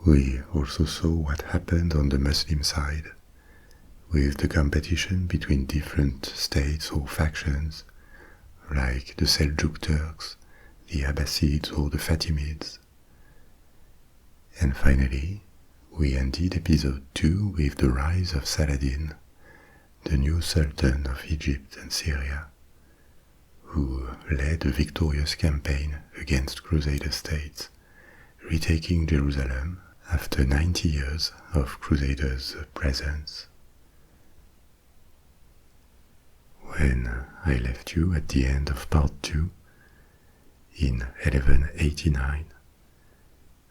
We also saw what happened on the Muslim side, with the competition between different states or factions, like the Seljuk Turks, the Abbasids or the Fatimids. And finally, we ended episode 2 with the rise of Saladin, the new Sultan of Egypt and Syria, who led a victorious campaign against Crusader states, retaking Jerusalem after 90 years of Crusaders' presence. When I left you at the end of part 2, in 1189,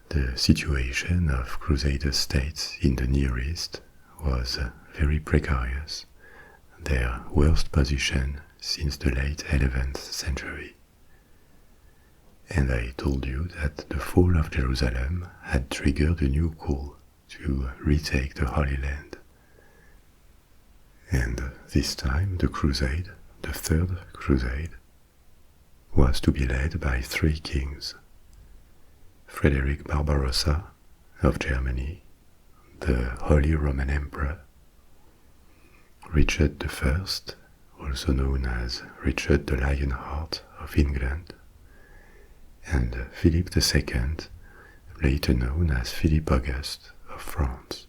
the situation of Crusader states in the Near East was very precarious, their worst position since the late 11th century. And I told you that the fall of Jerusalem had triggered a new call to retake the Holy Land. And this time the Crusade, the Third Crusade, was to be led by 3 kings: Frederick Barbarossa of Germany, the Holy Roman Emperor, Richard I, also known as Richard the Lionheart of England, and Philip II, later known as Philip August of France.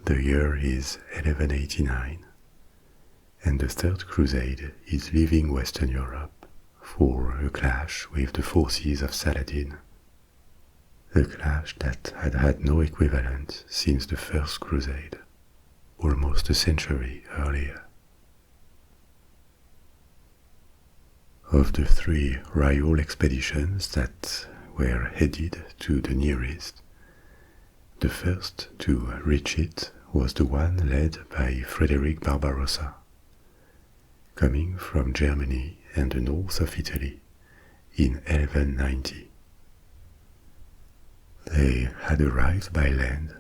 The year is 1189, and the Third Crusade is leaving Western Europe for a clash with the forces of Saladin, a clash that had had no equivalent since the First Crusade, almost a century earlier. Of the 3 rival expeditions that were headed to the Near East, the first to reach it was the one led by Frederick Barbarossa, coming from Germany and the north of Italy in 1190. They had arrived by land,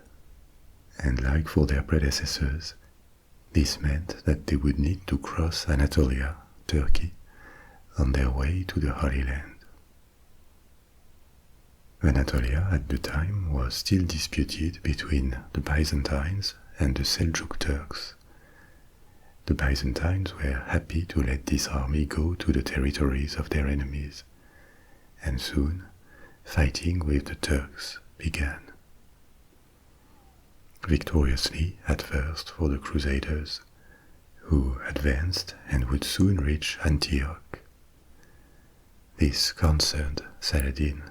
and like for their predecessors, this meant that they would need to cross Anatolia, Turkey, on their way to the Holy Land. Anatolia at the time was still disputed between the Byzantines and the Seljuk Turks. The Byzantines were happy to let this army go to the territories of their enemies, and soon fighting with the Turks began. Victoriously at first for the Crusaders, who advanced and would soon reach Antioch. This concerned Saladin,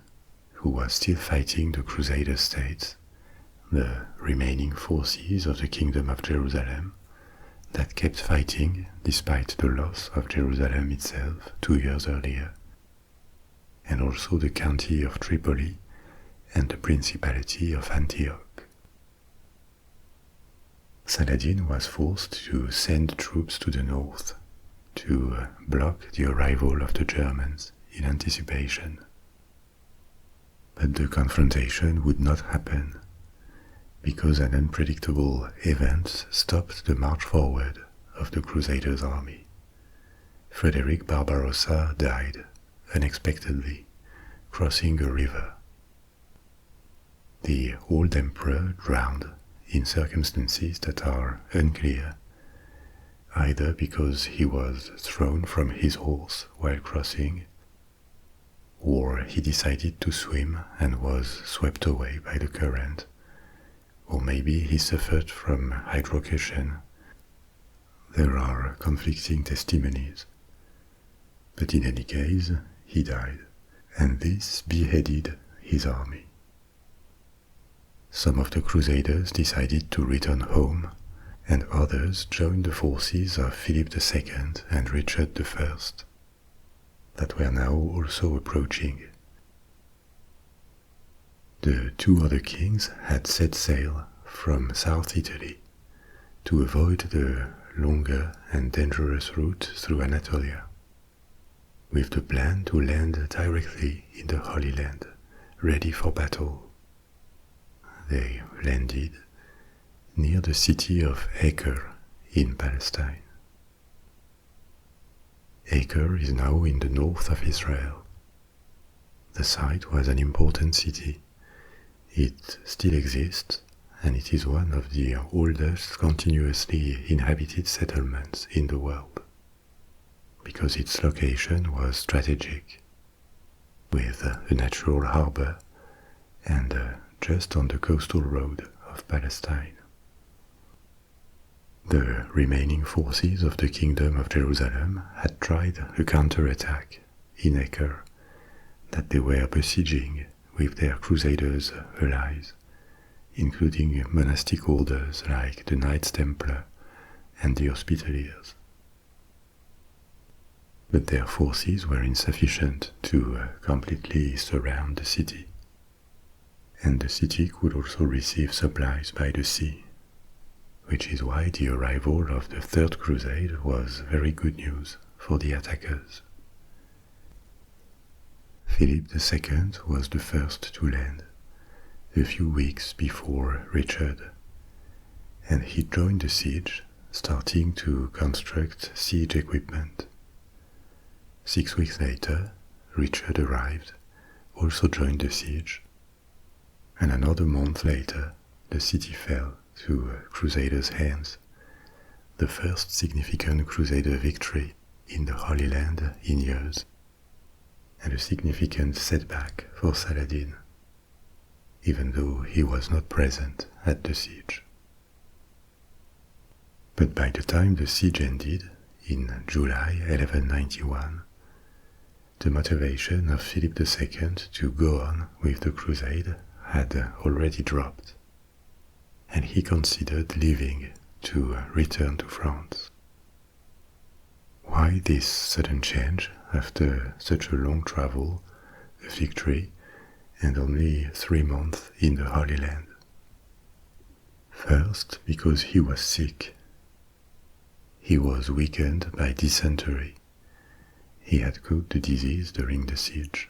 who was still fighting the Crusader states, the remaining forces of the Kingdom of Jerusalem, that kept fighting despite the loss of Jerusalem itself 2 years earlier, and also the county of Tripoli and the Principality of Antioch. Saladin was forced to send troops to the north to block the arrival of the Germans in anticipation. But the confrontation would not happen, because an unpredictable event stopped the march forward of the Crusaders' army. Frederick Barbarossa died unexpectedly, crossing a river. The old emperor drowned in circumstances that are unclear, either because he was thrown from his horse while crossing, or he decided to swim and was swept away by the current, or maybe he suffered from hydrocation. There are conflicting testimonies. But in any case, he died, and this beheaded his army. Some of the Crusaders decided to return home, and others joined the forces of Philip II and Richard I that were now also approaching. The two other kings had set sail from South Italy to avoid the longer and dangerous route through Anatolia, with the plan to land directly in the Holy Land, ready for battle. They landed near the city of Acre in Palestine. Acre is now in the north of Israel. The site was an important city. It still exists, and it is one of the oldest continuously inhabited settlements in the world, because its location was strategic, with a natural harbor and just on the coastal road of Palestine. The remaining forces of the Kingdom of Jerusalem had tried a counterattack in Acre that they were besieging with their Crusaders' allies, including monastic orders like the Knights Templar and the Hospitallers. But their forces were insufficient to completely surround the city, and the city could also receive supplies by the sea, which is why the arrival of the Third Crusade was very good news for the attackers. Philip II was the first to land, a few weeks before Richard, and he joined the siege, starting to construct siege equipment. 6 weeks later, Richard arrived, also joined the siege, and another month later, the city fell to Crusaders' hands, the first significant Crusader victory in the Holy Land in years, and a significant setback for Saladin, even though he was not present at the siege. But by the time the siege ended, in July 1191, the motivation of Philip II to go on with the crusade had already dropped, and he considered leaving to return to France. Why this sudden change after such a long travel, a victory, and only 3 months in the Holy Land? First, because he was sick. He was weakened by dysentery. He had caught the disease during the siege.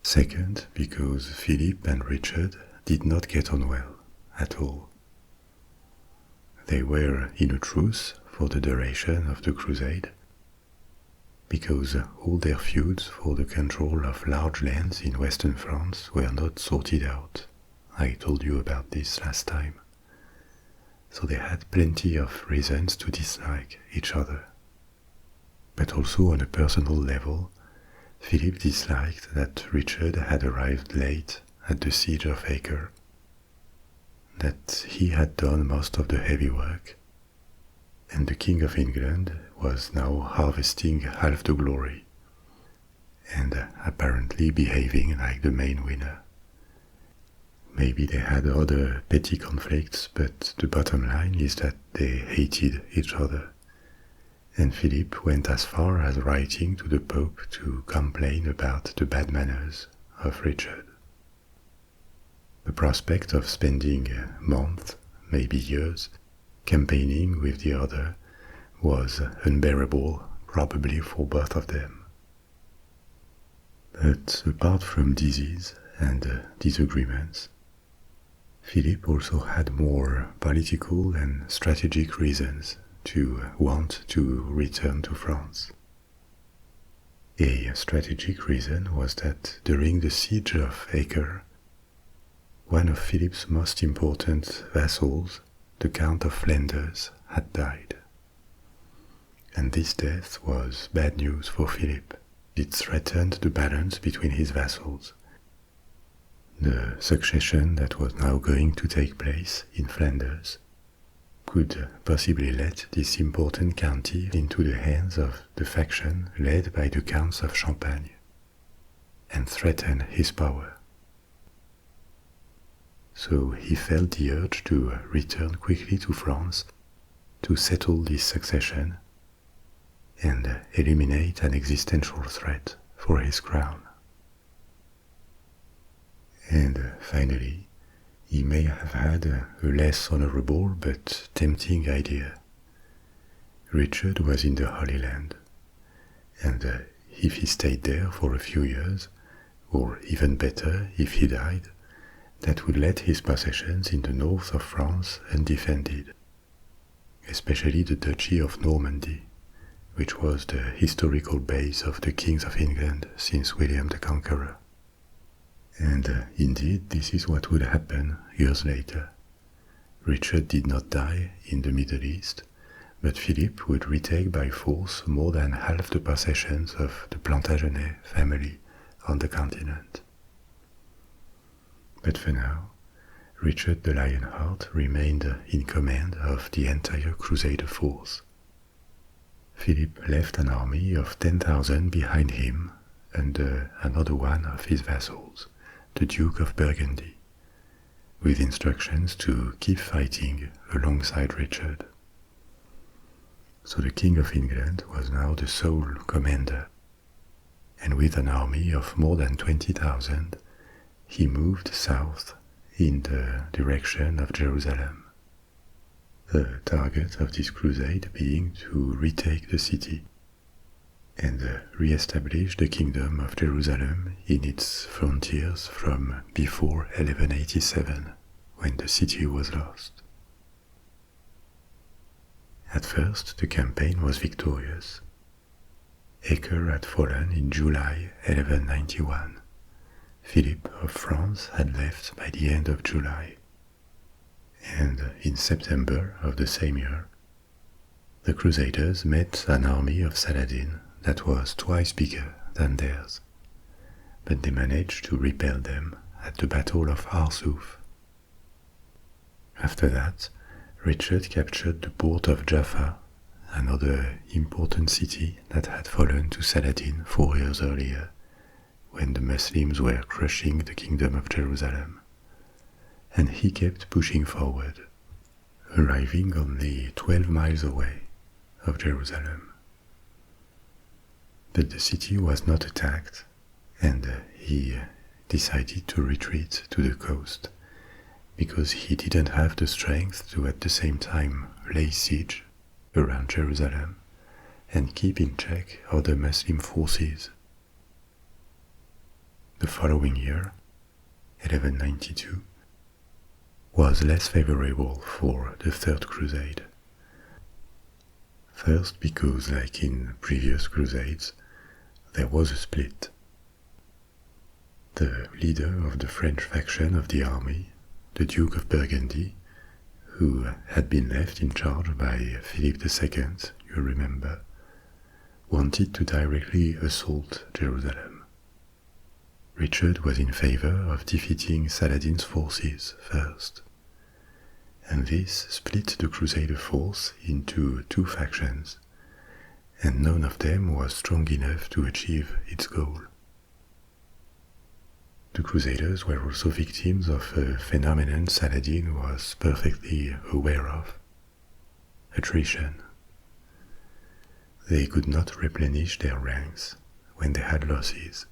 Second, because Philip and Richard did not get on well at all. They were in a truce for the duration of the crusade, because all their feuds for the control of large lands in western France were not sorted out. I told you about this last time. So they had plenty of reasons to dislike each other. But also on a personal level, Philip disliked that Richard had arrived late at the siege of Acre, that he had done most of the heavy work, and the King of England was now harvesting half the glory, and apparently behaving like the main winner. Maybe they had other petty conflicts, but the bottom line is that they hated each other, and Philip went as far as writing to the Pope to complain about the bad manners of Richard. The prospect of spending months, maybe years, campaigning with the other was unbearable, probably for both of them. But apart from disease and disagreements, Philip also had more political and strategic reasons to want to return to France. A strategic reason was that during the siege of Acre, one of Philip's most important vassals, the Count of Flanders, had died. And this death was bad news for Philip. It threatened the balance between his vassals. The succession that was now going to take place in Flanders could possibly let this important county into the hands of the faction led by the Counts of Champagne, and threaten his power. So he felt the urge to return quickly to France to settle this succession and eliminate an existential threat for his crown. And finally, he may have had a less honorable but tempting idea. Richard was in the Holy Land, and if he stayed there for a few years, or even better, if he died, that would let his possessions in the north of France undefended, especially the Duchy of Normandy, which was the historical base of the kings of England since William the Conqueror. And indeed, this is what would happen years later. Richard did not die in the Middle East, but Philip would retake by force more than half the possessions of the Plantagenet family on the continent. But for now, Richard the Lionheart remained in command of the entire Crusader force. Philip left an army of 10,000 behind him under another one of his vassals, the Duke of Burgundy, with instructions to keep fighting alongside Richard. So the King of England was now the sole commander, and with an army of more than 20,000, he moved south in the direction of Jerusalem, the target of this crusade being to retake the city and re-establish the kingdom of Jerusalem in its frontiers from before 1187, when the city was lost. At first, the campaign was victorious. Acre had fallen in July 1191. Philip of France had left by the end of July, and in September of the same year, the Crusaders met an army of Saladin that was twice bigger than theirs, but they managed to repel them at the Battle of Arsuf. After that, Richard captured the port of Jaffa, another important city that had fallen to Saladin 4 years earlier, when the Muslims were crushing the kingdom of Jerusalem, and he kept pushing forward, arriving only 12 miles away of Jerusalem. But the city was not attacked, and he decided to retreat to the coast, because he didn't have the strength to at the same time lay siege around Jerusalem and keep in check other Muslim forces. The following year, 1192, was less favorable for the Third Crusade. First because, like in previous crusades, there was a split. The leader of the French faction of the army, the Duke of Burgundy, who had been left in charge by Philip II, you remember, wanted to directly assault Jerusalem. Richard was in favor of defeating Saladin's forces first, and this split the Crusader force into two factions, and none of them was strong enough to achieve its goal. The Crusaders were also victims of a phenomenon Saladin was perfectly aware of: attrition. They could not replenish their ranks when they had losses.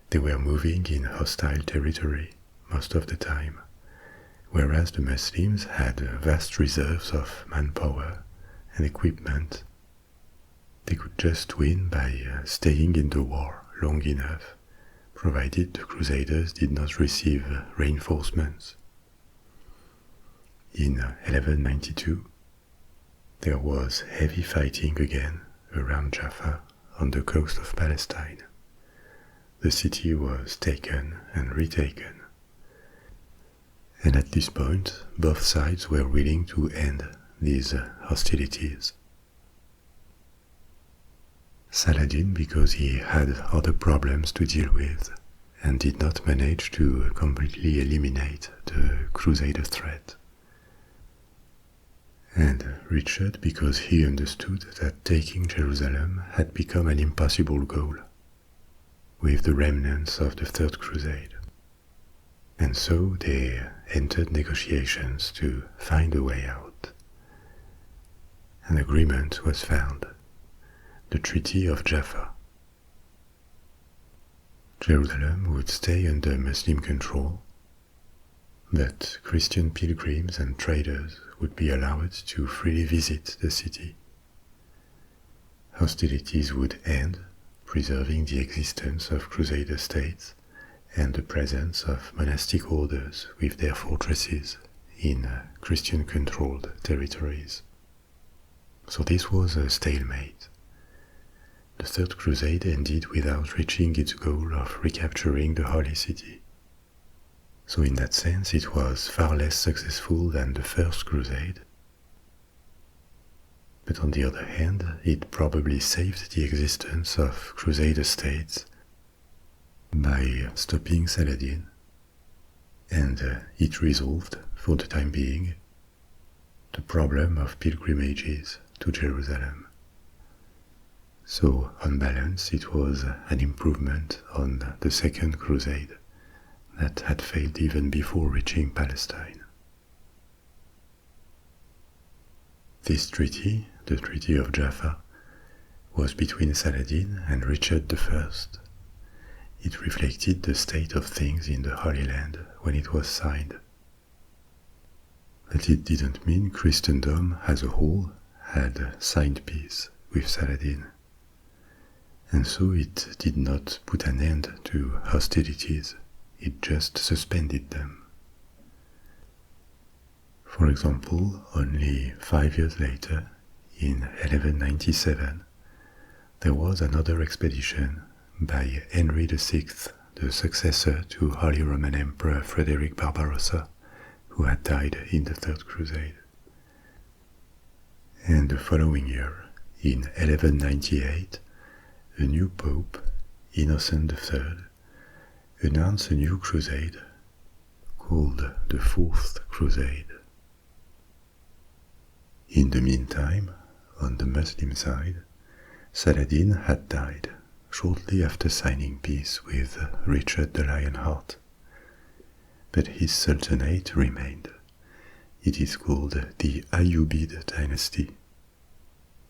They were moving in hostile territory most of the time, whereas the Muslims had vast reserves of manpower and equipment. They could just win by staying in the war long enough, provided the Crusaders did not receive reinforcements. In 1192, there was heavy fighting again around Jaffa on the coast of Palestine. The city was taken and retaken. And at this point, both sides were willing to end these hostilities. Saladin, because he had other problems to deal with and did not manage to completely eliminate the Crusader threat. And Richard, because he understood that taking Jerusalem had become an impossible goal, with the remnants of the Third Crusade. And so they entered negotiations to find a way out. An agreement was found, the Treaty of Jaffa. Jerusalem would stay under Muslim control, but Christian pilgrims and traders would be allowed to freely visit the city. Hostilities would end, preserving the existence of Crusader states and the presence of monastic orders with their fortresses in Christian-controlled territories. So this was a stalemate. The Third Crusade ended without reaching its goal of recapturing the Holy City. So in that sense it was far less successful than the First Crusade. But on the other hand, it probably saved the existence of Crusader states by stopping Saladin, and it resolved, for the time being, the problem of pilgrimages to Jerusalem. So, on balance, it was an improvement on the Second Crusade that had failed even before reaching Palestine. This treaty, the Treaty of Jaffa, was between Saladin and Richard I. It reflected the state of things in the Holy Land when it was signed. But it didn't mean Christendom as a whole had signed peace with Saladin. And so it did not put an end to hostilities, it just suspended them. For example, only 5 years later, in 1197, there was another expedition by Henry VI, the successor to Holy Roman Emperor Frederick Barbarossa, who had died in the Third Crusade. And the following year, in 1198, a new pope, Innocent III, announced a new crusade called the Fourth Crusade. In the meantime, on the Muslim side, Saladin had died shortly after signing peace with Richard the Lionheart. But his sultanate remained. It is called the Ayyubid dynasty.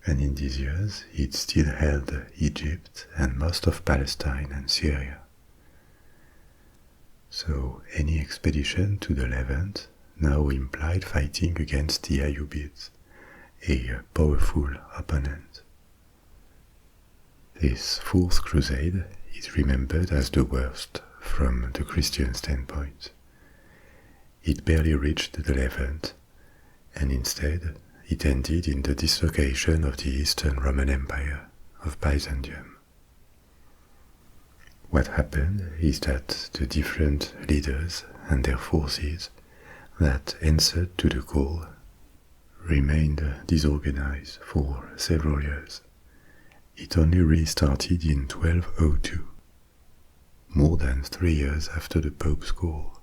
And in these years it still held Egypt and most of Palestine and Syria. So any expedition to the Levant now implied fighting against the Ayyubids, a powerful opponent. This Fourth Crusade is remembered as the worst from the Christian standpoint. It barely reached the Levant, and instead it ended in the dislocation of the Eastern Roman Empire of Byzantium. What happened is that the different leaders and their forces that answered to the call remained disorganized for several years. It only restarted in 1202, more than 3 years after the Pope's call.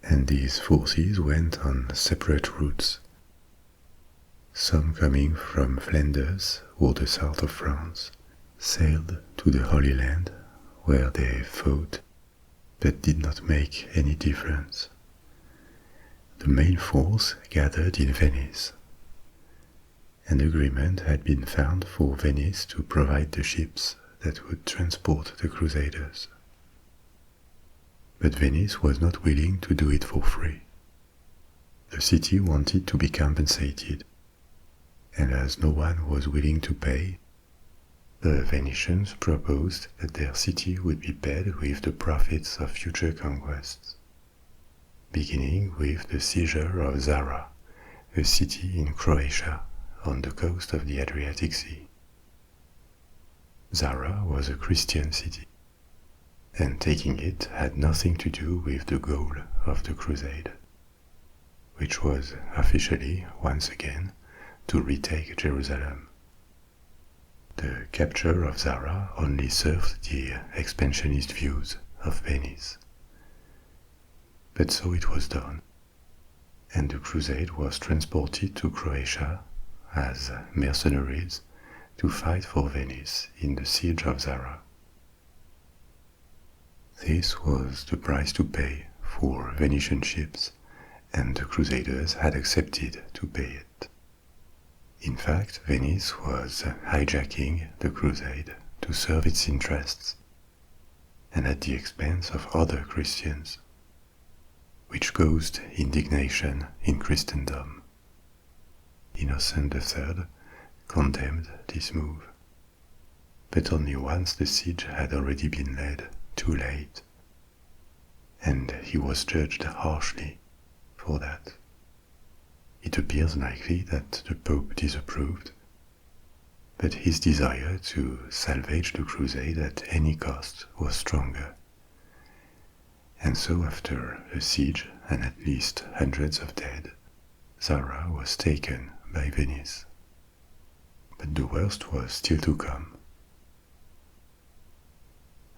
And these forces went on separate routes, some coming from Flanders or the south of France, sailed to the Holy Land, where they fought but did not make any difference. The main force gathered in Venice. An agreement had been found for Venice to provide the ships that would transport the Crusaders. But Venice was not willing to do it for free. The city wanted to be compensated, and as no one was willing to pay, the Venetians proposed that their city would be paid with the profits of future conquests, beginning with the seizure of Zara, a city in Croatia on the coast of the Adriatic Sea. Zara was a Christian city, and taking it had nothing to do with the goal of the Crusade. which was officially, once again, to retake Jerusalem. The capture of Zara only served the expansionist views of Venice. But so it was done, and the crusade was transported to Croatia as mercenaries to fight for Venice in the siege of Zara. This was the price to pay for Venetian ships, and the Crusaders had accepted to pay it. In fact, Venice was hijacking the crusade to serve its interests, and at the expense of other Christians, which caused indignation in Christendom. Innocent III condemned this move, but only once the siege had already been led too late, and he was judged harshly for that. It appears likely that the Pope disapproved, but his desire to salvage the crusade at any cost was stronger. And so after a siege and at least hundreds of dead, Zara was taken by Venice. But the worst was still to come.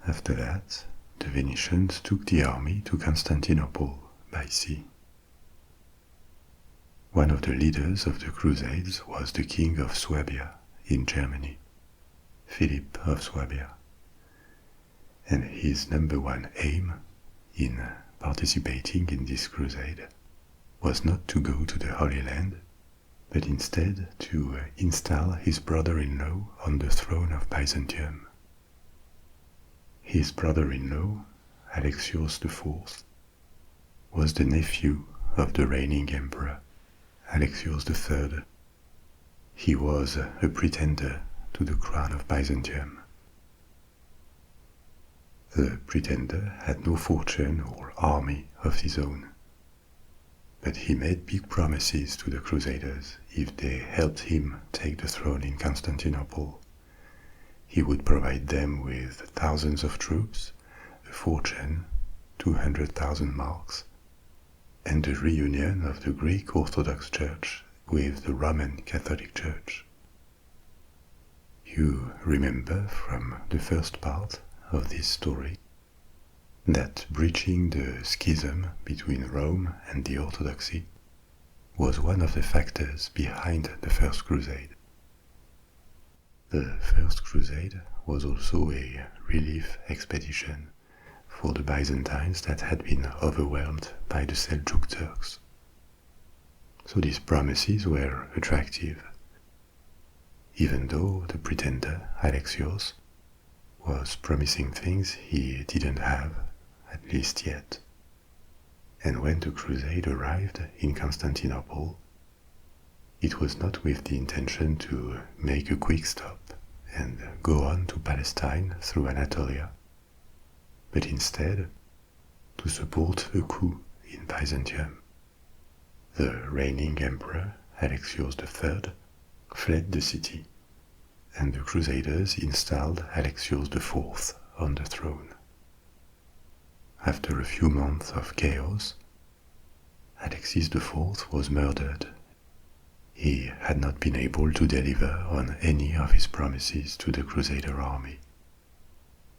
After that, the Venetians took the army to Constantinople by sea. One of the leaders of the Crusades was the King of Swabia in Germany, Philip of Swabia, and his number one aim in participating in this crusade was not to go to the Holy Land, but instead to install his brother-in-law on the throne of Byzantium. His brother-in-law, Alexios IV, was the nephew of the reigning emperor, Alexios III. He was a pretender to the crown of Byzantium. The pretender had no fortune or army of his own, but he made big promises to the Crusaders if they helped him take the throne in Constantinople. He would provide them with thousands of troops, a fortune, 200,000 marks, and the reunion of the Greek Orthodox Church with the Roman Catholic Church. You remember from the first part of this story that breaching the schism between Rome and the Orthodoxy was one of the factors behind the First Crusade. The First Crusade was also a relief expedition for the Byzantines that had been overwhelmed by the Seljuk Turks. So these promises were attractive, even though the pretender, Alexios, was promising things he didn't have, at least yet. And when the crusade arrived in Constantinople, it was not with the intention to make a quick stop and go on to Palestine through Anatolia, but instead to support a coup in Byzantium. The reigning emperor, Alexios III, fled the city, and the Crusaders installed Alexios IV on the throne. After a few months of chaos, Alexis IV was murdered. He had not been able to deliver on any of his promises to the Crusader army.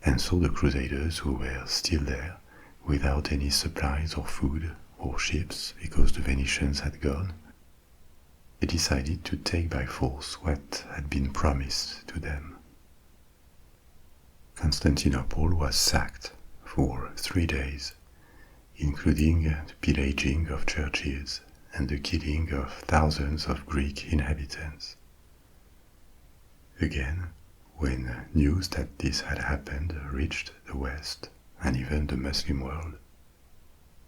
And so the Crusaders, who were still there, without any supplies or food or ships because the Venetians had gone, they decided to take by force what had been promised to them. Constantinople was sacked for 3 days, including the pillaging of churches and the killing of thousands of Greek inhabitants. Again, when news that this had happened reached the West and even the Muslim world,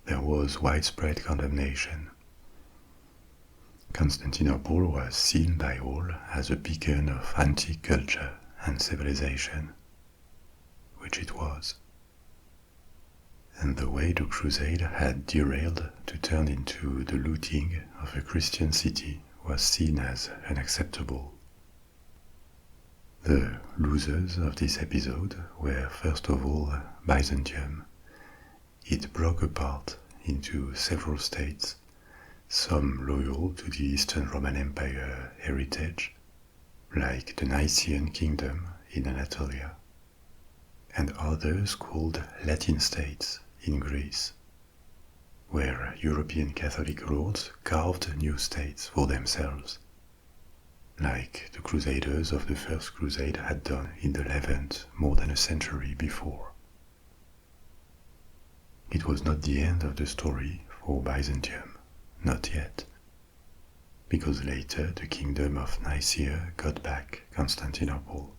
there was widespread condemnation. Constantinople was seen by all as a beacon of antique culture and civilization, which it was. And the way the Crusade had derailed to turn into the looting of a Christian city was seen as unacceptable. The losers of this episode were first of all Byzantium. It broke apart into several states, some loyal to the Eastern Roman Empire heritage, like the Nicene Kingdom in Anatolia, and others called Latin states in Greece, where European Catholic lords carved new states for themselves, like the Crusaders of the First Crusade had done in the Levant more than a century before. It was not the end of the story for Byzantium, not yet, because later the kingdom of Nicaea got back Constantinople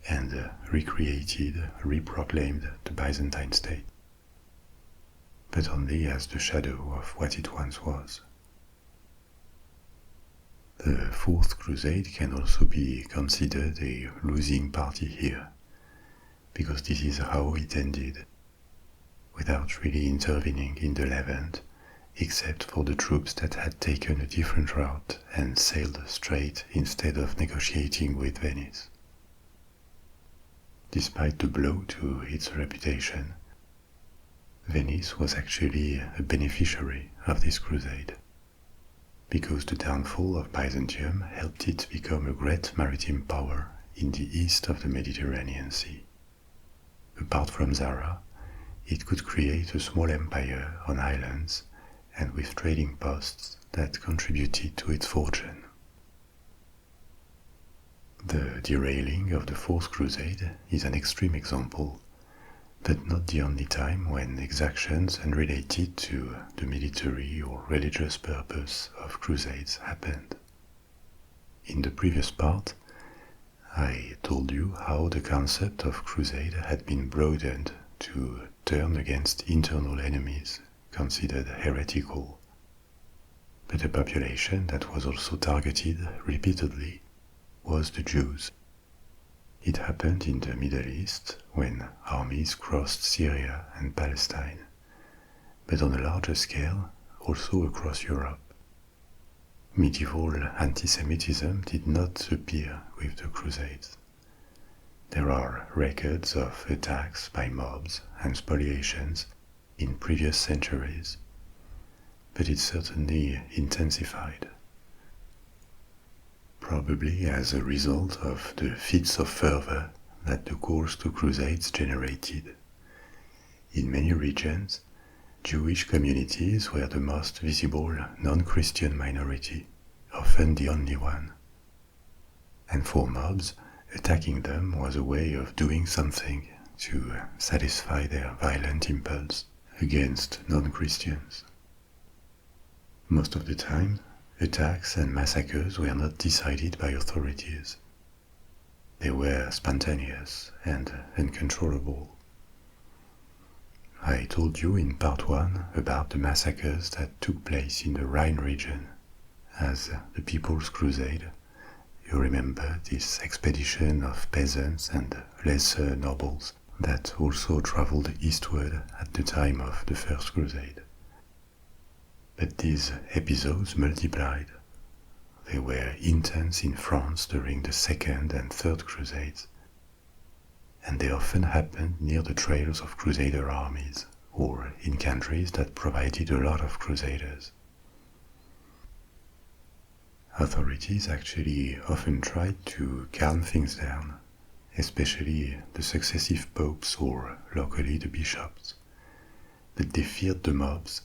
and recreated, reproclaimed the Byzantine state, but only as the shadow of what it once was. The Fourth Crusade can also be considered a losing party here, because this is how it ended, without really intervening in the Levant, except for the troops that had taken a different route and sailed straight instead of negotiating with Venice. Despite the blow to its reputation, Venice was actually a beneficiary of this crusade, because the downfall of Byzantium helped it become a great maritime power in the east of the Mediterranean Sea. Apart from Zara, it could create a small empire on islands and with trading posts that contributed to its fortune. The derailing of the Fourth Crusade is an extreme example, but not the only time when exactions unrelated to the military or religious purpose of crusades happened. In the previous part, I told you how the concept of crusade had been broadened to turn against internal enemies considered heretical, but a population that was also targeted repeatedly was the Jews. It happened in the Middle East when armies crossed Syria and Palestine, but on a larger scale also across Europe. Medieval anti-Semitism did not appear with the Crusades. There are records of attacks by mobs and spoliations in previous centuries, but it certainly intensified, probably as a result of the fits of fervor that the calls to crusades generated. In many regions, Jewish communities were the most visible non-Christian minority, often the only one. And for mobs, attacking them was a way of doing something to satisfy their violent impulse against non-Christians. Most of the time, attacks and massacres were not decided by authorities. They were spontaneous and uncontrollable. I told you in part 1 about the massacres that took place in the Rhine region as the People's Crusade. You remember this expedition of peasants and lesser nobles that also traveled eastward at the time of the First Crusade. But these episodes multiplied. They were intense in France during the Second and Third Crusades, and they often happened near the trails of Crusader armies or in countries that provided a lot of Crusaders. Authorities actually often tried to calm things down, especially the successive popes or locally the bishops, but they feared the mobs,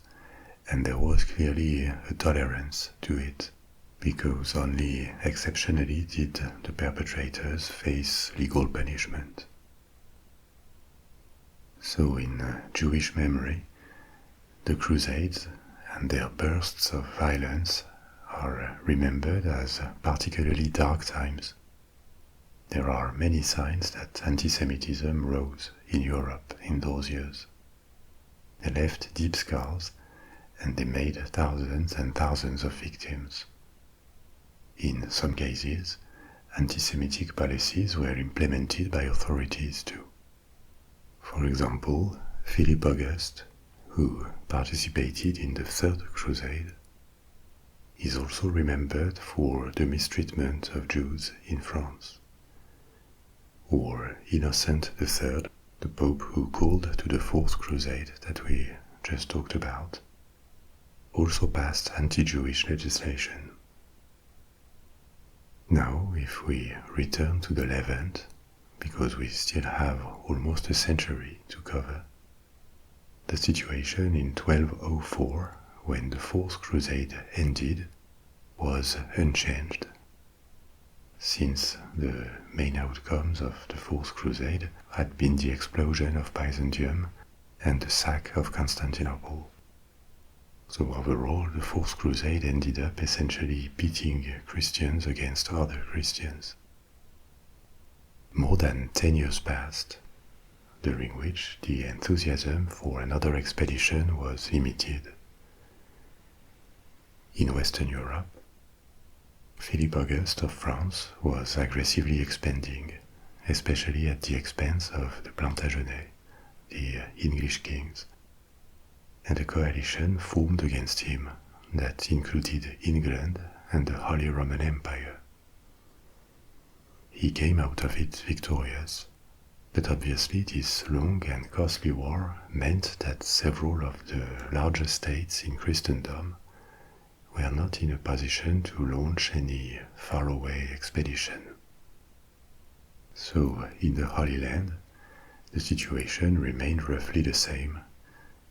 and there was clearly a tolerance to it, because only exceptionally did the perpetrators face legal punishment. So in Jewish memory, the Crusades and their bursts of violence are remembered as particularly dark times. There are many signs that anti-Semitism rose in Europe in those years. They left deep scars, and they made thousands and thousands of victims. In some cases, anti-Semitic policies were implemented by authorities too. For example, Philip August, who participated in the Third Crusade, is also remembered for the mistreatment of Jews in France. Or Innocent III, the Pope who called to the Fourth Crusade that we just talked about. also passed anti-Jewish legislation. Now, if we return to the Levant, because we still have almost a century to cover, the situation in 1204, when the Fourth Crusade ended, was unchanged. Since the main outcomes of the Fourth Crusade had been the explosion of Byzantium and the sack of Constantinople. So overall, the Fourth Crusade ended up essentially pitting Christians against other Christians. More than 10 years passed, during which the enthusiasm for another expedition was limited. In Western Europe, Philip Auguste of France was aggressively expanding, especially at the expense of the Plantagenets, the English kings, and a coalition formed against him that included England and the Holy Roman Empire. He came out of it victorious, but obviously this long and costly war meant that several of the larger states in Christendom were not in a position to launch any faraway expedition. So, in the Holy Land, the situation remained roughly the same.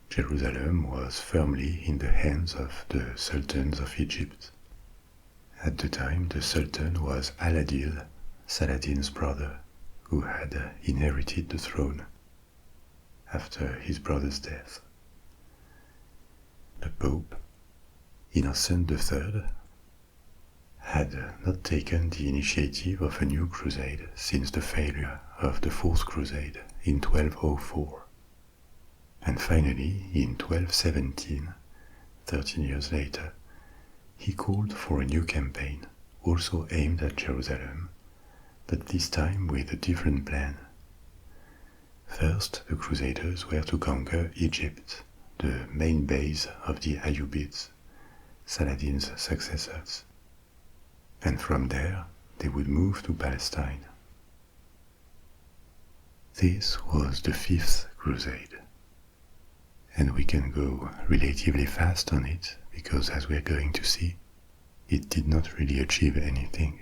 Jerusalem was firmly in the hands of the sultans of Egypt. At the time, the sultan was Al-Adil, Saladin's brother, who had inherited the throne after his brother's death. The Pope, Innocent III, had not taken the initiative of a new crusade since the failure of the Fourth Crusade in 1204. And finally, in 1217, 13 years later, he called for a new campaign, also aimed at Jerusalem, but this time with a different plan. First, the Crusaders were to conquer Egypt, the main base of the Ayyubids, Saladin's successors, and from there they would move to Palestine. This was the Fifth Crusade, and we can go relatively fast on it because, as we're going to see, it did not really achieve anything.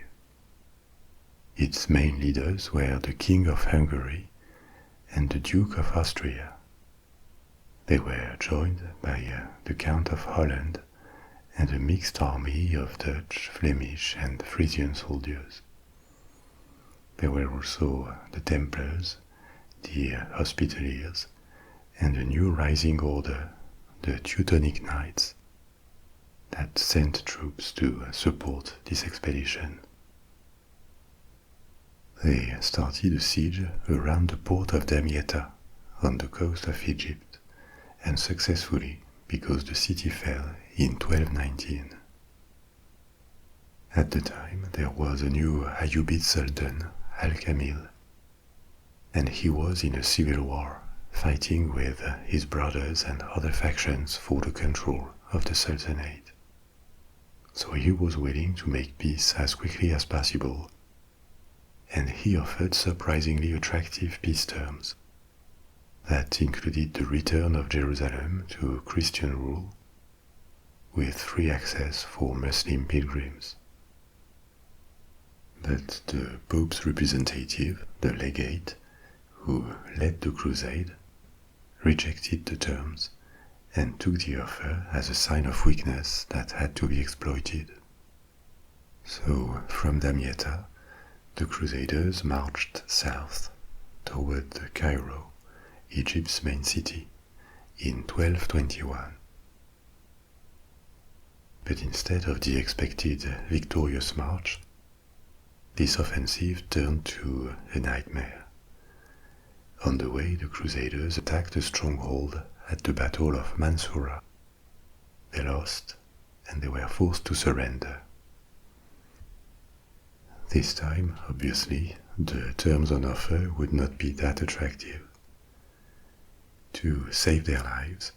Its main leaders were the King of Hungary and the Duke of Austria. They were joined by the Count of Holland and a mixed army of Dutch, Flemish and Frisian soldiers. There were also the Templars, the Hospitallers, and a new rising order, the Teutonic Knights, that sent troops to support this expedition. They started a siege around the port of Damietta on the coast of Egypt, and successfully, because the city fell in 1219. At the time, there was a new Ayyubid Sultan, Al-Kamil, and he was in a civil war, fighting with his brothers and other factions for the control of the Sultanate. So he was willing to make peace as quickly as possible, and he offered surprisingly attractive peace terms that included the return of Jerusalem to Christian rule, with free access for Muslim pilgrims. But the Pope's representative, the legate, who led the crusade, rejected the terms and took the offer as a sign of weakness that had to be exploited. So, from Damietta, the Crusaders marched south toward Cairo, Egypt's main city, in 1221. But instead of the expected victorious march, this offensive turned to a nightmare. On the way, the Crusaders attacked a stronghold at the Battle of Mansoura. They lost, and they were forced to surrender. This time, obviously, the terms on offer would not be that attractive. To save their lives,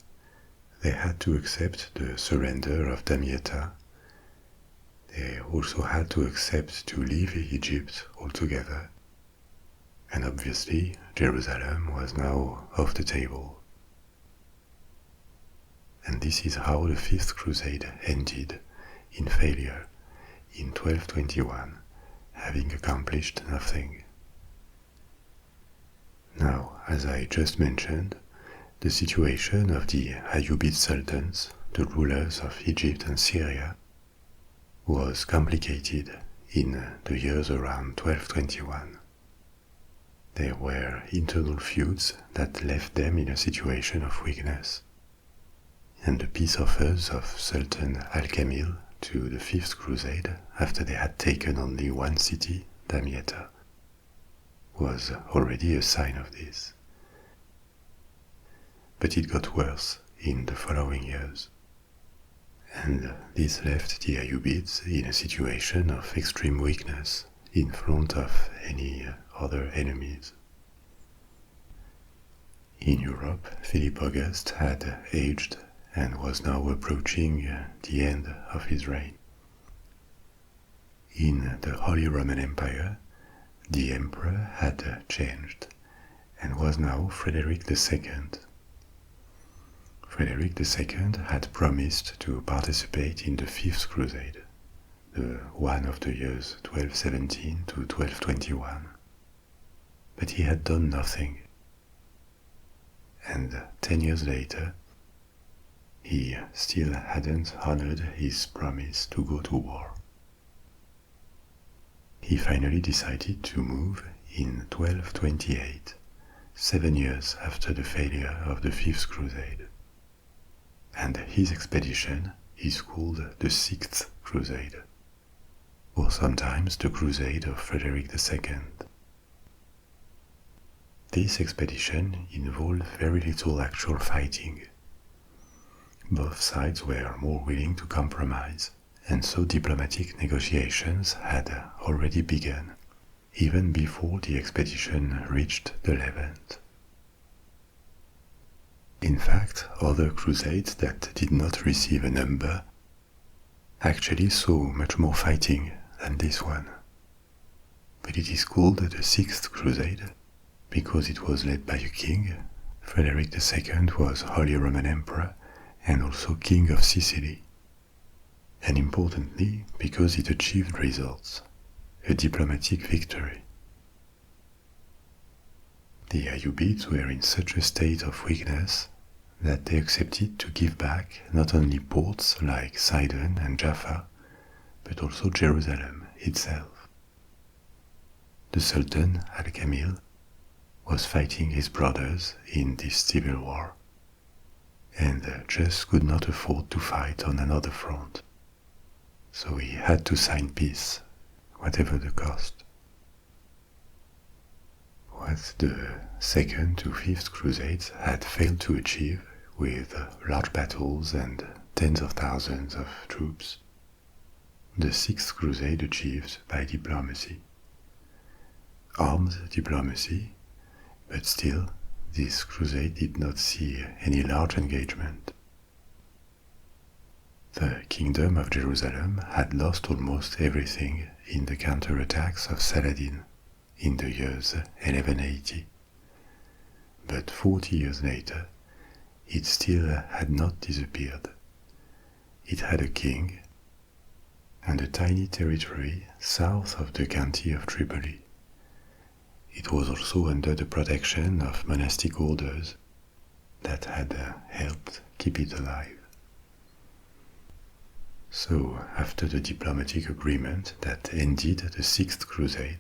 they had to accept the surrender of Damietta. They also had to accept to leave Egypt altogether. And obviously, Jerusalem was now off the table. and this is how the Fifth Crusade ended, in failure, in 1221, having accomplished nothing. Now, as I just mentioned, the situation of the Ayyubid sultans, the rulers of Egypt and Syria, was complicated in the years around 1221. There were internal feuds that left them in a situation of weakness, and the peace offers of Sultan Al-Kamil to the Fifth Crusade, after they had taken only one city, Damietta, was already a sign of this. But it got worse in the following years, and this left the Ayyubids in a situation of extreme weakness in front of any other enemies. In Europe, Philip August had aged and was now approaching the end of his reign. In the Holy Roman Empire, the emperor had changed and was now Frederick II. Frederick II had promised to participate in the Fifth Crusade, the one of the years 1217 to 1221. But he had done nothing. And 10 years later, he still hadn't honored his promise to go to war. He finally decided to move in 1228, 7 years after the failure of the Fifth Crusade. And his expedition is called the Sixth Crusade, or sometimes the Crusade of Frederick II. This expedition involved very little actual fighting. Both sides were more willing to compromise, and so diplomatic negotiations had already begun, even before the expedition reached the Levant. In fact, other crusades that did not receive a number actually saw much more fighting than this one. But it is called the Sixth Crusade because it was led by a king. Frederick II was Holy Roman Emperor and also King of Sicily. And importantly, because it achieved results, a diplomatic victory. The Ayyubids were in such a state of weakness that they accepted to give back not only ports like Sidon and Jaffa, but also Jerusalem itself. The Sultan Al-Kamil was fighting his brothers in this civil war, and just could not afford to fight on another front. So he had to sign peace, whatever the cost. What the Second to Fifth Crusades had failed to achieve, with large battles and tens of thousands of troops, the Sixth Crusade achieved by diplomacy. Armed diplomacy, but still, this crusade did not see any large engagement. The Kingdom of Jerusalem had lost almost everything in the counterattacks of Saladin in the years 1180. But 40 years later, it still had not disappeared. It had a king and a tiny territory south of the county of Tripoli. It was also under the protection of monastic orders that had helped keep it alive. So, after the diplomatic agreement that ended the Sixth Crusade,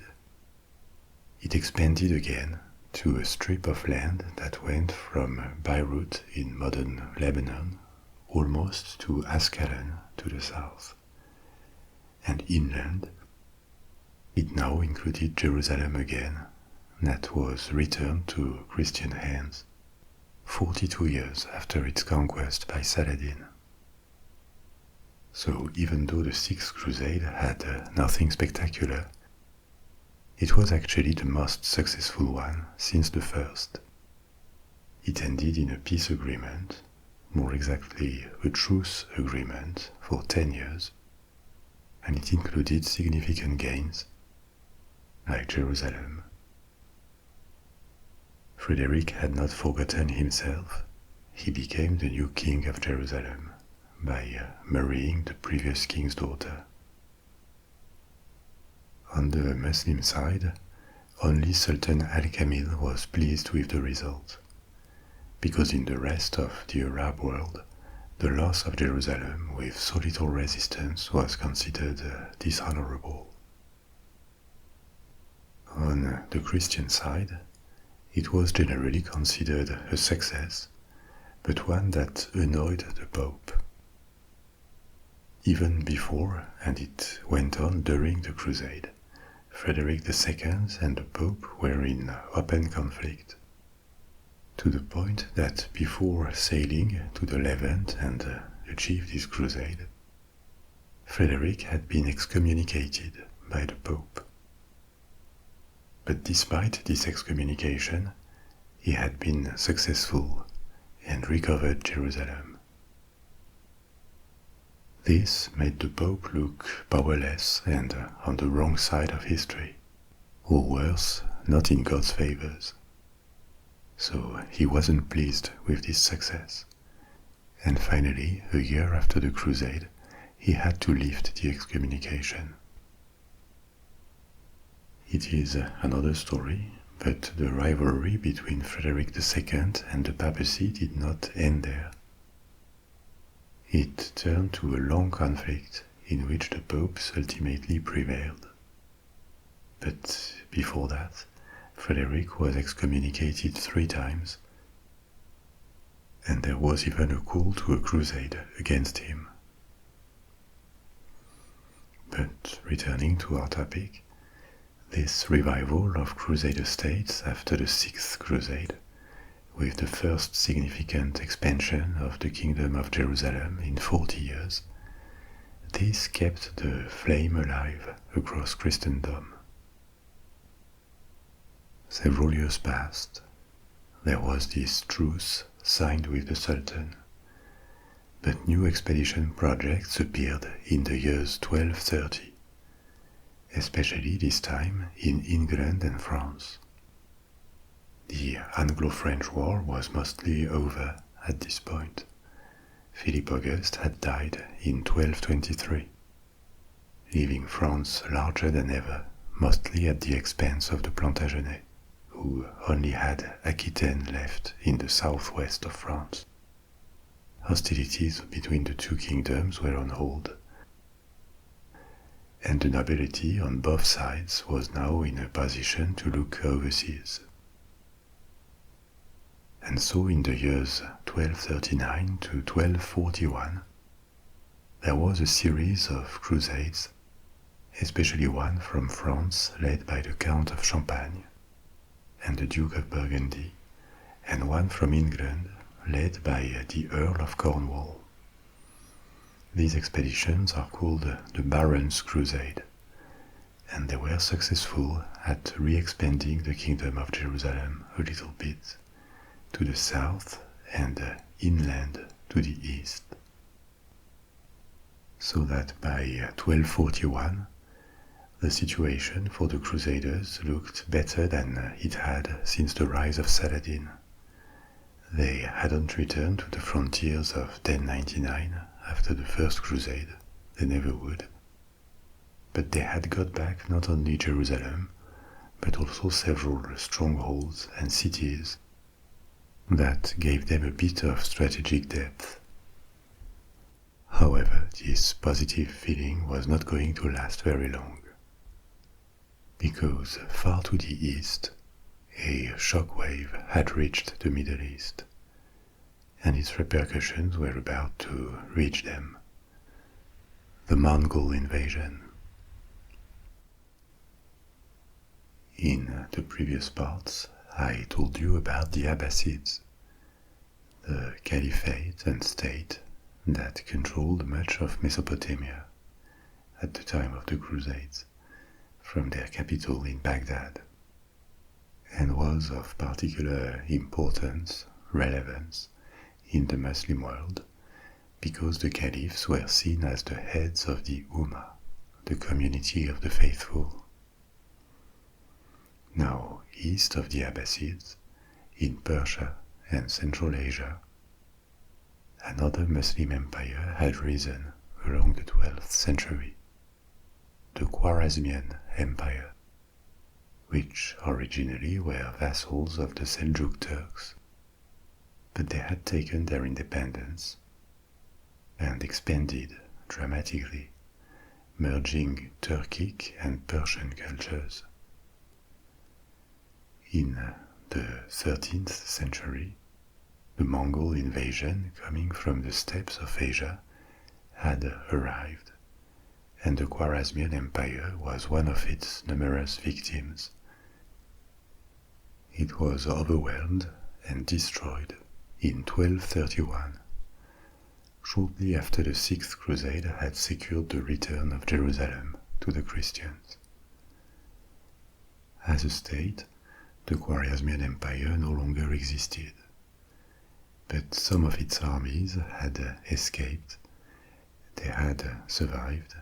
it expanded again to a strip of land that went from Beirut in modern Lebanon almost to Ascalon to the south. And inland, it now included Jerusalem again, that was returned to Christian hands 42 years after its conquest by Saladin. So even though the Sixth Crusade had nothing spectacular, it was actually the most successful one since the first. It ended in a peace agreement, more exactly a truce agreement for 10 years, and it included significant gains, like Jerusalem. Frederick had not forgotten himself. he became the new king of Jerusalem by marrying the previous king's daughter. On the Muslim side, only Sultan Al-Kamil was pleased with the result, because in the rest of the Arab world, the loss of Jerusalem with so little resistance was considered dishonorable. On the Christian side, it was generally considered a success, but one that annoyed the Pope. Even before, and it went on during the Crusade, Frederick II and the Pope were in open conflict, to the point that before sailing to the Levant and achieve this crusade, Frederick had been excommunicated by the Pope. But despite this excommunication, he had been successful and recovered Jerusalem. This made the Pope look powerless and on the wrong side of history, or worse, not in God's favors. So he wasn't pleased with this success, and finally, a year after the Crusade, he had to lift the excommunication. It is another story, but the rivalry between Frederick II and the papacy did not end there. It turned to a long conflict in which the popes ultimately prevailed. But before that, Frederick was excommunicated 3 times, and there was even a call to a crusade against him. But returning to our topic, this revival of Crusader states after the 6th Crusade, with the first significant expansion of the Kingdom of Jerusalem in 40 years, this kept the flame alive across Christendom. Several years passed. There was this truce signed with the Sultan, but new expedition projects appeared in the years 1230, especially this time in England and France. The Anglo-French War was mostly over at this point. Philip August had died in 1223, leaving France larger than ever, mostly at the expense of the Plantagenets, who only had Aquitaine left in the southwest of France. Hostilities between the two kingdoms were on hold, and the nobility on both sides was now in a position to look overseas. And so in the years 1239 to 1241, there was a series of crusades, especially one from France led by the Count of Champagne and the Duke of Burgundy, and one from England led by the Earl of Cornwall. These expeditions are called the Barons' Crusade, and they were successful at re-expanding the Kingdom of Jerusalem a little bit, to the south and inland to the east. So that by 1241, the situation for the Crusaders looked better than it had since the rise of Saladin. They hadn't returned to the frontiers of 1099 after the First Crusade, they never would. But they had got back not only Jerusalem, but also several strongholds and cities that gave them a bit of strategic depth. However, this positive feeling was not going to last very long, because far to the east, a shockwave had reached the Middle East, and its repercussions were about to reach them. The Mongol invasion. In the previous parts, I told you about the Abbasids, the caliphate and state that controlled much of Mesopotamia at the time of the Crusades, from their capital in Baghdad, and was of particular importance, relevance, in the Muslim world, because the caliphs were seen as the heads of the Ummah, the community of the faithful. Now, east of the Abbasids, in Persia and Central Asia, another Muslim empire had risen along the 12th century, the Khwarezmian Empire, which originally were vassals of the Seljuk Turks, but they had taken their independence and expanded dramatically, merging Turkic and Persian cultures. In the 13th century, the Mongol invasion coming from the steppes of Asia had arrived, and the Khwarezmian Empire was one of its numerous victims. It was overwhelmed and destroyed in 1231, shortly after the Sixth Crusade had secured the return of Jerusalem to the Christians. As a state, the Khwarezmian Empire no longer existed, but some of its armies had escaped. They had survived,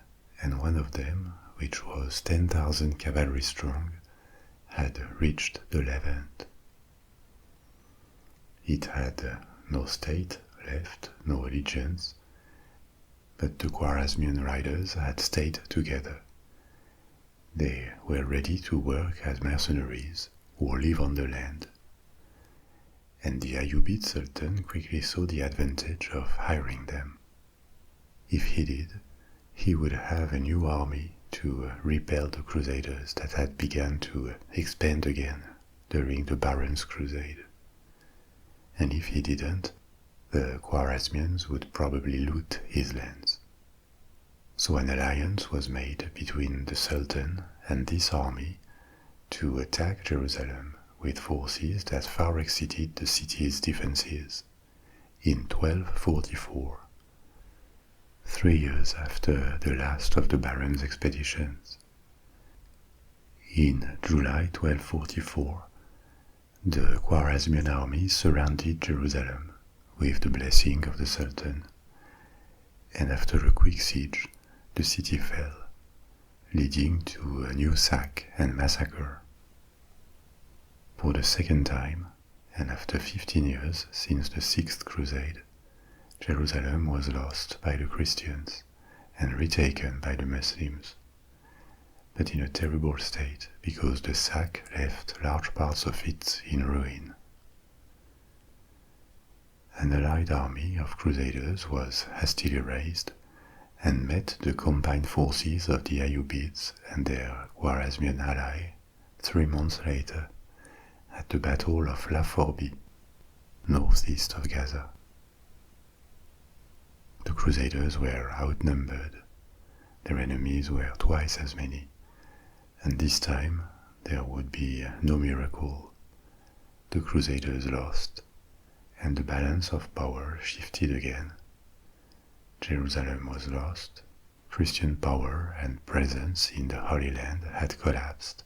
and one of them, which was 10,000 cavalry strong, had reached the Levant. It had no state left, no allegiance, but the Khwarezmian riders had stayed together. They were ready to work as mercenaries or live on the land. And the Ayyubid Sultan quickly saw the advantage of hiring them. If he did, he would have a new army to repel the Crusaders that had begun to expand again during the Barons' Crusade. And if he didn't, the Khwarezmians would probably loot his lands. So an alliance was made between the Sultan and this army to attack Jerusalem with forces that far exceeded the city's defenses in 1244, 3 years after the last of the Barons' expeditions. In July 1244, the Khwarezmian army surrounded Jerusalem with the blessing of the Sultan, and after a quick siege, the city fell, leading to a new sack and massacre. For the second time, and after 15 years since the Sixth Crusade, Jerusalem was lost by the Christians and retaken by the Muslims, but in a terrible state because the sack left large parts of it in ruin. An allied army of crusaders was hastily raised and met the combined forces of the Ayyubids and their Khwarezmian ally 3 months later at the Battle of La Forbie, northeast of Gaza. The Crusaders were outnumbered, their enemies were twice as many, and this time there would be no miracle. The Crusaders lost, and the balance of power shifted again. Jerusalem was lost, Christian power and presence in the Holy Land had collapsed,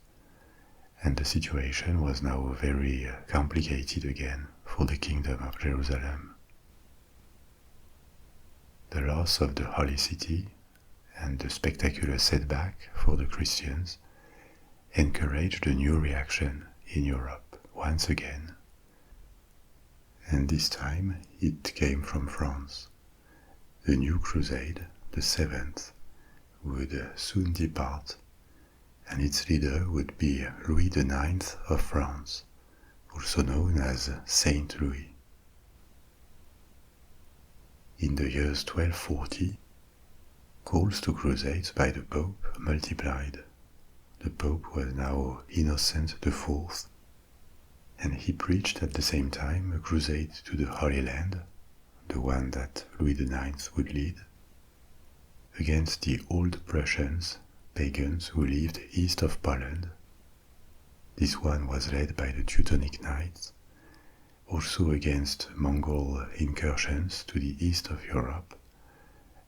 and the situation was now very complicated again for the Kingdom of Jerusalem. The loss of the Holy City and the spectacular setback for the Christians encouraged a new reaction in Europe once again. And this time it came from France. The new crusade, the seventh, would soon depart, and its leader would be Louis IX of France, also known as Saint Louis. In the years 1240, calls to crusades by the Pope multiplied. The Pope was now Innocent IV, and he preached at the same time a crusade to the Holy Land, the one that Louis IX would lead, against the old Prussians, pagans who lived east of Poland. This one was led by the Teutonic Knights, also against Mongol incursions to the east of Europe,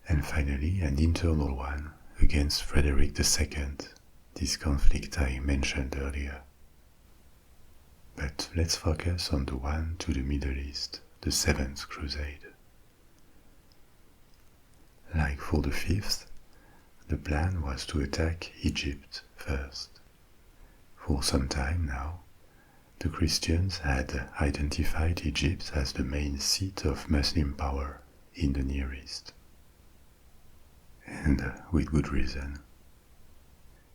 and finally an internal one against Frederick II, this conflict I mentioned earlier. But let's focus on the one to the Middle East, the Seventh Crusade. Like for the Fifth, the plan was to attack Egypt first. For some time now, the Christians had identified Egypt as the main seat of Muslim power in the Near East. And with good reason.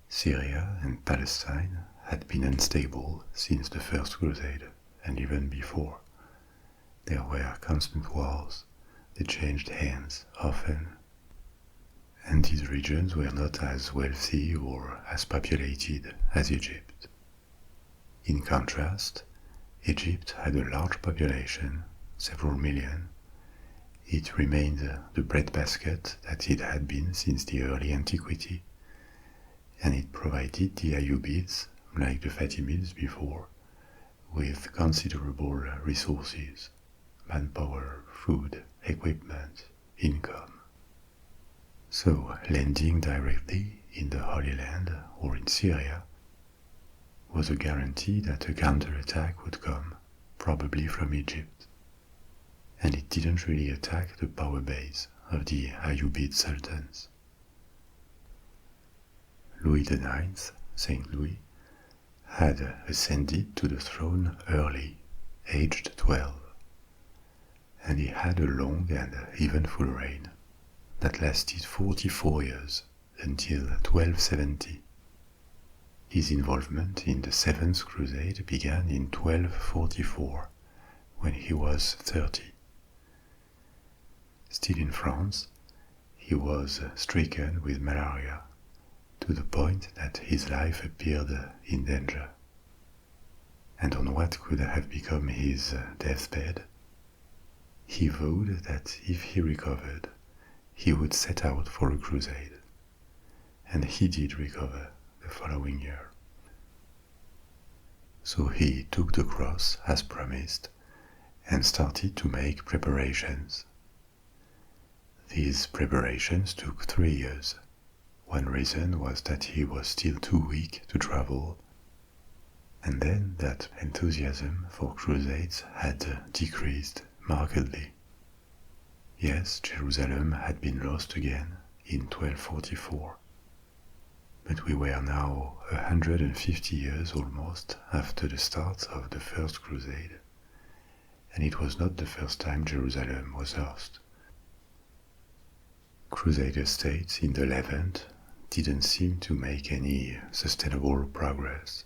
Syria and Palestine had been unstable since the First Crusade, and even before. There were constant wars, they changed hands often, and these regions were not as wealthy or as populated as Egypt. In contrast, Egypt had a large population, several million. It remained the breadbasket that it had been since the early antiquity, and it provided the Ayyubids, like the Fatimids before, with considerable resources, manpower, food, equipment, income. So landing directly in the Holy Land or in Syria was a guarantee that a counterattack would come, probably from Egypt. And it didn't really attack the power base of the Ayyubid sultans. Louis IX, Saint Louis, had ascended to the throne early, aged 12, and he had a long and eventful reign that lasted 44 years until 1270. His involvement in the Seventh Crusade began in 1244, when he was 30. Still in France, he was stricken with malaria, to the point that his life appeared in danger. And on what could have become his deathbed, he vowed that if he recovered, he would set out for a crusade. And he did recover the following year. So he took the cross as promised and started to make preparations. These preparations took 3 years. One reason was that he was still too weak to travel, and then that enthusiasm for crusades had decreased markedly. Yes, Jerusalem had been lost again in 1244, but we were now 150 years almost after the start of the First Crusade, and it was not the first time Jerusalem was lost. Crusader states in the Levant didn't seem to make any sustainable progress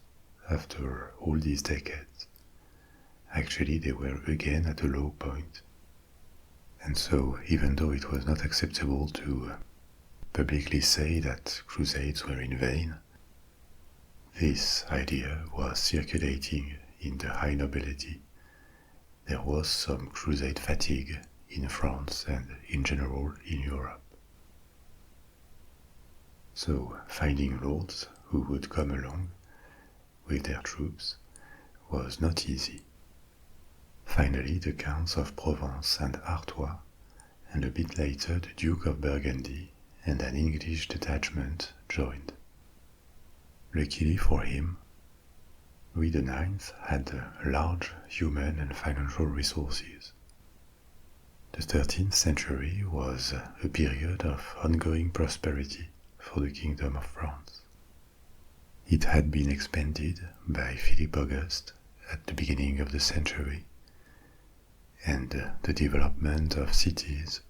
after all these decades. Actually, they were again at a low point. And so, even though it was not acceptable to publicly say that crusades were in vain, this idea was circulating in the high nobility. There was some crusade fatigue in France and in general in Europe. So finding lords who would come along with their troops was not easy. Finally, the Counts of Provence and Artois, and a bit later the Duke of Burgundy and an English detachment joined. Luckily for him, Louis IX had large human and financial resources. The 13th century was a period of ongoing prosperity for the Kingdom of France. It had been expanded by Philip August at the beginning of the century, and the development of cities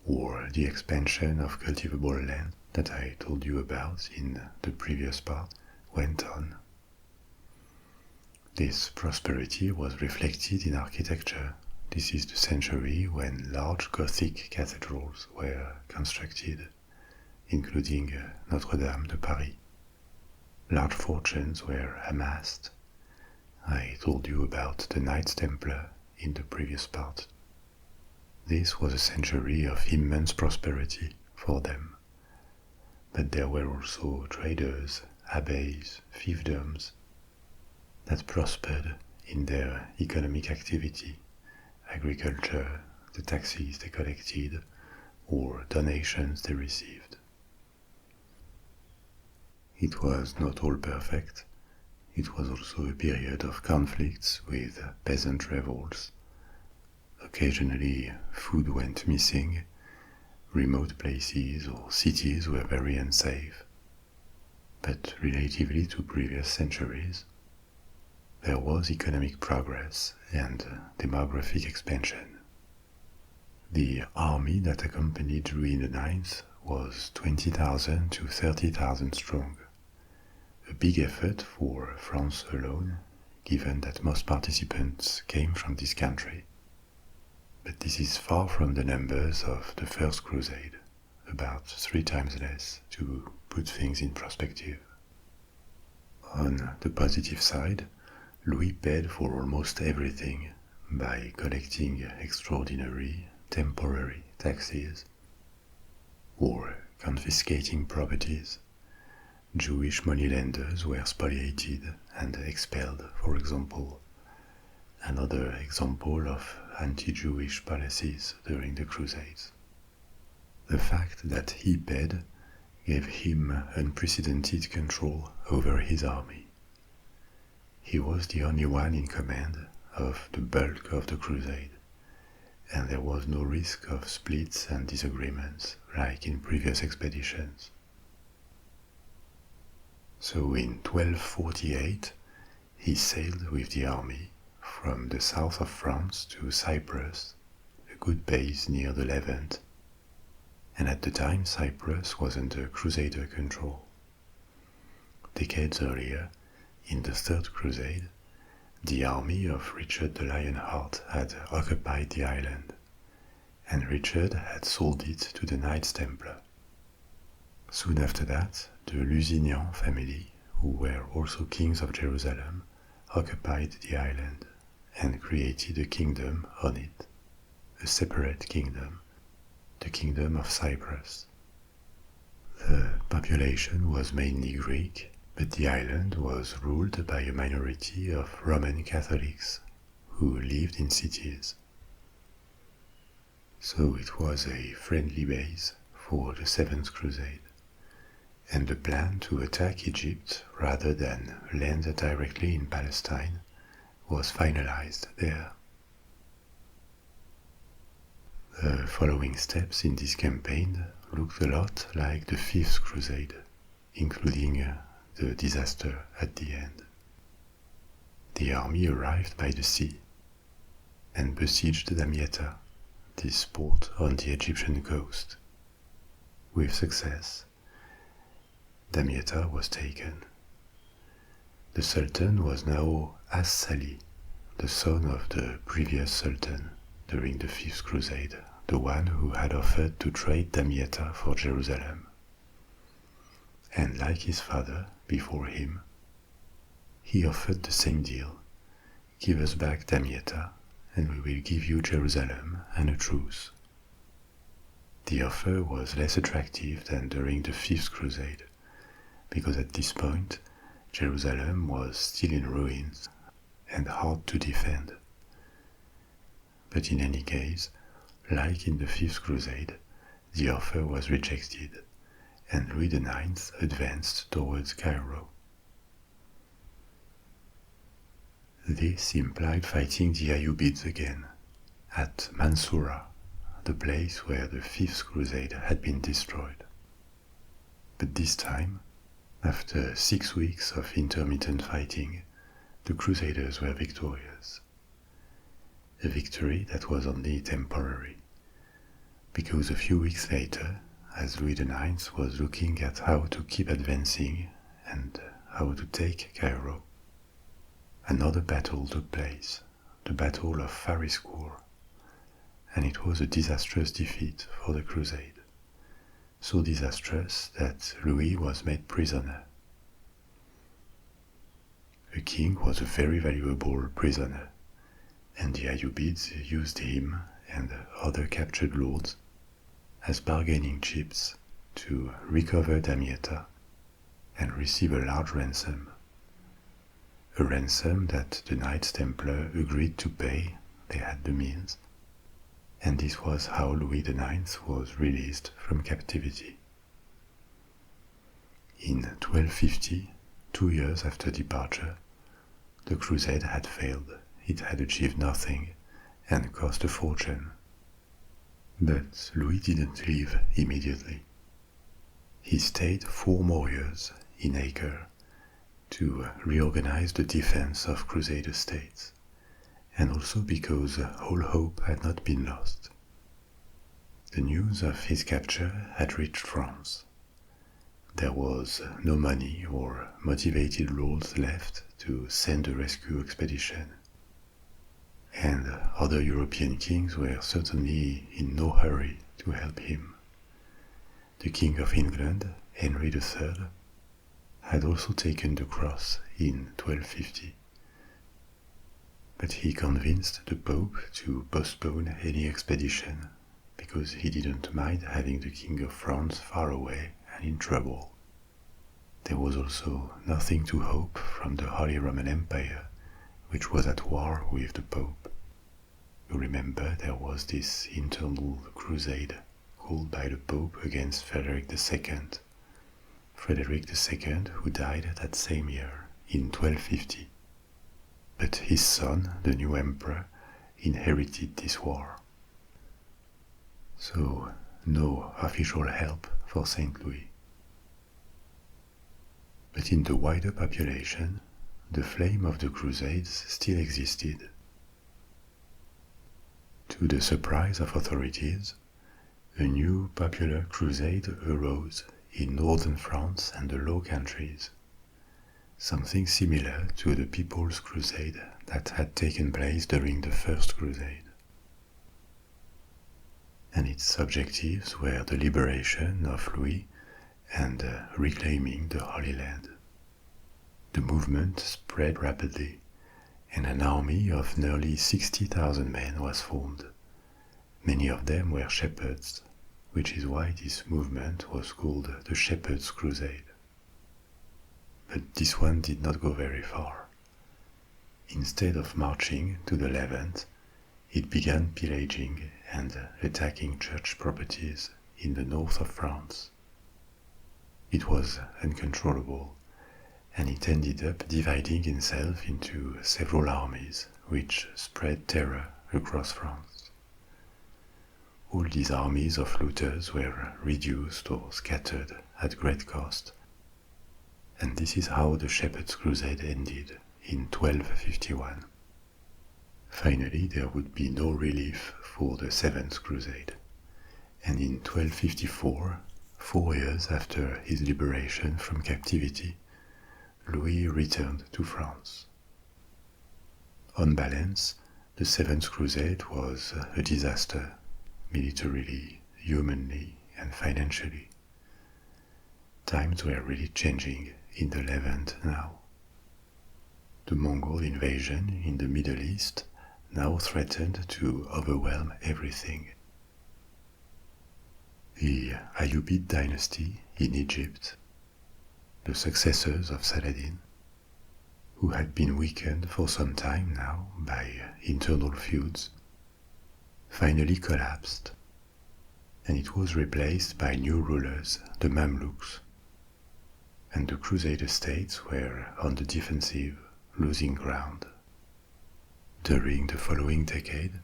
or the expansion of cultivable land that I told you about in the previous part went on. This prosperity was reflected in architecture. This is the century when large Gothic cathedrals were constructed, including Notre-Dame de Paris. Large fortunes were amassed. I told you about the Knights Templar in the previous part. This was a century of immense prosperity for them. But there were also traders, abbeys, fiefdoms that prospered in their economic activity, agriculture, the taxes they collected, or donations they received. It was not all perfect. It was also a period of conflicts with peasant revolts. Occasionally food went missing, remote places or cities were very unsafe. But relatively to previous centuries, there was economic progress and demographic expansion. The army that accompanied Louis IX was 20,000 to 30,000 strong, a big effort for France alone, given that most participants came from this country. But this is far from the numbers of the First Crusade, about 3 times less, to put things in perspective. On the positive side, Louis paid for almost everything by collecting extraordinary, temporary taxes, or confiscating properties. Jewish moneylenders were spoliated and expelled, for example. Another example of anti-Jewish policies during the Crusades. The fact that he paid gave him unprecedented control over his army. He was the only one in command of the bulk of the crusade, and there was no risk of splits and disagreements like in previous expeditions. So in 1248, he sailed with the army from the south of France to Cyprus, a good base near the Levant, and at the time Cyprus was under Crusader control. Decades earlier, in the Third Crusade, the army of Richard the Lionheart had occupied the island, and Richard had sold it to the Knights Templar. Soon after that, the Lusignan family, who were also kings of Jerusalem, occupied the island and created a kingdom on it, a separate kingdom, the Kingdom of Cyprus. The population was mainly Greek, but the island was ruled by a minority of Roman Catholics who lived in cities. So it was a friendly base for the Seventh Crusade, and the plan to attack Egypt rather than land directly in Palestine was finalized there. The following steps in this campaign looked a lot like the Fifth Crusade, including the disaster at the end. The army arrived by the sea and besieged Damietta, this port on the Egyptian coast. With success, Damietta was taken. The Sultan was now As-Sali, the son of the previous Sultan during the Fifth Crusade, the one who had offered to trade Damietta for Jerusalem. And like his father before him, he offered the same deal: give us back Damietta and we will give you Jerusalem and a truce. The offer was less attractive than during the Fifth Crusade, because at this point Jerusalem was still in ruins and hard to defend. But in any case, like in the Fifth Crusade, the offer was rejected, and Louis IX advanced towards Cairo. This implied fighting the Ayyubids again, at Mansoura, the place where the Fifth Crusade had been destroyed. But this time, after 6 weeks of intermittent fighting, the Crusaders were victorious. A victory that was only temporary, because a few weeks later, as Louis IX was looking at how to keep advancing and how to take Cairo, another battle took place, the Battle of Fariscourt, and it was a disastrous defeat for the Crusade, so disastrous that Louis was made prisoner. The king was a very valuable prisoner, and the Ayyubids used him and other captured lords as bargaining chips to recover Damietta and receive a large ransom. A ransom that the Knights Templar agreed to pay, they had the means, and this was how Louis IX was released from captivity. In 1250, 2 years after departure, the crusade had failed. It had achieved nothing and cost a fortune. But Louis didn't leave immediately. He stayed 4 more years in Acre to reorganize the defense of Crusader states, and also because all hope had not been lost. The news of his capture had reached France. There was no money or motivated lords left to send a rescue expedition, and other European kings were certainly in no hurry to help him. The King of England, Henry III, had also taken the cross in 1250, but he convinced the Pope to postpone any expedition because he didn't mind having the King of France far away and in trouble. There was also nothing to hope from the Holy Roman Empire, which was at war with the Pope. You remember there was this internal crusade called by the Pope against Frederick II. Frederick II, who died that same year, in 1250. But his son, the new emperor, inherited this war. So, no official help for St. Louis. But in the wider population, the flame of the Crusades still existed. To the surprise of authorities, a new popular crusade arose in northern France and the Low Countries, something similar to the People's Crusade that had taken place during the First Crusade. And its objectives were the liberation of Louis and reclaiming the Holy Land. The movement spread rapidly, and an army of nearly 60,000 men was formed. Many of them were shepherds, which is why this movement was called the Shepherds' Crusade. But this one did not go very far. Instead of marching to the Levant, it began pillaging and attacking church properties in the north of France. It was uncontrollable, and it ended up dividing itself into several armies, which spread terror across France. All these armies of looters were reduced or scattered at great cost, and this is how the Shepherds' Crusade ended in 1251. Finally, there would be no relief for the Seventh Crusade, and in 1254, 4 years after his liberation from captivity, Louis returned to France. On balance, the Seventh Crusade was a disaster, militarily, humanly, and financially. Times were really changing in the Levant now. The Mongol invasion in the Middle East now threatened to overwhelm everything. The Ayyubid dynasty in Egypt, the successors of Saladin, who had been weakened for some time now by internal feuds, finally collapsed, and it was replaced by new rulers, the Mamluks, and the Crusader states were on the defensive, losing ground. During the following decade,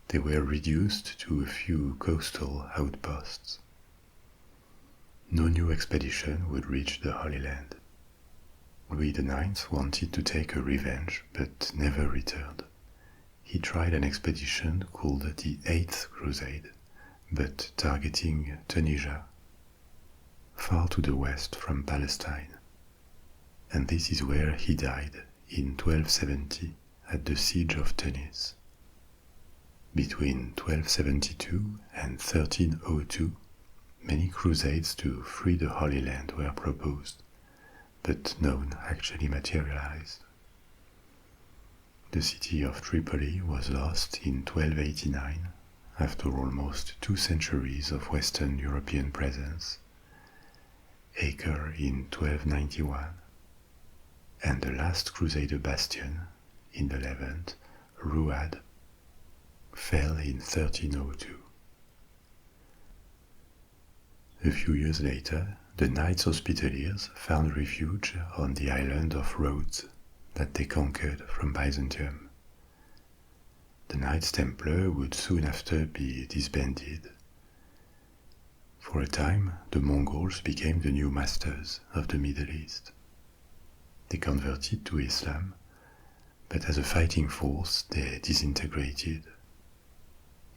they were reduced to a few coastal outposts. No new expedition would reach the Holy Land. Louis IX wanted to take a revenge, but never returned. He tried an expedition called the Eighth Crusade, but targeting Tunisia, far to the west from Palestine. And this is where he died in 1270 at the siege of Tunis. Between 1272 and 1302, many crusades to free the Holy Land were proposed, but none actually materialized. The city of Tripoli was lost in 1289, after almost 2 centuries of Western European presence, Acre in 1291, and the last Crusader bastion in the Levant, Ruad, fell in 1302. A few years later, the Knights Hospitallers found refuge on the island of Rhodes that they conquered from Byzantium. The Knights Templar would soon after be disbanded. For a time, the Mongols became the new masters of the Middle East. They converted to Islam, but as a fighting force they disintegrated.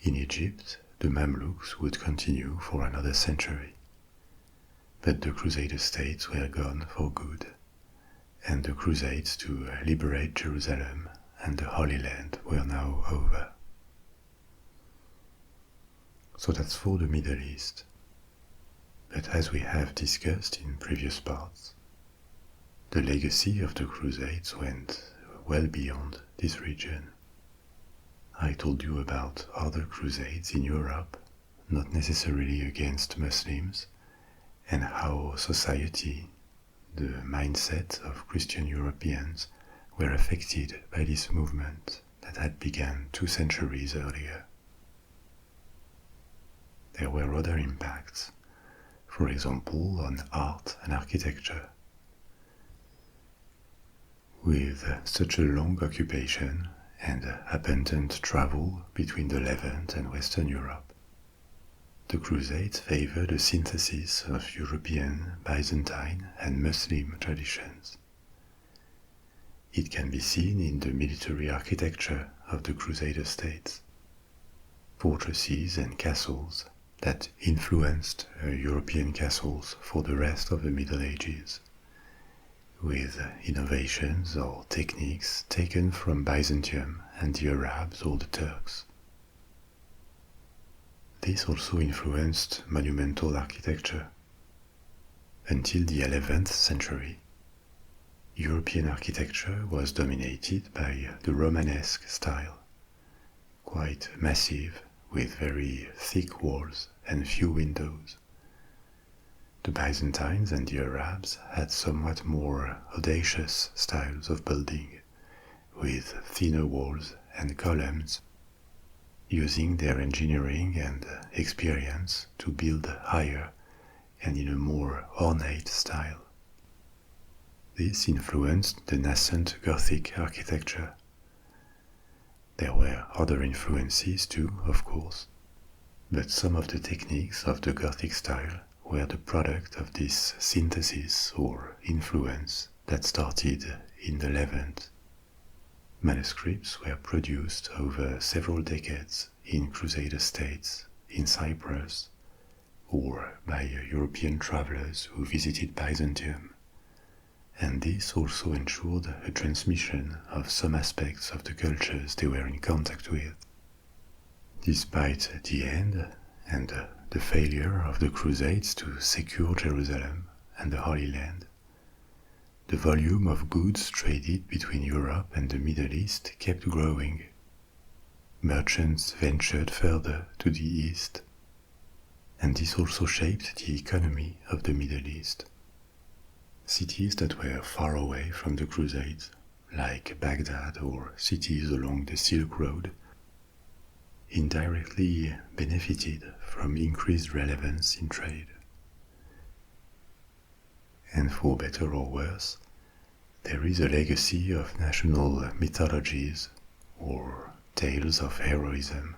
In Egypt, the Mamluks would continue for another century. But the Crusader states were gone for good, and the Crusades to liberate Jerusalem and the Holy Land were now over. So that's for the Middle East. But as we have discussed in previous parts, the legacy of the Crusades went well beyond this region. I told you about other crusades in Europe, not necessarily against Muslims, and how society, the mindset of Christian Europeans, were affected by this movement that had begun 2 centuries earlier. There were other impacts, for example on art and architecture. With such a long occupation and abundant travel between the Levant and Western Europe, the Crusades favored a synthesis of European, Byzantine, and Muslim traditions. It can be seen in the military architecture of the Crusader states, fortresses and castles that influenced European castles for the rest of the Middle Ages, with innovations or techniques taken from Byzantium and the Arabs or the Turks. This also influenced monumental architecture. Until the 11th century, European architecture was dominated by the Romanesque style, quite massive with very thick walls and few windows. The Byzantines and the Arabs had somewhat more audacious styles of building, with thinner walls and columns, using their engineering and experience to build higher and in a more ornate style. This influenced the nascent Gothic architecture. There were other influences too, of course, but some of the techniques of the Gothic style were the product of this synthesis or influence that started in the Levant. Manuscripts were produced over several decades in Crusader states, in Cyprus, or by European travelers who visited Byzantium, and this also ensured a transmission of some aspects of the cultures they were in contact with. Despite the end and the failure of the Crusades to secure Jerusalem and the Holy Land, the volume of goods traded between Europe and the Middle East kept growing. Merchants ventured further to the east, and this also shaped the economy of the Middle East. Cities that were far away from the Crusades, like Baghdad or cities along the Silk Road, indirectly benefited from increased relevance in trade. And for better or worse, there is a legacy of national mythologies or tales of heroism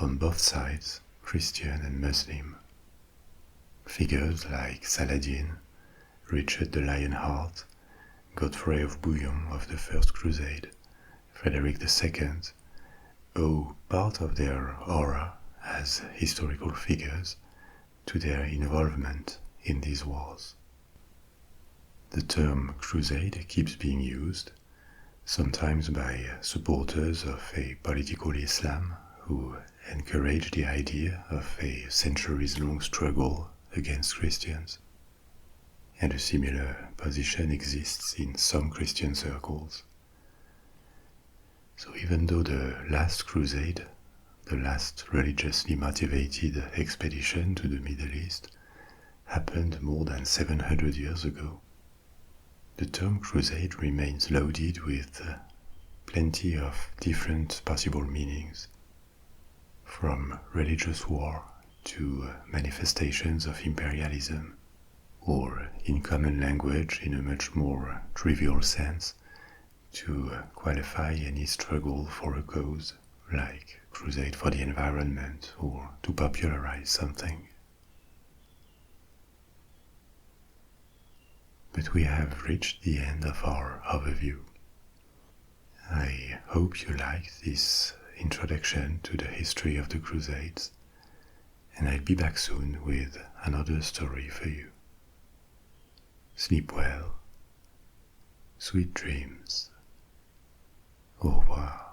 on both sides, Christian and Muslim. Figures like Saladin, Richard the Lionheart, Godfrey of Bouillon of the First Crusade, Frederick II, owe part of their aura as historical figures to their involvement in these wars. The term crusade keeps being used, sometimes by supporters of a political Islam who encourage the idea of a centuries-long struggle against Christians. And a similar position exists in some Christian circles. So even though the last crusade, the last religiously motivated expedition to the Middle East, happened more than 700 years ago, the term crusade remains loaded with plenty of different possible meanings, from religious war to manifestations of imperialism, or in common language in a much more trivial sense, to qualify any struggle for a cause, like crusade for the environment or to popularize something. But we have reached the end of our overview. I hope you liked this introduction to the history of the Crusades, and I'll be back soon with another story for you. Sleep well. Sweet dreams. Au revoir.